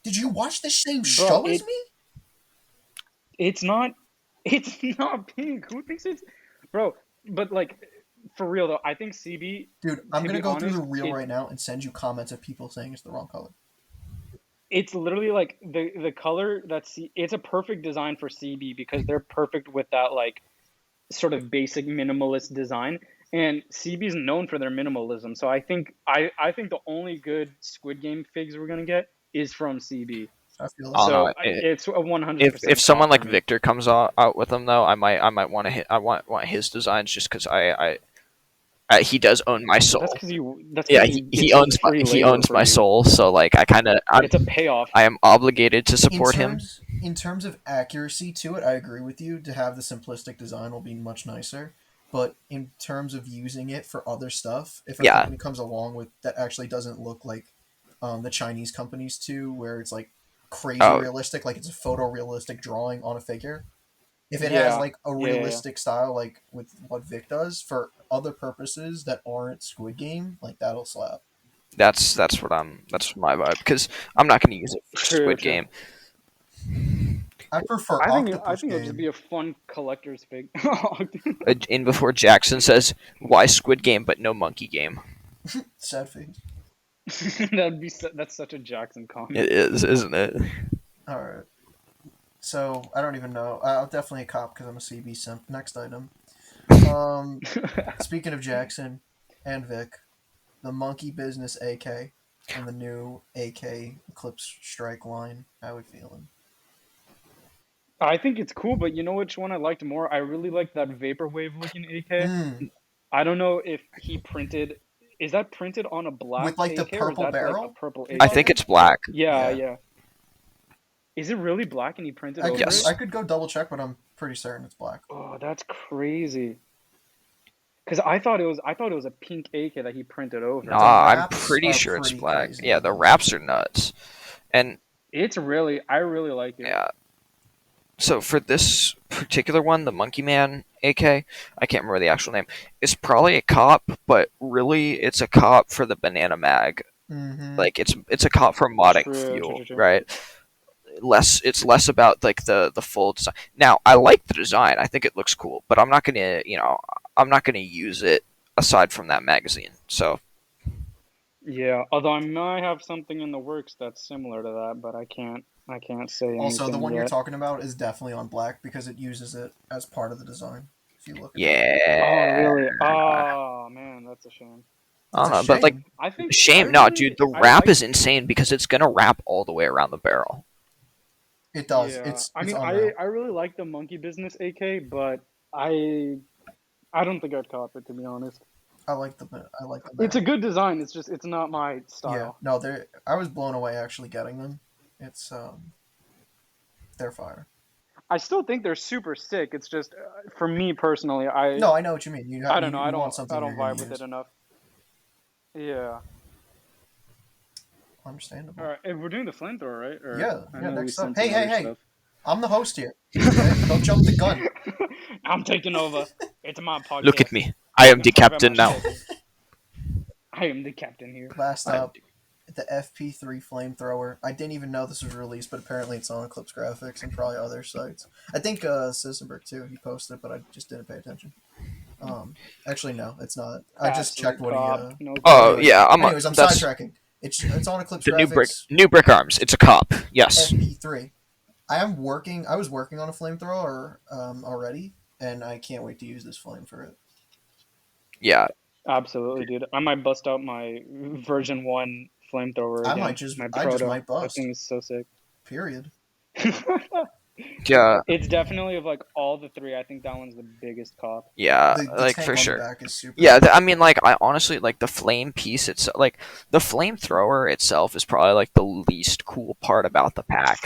Did you watch the same show as me?" It's not. It's not pink. Who thinks it's, bro? But like, for real though, I think CB. Dude, I'm to gonna be go through the honest, reel right now and send you comments of people saying it's the wrong color. It's literally like the color that's. It's a perfect design for CB because they're perfect with that like, sort of basic minimalist design. And CB's known for their minimalism, so I think the only good Squid Game figs we're gonna get is from CB. I feel Oh, like no, It's a 100%. If someone like me. Victor comes out with them though, I might want to hit. I want his designs just because he does own my soul. That's because you. That's Yeah, 'cause he owns free my labor for you. soul. So like It's a payoff. I am obligated to support him. In terms of accuracy to it, I agree with you. To have the simplistic design will be much nicer. But in terms of using it for other stuff, if a Yeah. company comes along with that actually doesn't look like the Chinese companies do, where it's like crazy realistic, like it's a photorealistic drawing on a figure. If it has like a realistic style, like with what Vic does, for other purposes that aren't Squid Game, like that'll slap. That's that's my vibe because I'm not going to use it for Squid Game. I prefer I think Octopus it'll Game. just be a fun collector's fig. In before Jackson says, "Why Squid Game but no Monkey Game?" Sad face. That's such a Jackson comment. It is, isn't it? All right. So I don't even know. I'll definitely a cop because I'm a CB simp. Next item. Speaking of Jackson and Vic, the Monkey Business AK and the new AK Eclipse Strike line. How we feeling? I think it's cool, but you know which one I liked more? I really like that vaporwave looking AK. I don't know if he printed Is that printed on a black With, like, the AK, or is purple that barrel? like a purple AK? I think it's black. Yeah, Yeah. yeah. Is it really black and he printed I over could, Yes. it? I could go double check, but I'm pretty certain it's black. Oh, that's crazy. Because I thought it was a pink AK that he printed over. Nah, I'm wraps pretty are sure it's pretty black. crazy Yeah, on the this. wraps are nuts. And I really like it. yeah. So for this particular one, the Monkey Man AK, I can't remember the actual name. It's probably a cop, but really it's a cop for the banana mag. Mm-hmm. Like it's a cop for modding True, fuel, true. right? It's less about like the full design. Now I like the design. I think it looks cool, but I'm not gonna use it aside from that magazine. So Yeah, although I might have something in the works that's similar to that, but I can't say Also, the anything one you're yet. talking about is definitely on black because it uses it as part of the design. If you look at it. yeah. Oh, really? Oh, man, that's a shame. I don't It's a know, but like shame. I think shame, I no, really- dude. The I wrap like- is insane because it's gonna wrap all the way around the barrel. It does. Yeah, It's I mean, unreal. I really like the Monkey Business AK, but I don't think I'd cop it, to be honest. I like the It's a mag. good design. It's just it's not my Yeah. style. No, I was blown away actually getting them. It's they're fire. I still think they're super sick. It's just for me personally, No, I know what you mean. I don't know. You want something I don't you're gonna vibe with use. it enough. Yeah. Understandable. All right. If we're doing the flamethrower, right? Or, Yeah, I yeah, know we next up. sent some Hey, other hey. stuff. I'm the host here. Okay? Don't jump the gun. I'm taking over. It's my podcast. Look at me. I am the Talk about captain my now. shit. I am the captain here. Last I am up, the FP3 flamethrower. I didn't even know this was released, but apparently it's on Eclipse Graphics and probably other sites. I think Sissenberg too. He posted it, but I just didn't pay attention. Actually, no, it's not. I just Absolute checked what cop. he. No Oh comment. yeah, Anyways, I'm that's sidetracking. It's on Eclipse the Graphics. new brick arms. It's a cop. Yes. FP3. I was working on a flamethrower already, and I can't wait to use this flame for it. Yeah. Absolutely, dude. I might bust out my version 1 flamethrower again. I just my might That bust. thing is so sick. Period. Yeah. It's definitely of like all the three. I think that one's the biggest cop. Yeah. The like tank for on the sure. back is super. Yeah, I mean, like, I honestly, like, the flame piece, it's, like, the flamethrower itself is probably, like, the least cool part about the pack,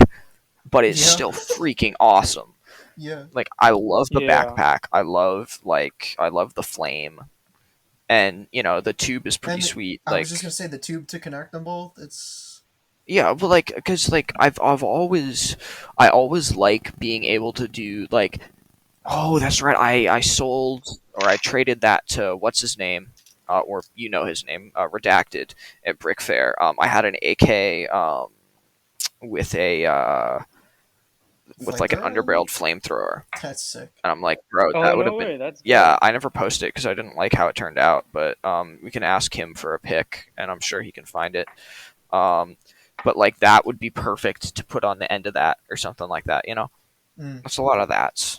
but it's Yeah. still freaking awesome. Yeah. Like, I love the Yeah. backpack, I love the flame, and, you know, the tube is pretty And sweet, I like, was just gonna say the tube to connect them both. It's yeah, but, like, because, like, I always like being able to do, like, oh, that's right. I sold or I traded that to what's his name, or you know his name, Redacted at Brick Fair. I had an AK with a with like an Flamethrower? underbarreled flamethrower, That's sick. and I'm like, bro, Oh, that would no have been. way. That's Yeah, I never posted it because I didn't like how it turned out, but we can ask him for a pic, and I'm sure he can find it. But like that would be perfect to put on the end of that or something like that. You know, that's a lot of that.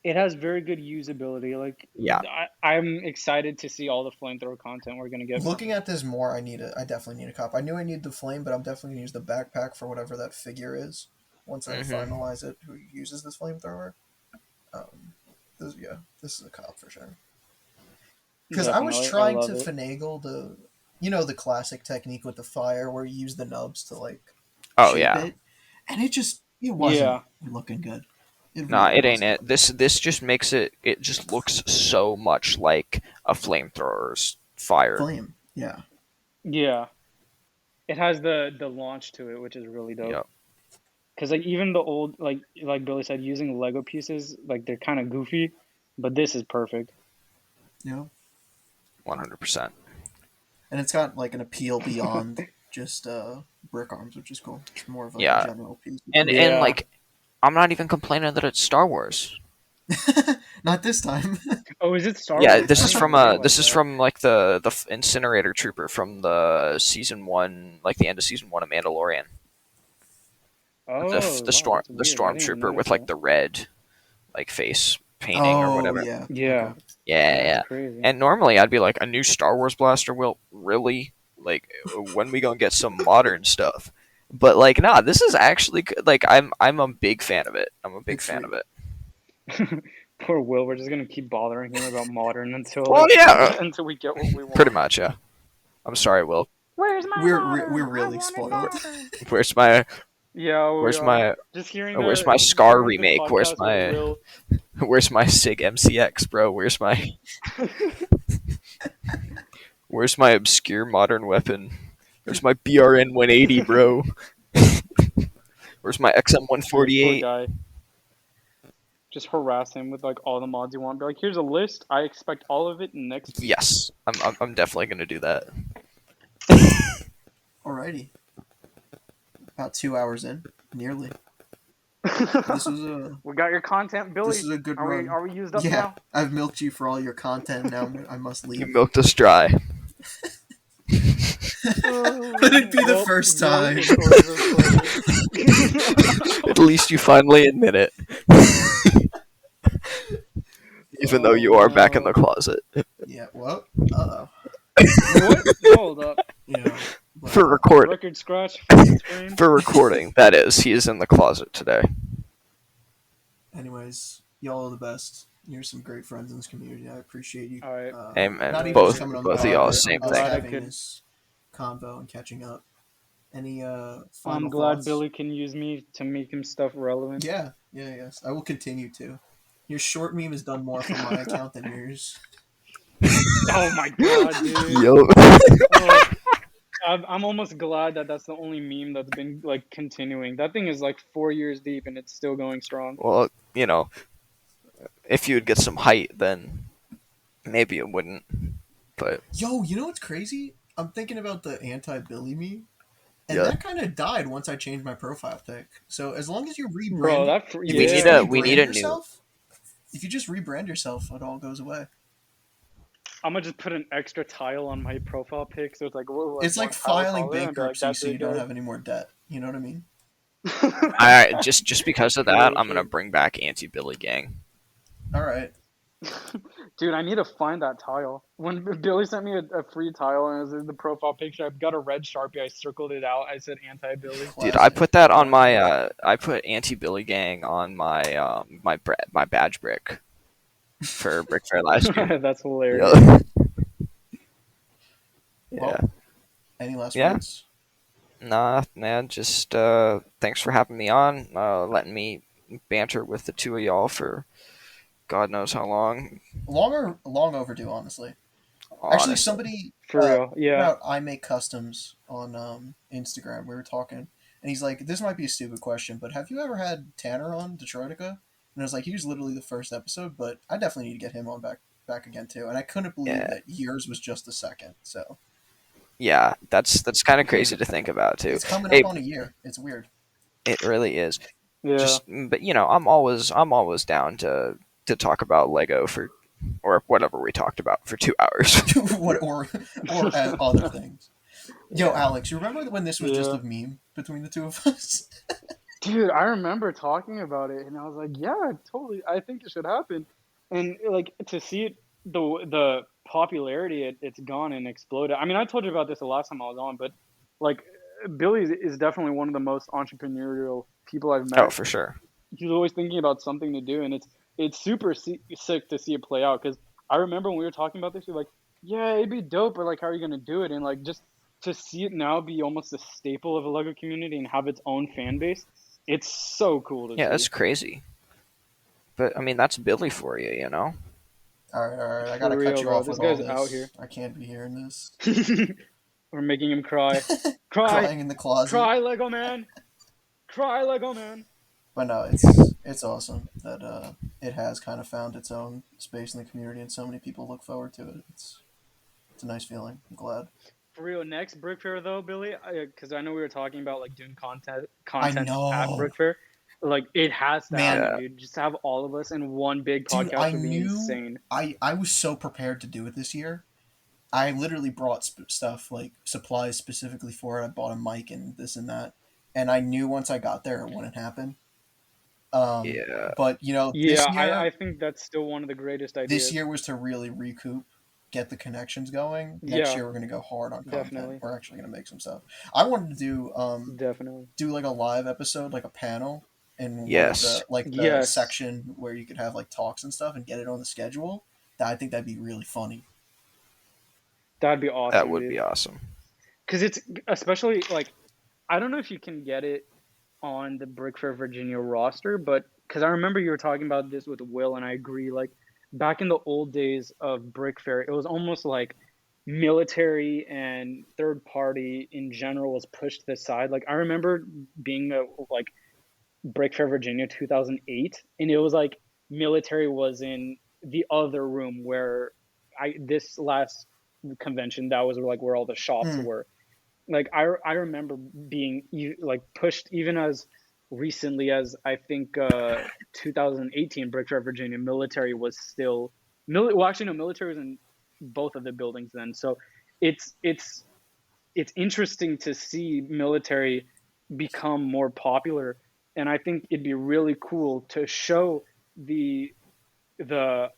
It has very good usability. Like, Yeah. I'm excited to see all the flamethrower content we're gonna get. Looking at this more, I definitely need a cop. I knew I needed the flame, but I'm definitely gonna use the backpack for whatever that figure is. Once I finalize it, who uses this flamethrower? This is a cop for sure. Because I was trying to finagle the classic technique with the fire, where you use the nubs to like. Oh shape yeah. it, and it wasn't looking good. Nah, it ain't it. This just makes it. It just looks so much like a flamethrower's fire. Flame, yeah. Yeah, it has the launch to it, which is really dope. Yep. Because like even the old like Billy said, using Lego pieces, like they're kind of goofy, but this is perfect. Yeah. 100%. And it's got like an appeal beyond just brick arms, which is cool. It's more of a Yeah. general piece. And like, I'm not even complaining that it's Star Wars. Not this time. Oh, is it Star Yeah, Wars? this I is didn't from realize this is that. from like the incinerator trooper from the season 1, like the end of season 1 of Mandalorian. Oh, The wow, storm that's the weird. I didn't even stormtrooper with notice like that. the red like face painting or whatever. Yeah. Yeah. Okay. Yeah. That's crazy. And normally I'd be like, a new Star Wars blaster? Well, really? Like, when we gonna get some modern stuff? But like, nah, this is actually like I'm a big fan of it. I'm a big It's fan sweet. of it. Poor Will. We're just gonna keep bothering him about modern until Well, yeah, until we get what we want. pretty much. Yeah. I'm sorry, Will. Where's my modern? We're I really want it spoiled. modern. Where's my Yeah, we where's are. my Just hearing where's the my Scar hearing the remake? Where's podcast with my Will. where's my Sig MCX, bro? Where's my obscure modern weapon? Where's my BRN 180, bro? Where's my XM Dude, poor 148? guy. Just harass him with like all the mods you want. Be like, here's a list. I expect all of it next week. Yes, I'm definitely gonna do that. Alrighty. About 2 hours in, nearly. This was a We got your content, Billy. this is a good run. Are we used up Yeah, now? I've milked you for all your content. Now I must You leave. milked us dry. Would it be the Well, first well, time? At least you finally admit it. Even though you are back in the closet. Yeah. Well. Uh What? Hold up. Yeah. But, For recording. Record scratch. Freeze frame. For recording, that is. He is in the closet today. anyways, y'all are the best. You're some great friends in this community. I appreciate you. All right. Amen. Not even Both- just coming on both the of y'all, pod, same but us thing. Glad I having could- this convo and catching up. Any final I'm glad thoughts? Billy can use me to make him stuff relevant. Yeah. Yes. I will continue to. Your short meme has done more for my account than yours. Oh my god, dude. Yo. Oh, I'm almost glad that that's the only meme that's been like continuing. That thing is like 4 years deep and it's still going strong. Well, you know, if you would get some height, then maybe it wouldn't. But Yo, you know what's crazy? I'm thinking about the anti-Billy meme, and Yeah. that kind of died once I changed my profile pic. So as long as you rebrand, Bro, that if fr- you We just need a- rebrand we need a new- yourself, If you just rebrand yourself, it all goes away. I'm gonna just put an extra tile on my profile pic, so it's like whoa, It's like one tile filing taller, and be like, bankruptcy that's so you it, don't guys. have any more debt. You know what I mean? just because of that, True, I'm gonna true. bring back Anti-Billy Gang. All right. Dude, I need to find that tile. When Billy sent me a free tile and it was in the profile picture, I've got a red Sharpie. I circled it out. I said anti-Billy. Dude, I put that on my. I put Anti-Billy Gang on my my badge brick for Brick Fair last year. That's hilarious. Yeah. Well, any last Yeah. words? Nah, man. Just thanks for having me on. Letting me banter with the two of y'all for God knows how long. Long overdue, honestly. Actually, honestly. somebody For real, yeah. about I make customs on Instagram. We were talking, and he's like, "This might be a stupid question, but have you ever had Tanner on Detroitica?" And I was like, "He was literally the first episode, but I definitely need to get him on back again too." And I couldn't believe Yeah. that yours was just the second. So Yeah, that's kind of crazy to think about too. it's coming Hey, up on a year. It's weird. it really is. Yeah. But you know, I'm always down to talk about Lego or whatever we talked about for 2 hours. what or other things. Yo, Yeah. Alex, you remember when this was just Yeah. a meme between the two of us? Dude, I remember talking about it, and I was like, "Yeah, totally. I think it should happen." And like to see it, the popularity it's gone and exploded. I mean, I told you about this the last time I was on, but like, Billy is definitely one of the most entrepreneurial people I've met. Oh, for sure. He's always thinking about something to do, and it's super sick to see it play out. Because I remember when we were talking about this, you're like, "Yeah, it'd be dope, but like, how are you gonna do it?" And like, just to see it now be almost a staple of a Lego community and have its own fan base, it's so cool to Yeah, see. that's crazy. But I mean, that's Billy for you, you know. All right. I For gotta real, cut you bro. off This with all guy's this. out here. I can't be hearing this. We're making him cry. Cry, Crying in the closet. cry, Lego man. Cry, Lego man. But no, it's awesome that it has kind of found its own space in the community, and so many people look forward to it. It's a nice feeling. I'm glad. For real, next Brick Fair though, Billy, because I know we were talking about like doing content know. at Brick Fair. Like it has to Man. happen, dude. Just to have all of us in one big Dude, podcast I would be knew insane. I was so prepared to do it this year. I literally brought stuff like supplies specifically for it. I bought a mic and this and that, and I knew once I got there it wouldn't happen. Yeah. But you know, Yeah, this year, I think that's still one of the greatest ideas. this year was to really recoup, get the connections going. Next Yeah. year we're gonna go hard on content. Definitely. We're actually gonna make some stuff. I wanted to do Definitely. do like a live episode, like a panel, in one of Yes. the like the Yes, section where you could have like talks and stuff and get it on the schedule, I think that'd be really funny. that'd be That awesome, would be dude. awesome. Because it's especially like I don't know if you can get it on the Brick Fair Virginia roster, but because I remember you were talking about this with Will, and I agree. Like back in the old days of Brick Fair, it was almost like military and third party in general was pushed to the side. Like I remember being a like Brick Fair Virginia 2008, and it was like military was in the other room where I this last convention that was like where all the shops Hmm. were. Like I remember being like pushed even as recently as I think 2018 Brick Fair Virginia military was still well actually no military was in both of the buildings then, so it's it's it's interesting to see military become more popular, and I think it'd be really cool to show the the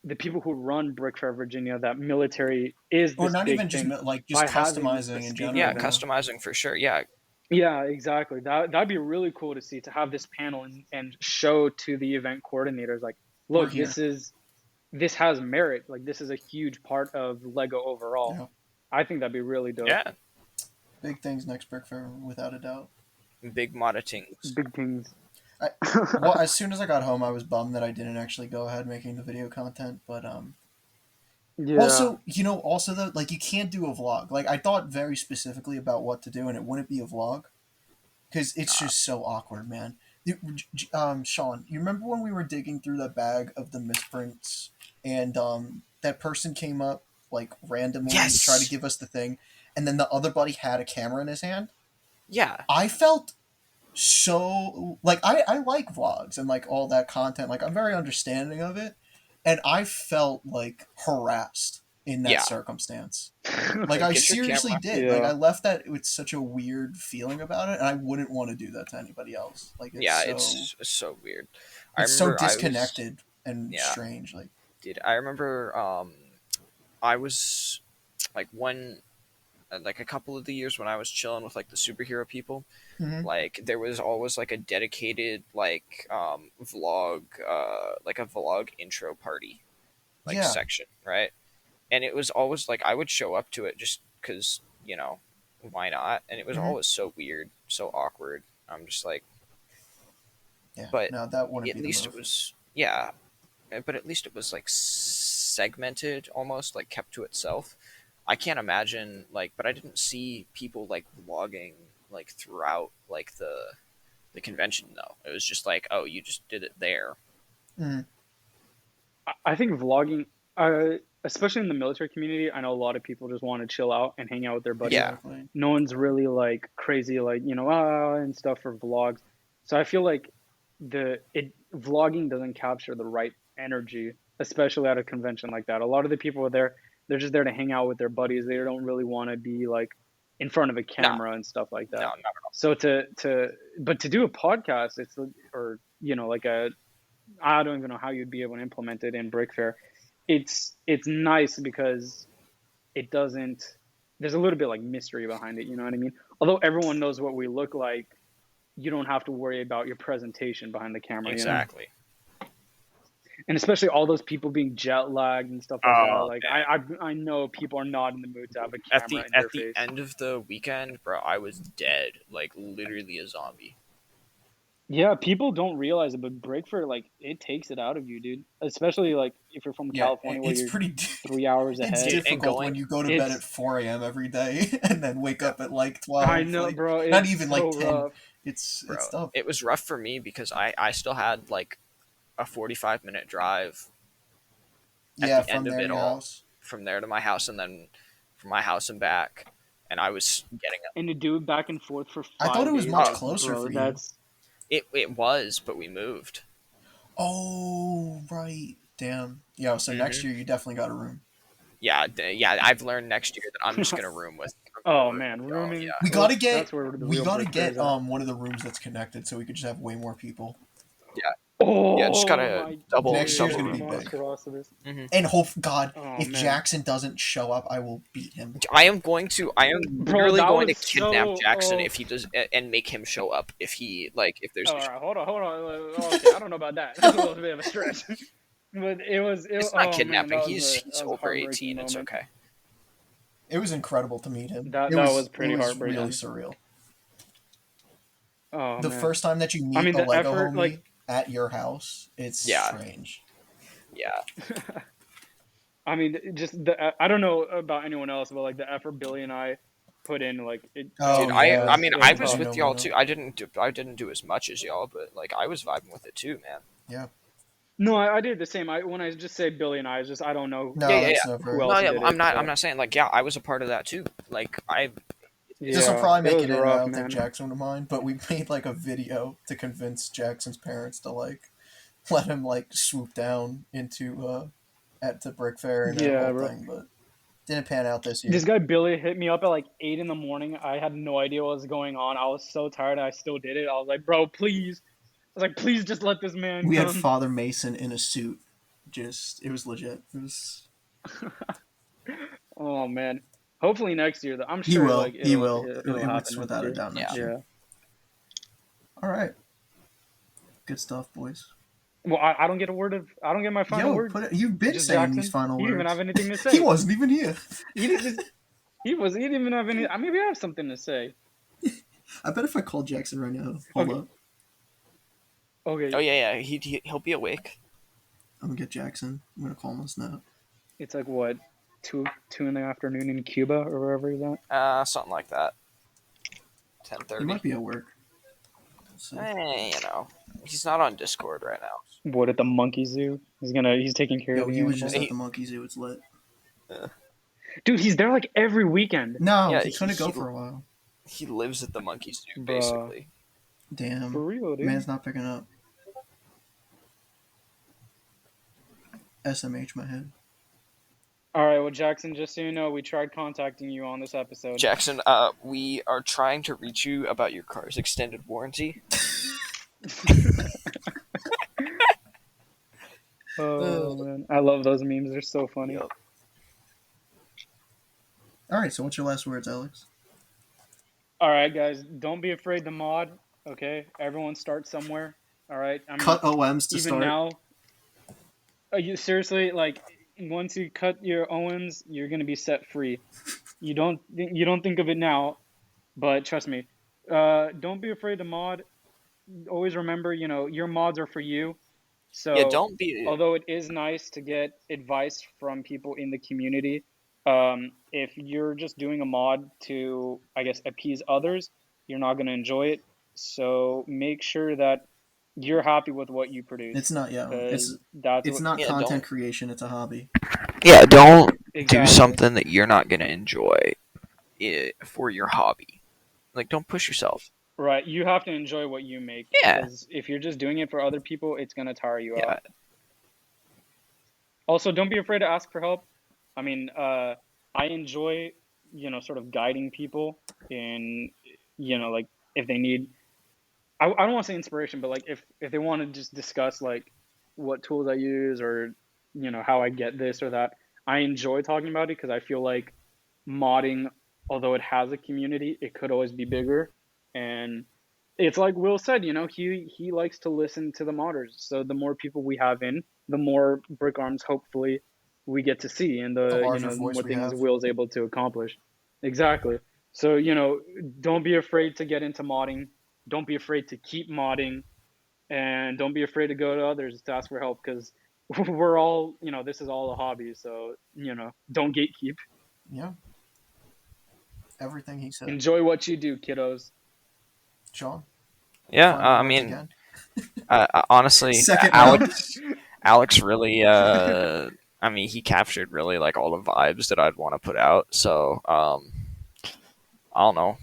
the people who run Brick Fair Virginia that military is Or this not big even thing just by having a customizing in speaker Yeah, general. event. Yeah. customizing for sure. Yeah, Yeah, exactly. That'd be really cool to see, to have this panel and show to the event coordinators like, We're look, here. this has merit. Like this is a huge part of Lego overall. Yeah. I think that'd be really dope. yeah. Big things next Brick Fair, without a doubt. Big Moda things. Big things. I, well, as soon as I got home, I was bummed that I didn't actually go ahead making the video content. But Yeah. also, also though, like you can't do a vlog. Like I thought very specifically about what to do, and it wouldn't be a vlog because it's just so awkward, man. Sean, you remember when we were digging through that bag of the misprints, and that person came up like randomly to try to Yes. give us the thing, and then the other buddy had a camera in his hand? Yeah. I felt so like I like vlogs and like all that content. Like I'm very understanding of it, and I felt like harassed in that Yeah. circumstance. Like Like, I get your seriously camera. did. Like Yeah. I left that with such a weird feeling about it, and I wouldn't want to do that to anybody else. Like Yeah, it's so weird. I it's so remember I was disconnected and yeah, strange. Like dude. I remember I was like when like a couple of the years when I was chilling with like the superhero people, mhm. like there was always like a dedicated like vlog like a vlog intro party like Yeah. section, right? And it was always like I would show up to it just because why not? And it was Mhm. always so weird, so awkward. I'm just like, Yeah. but No, that wouldn't at be the least it move. was yeah, but at least it was like segmented, almost like kept to itself. I can't imagine like, but I didn't see people like vlogging like throughout like the convention though. It was just like, oh, you just did it there. Mhm. I think vlogging, especially in the military community, I know a lot of people just want to chill out and hang out with their buddies. Yeah. Exactly. No one's really like crazy, like and stuff for vlogs. So I feel like vlogging doesn't capture the right energy, especially at a convention like that. A lot of the people are there; they're just there to hang out with their buddies. They don't really want to be like in front of a No, camera and stuff like no, that. not at all. So but to do a podcast, it's or like a I don't even know how you'd be able to implement it in Brick Fair. It's nice because it doesn't. There's a little bit like mystery behind it. You know what I mean? Although everyone knows what we look like, you don't have to worry about your presentation behind the camera. Exactly. And especially all those people being jet lagged and stuff like that. Oh, Like man. I know people are not in the mood to have a At camera the in at their the face. end of the weekend, bro, I was dead, like literally a zombie. Yeah, people don't realize it, but Brick Fair, like, it takes it out of you, dude. Especially like if you're from Yeah, California, where it's you're pretty. 3 hours It's ahead. Dude, and difficult going when you go to bed It's at 4 a.m. every day and then wake up at like 12. I know, Like bro. not It's even so like 10. rough. It's bro, tough. it was rough for me because I still had like a 45-minute drive at Yeah, the end from of there to it your all, house. from there to my house and then from my house and back, and I was getting up. And to do it back and forth for I thought 5 it was days, much like, closer bro, for you. that's It was, but we moved. Oh, right. Damn. Yeah, so next Hmm. year you definitely got a room. Yeah, yeah. I've learned next year that I'm just gonna room with. oh man, Oh rooming. yeah, We gotta That's get where the we real gotta Brick Fair get is at. one of the rooms that's connected so we could just have way more people. yeah. Oh, Yeah, just gotta my double Next year's double gonna be big. monstrosities. And hope God, Oh, if man. Jackson doesn't show up, I will beat him. I am Bro, literally that going to was kidnap so- Jackson oh. if he does, and make him show up if he if there's. All right, hold on. Okay, I don't know about that. That's a little bit of a stretch. But It's oh not man, kidnapping. that was He's a over heartbreaking 18. It's moment. okay. It was incredible to meet him. That it was pretty it was heartbreaking. really surreal. Oh The man. first time that you meet I mean, a the Lego effort, homie like- at your house, it's Yeah. strange. Yeah. I mean, just I don't know about anyone else, but like the effort Billy and I put in, like it. Oh, Dude, yeah. I mean, it I was was tough. with y'all too. I didn't do as much as y'all, but like I was vibing with it too, man. Yeah. No, I did the same. When I just say Billy and I, it's just I don't know No, Yeah, that's yeah, never. who else No, yeah, did I'm it, not. but- I'm not saying like yeah, I was a part of that too. Like I. This will Yeah, probably make was it in. I rough, don't man. think Jackson would mind, but we made like a video to convince Jackson's parents to like let him like swoop down into at the Brick Fair and that Yeah, whole bro. thing, but didn't pan out this year. This guy Billy hit me up at like 8 in the morning. I had no idea what was going on. I was so tired. I still did it. I was like, bro, please. I was like, please just let this man We come. had Father Mason in a suit. It was legit. It was. Oh man. Hopefully next year though. I'm He sure will. like He will. it'll It happen was next without a year. doubt next Yeah. year. All right. Good stuff, boys. Well, I don't get my final Yo, word. you've been Just saying Jackson. these final He words. didn't even have anything to say. He wasn't even here. He didn't even have any. I maybe I have something to say. I bet if I called Jackson right now, hold Okay. up, Okay. Oh yeah, he'll be awake. I'm gonna get Jackson. I'm gonna call him this now. It's like what, 2 in the afternoon in Cuba or wherever he's at. Something like that. He 10:30. might be at work. Let's see. You know, he's not on Discord right now. What, at the monkey zoo? He's taking care Yo, of the he was animals. just at the monkey zoo. It's lit. Dude, he's there like every weekend. No, Yeah, he couldn't go for a while. He lives at the monkey zoo, Bruh. basically. Damn. For real, dude. Man's not picking up. SMH my head. All right, well, Jackson, just so you know, we tried contacting you on this episode. Jackson, we are trying to reach you about your car's extended warranty. Oh man, I love those memes. They're so funny. Yup. All right, so what's your last words, Alex? All right, guys, don't be afraid to mod. Okay, everyone start somewhere. All right, I mean, Cut OMs to even start. now. You seriously like once you cut your Owens, you're gonna be set free. You don't think of it now, but trust me. Don't be afraid to mod. Always remember, your mods are for you. So Yeah, don't be. although it is nice to get advice from people in the community, if you're just doing a mod to, I guess, appease others, you're not going to enjoy it. So make sure that you're happy with what you produce. It's not, yeah. It's not Yeah, content don't- creation. It's a hobby. Yeah, don't do Exactly. something that you're not gonna enjoy for your hobby. Like, don't push yourself. Right. You have to enjoy what you make. Yeah. Because if you're just doing it for other people, it's going to tire you Yeah. out. Also, don't be afraid to ask for help. I mean, I enjoy, sort of guiding people in, like if they need, I don't want to say inspiration, but like if they want to just discuss like what tools I use or, how I get this or that, I enjoy talking about it because I feel like modding, although it has a community, it could always be bigger. And it's like Will said, he likes to listen to the modders. So the more people we have in, the more Brick Arms hopefully we get to see, and The the larger more voice we things have. Will's able to accomplish. Exactly. So don't be afraid to get into modding. Don't be afraid to keep modding, and don't be afraid to go to others to ask for help because we're all this is all a hobby. So don't gatekeep. Yeah. Everything he said. Enjoy what you do, kiddos. Sean? Yeah, Final I words mean, again? honestly, Second Alex really, I mean, he captured really like all the vibes that I'd want to put out. So, I don't know.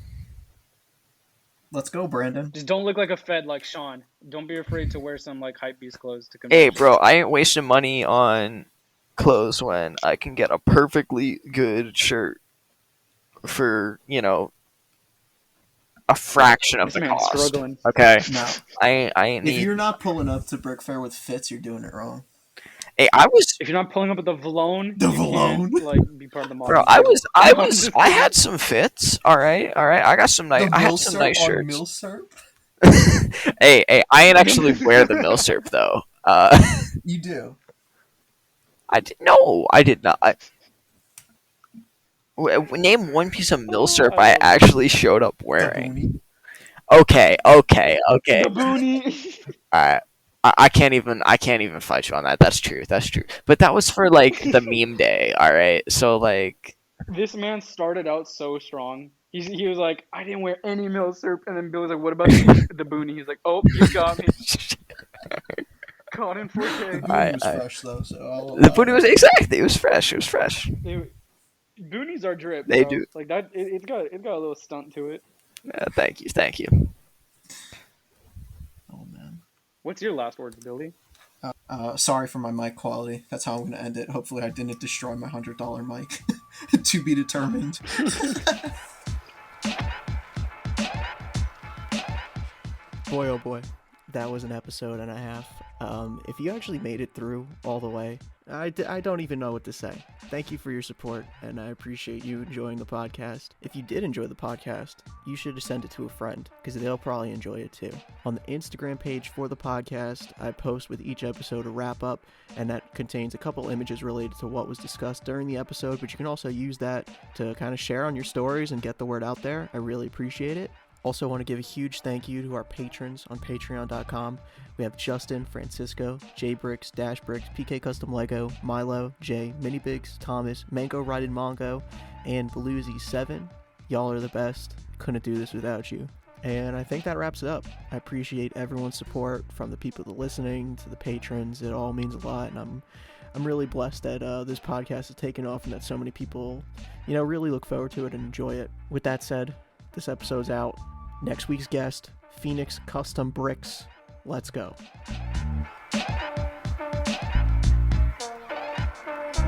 Let's go, Brandon. Just don't look like a fed like Sean. Don't be afraid to wear some like hype beast clothes to Hey, conventions. bro, I ain't wasting money on clothes when I can get a perfectly good shirt for, a fraction of This the man's cost. struggling. Okay, No. I ain't If need. you're not pulling up to Brick Fair with fits, you're doing it wrong. Hey, I was, If you're not pulling up with the Vlone, The you Vlone. can't like be part of the bro. mob too. I'm just I kidding. had some fits. All right. I got some nice. I had some nice shirts. Milsurp? Hey, I ain't actually wear the milsurp though. You do. I did not. Name one piece of milsurp I I love it. actually showed up wearing. Boonie. Okay. The boonie. Alright. I can't even fight you on that. That's true. But that was for like the meme day, alright? So like This man started out so strong. He was like, I didn't wear any milsurp, and then Bill was like, what about the boonie? He's like, oh, you got me. Caught in The 4K. boonie was fresh though, so I'll the booty was exactly it was fresh. Boonies are drip, They bro. do. Like that. It's got a little stunt to it. Thank you. Oh man. What's your last words, Billy? Sorry for my mic quality. That's how I'm gonna end it. Hopefully I didn't destroy my $100 mic. To be determined. Boy, oh boy, that was an episode and a half. If you actually made it through all the way, I don't even know what to say. Thank you for your support, and I appreciate you enjoying the podcast. If you did enjoy the podcast, you should send it to a friend, because they'll probably enjoy it too. On the Instagram page for the podcast, I post with each episode a wrap-up, and that contains a couple images related to what was discussed during the episode, but you can also use that to kind of share on your stories and get the word out there. I really appreciate it. Also want to give a huge thank you to our patrons on patreon.com. We have Justin, Francisco, Jbricks, Dashbricks, PK Custom Lego, Milo, Jay, Minibigs, Thomas, Mango Riding Mongo, and Beluzi7. Y'all are the best. Couldn't do this without you. And I think that wraps it up. I appreciate everyone's support, from the people that are listening to the patrons. It all means a lot, and I'm really blessed that this podcast has taken off and that so many people, really look forward to it and enjoy it. With that said, this episode's out. Next week's guest, Phoenix Custom Bricks. Let's go.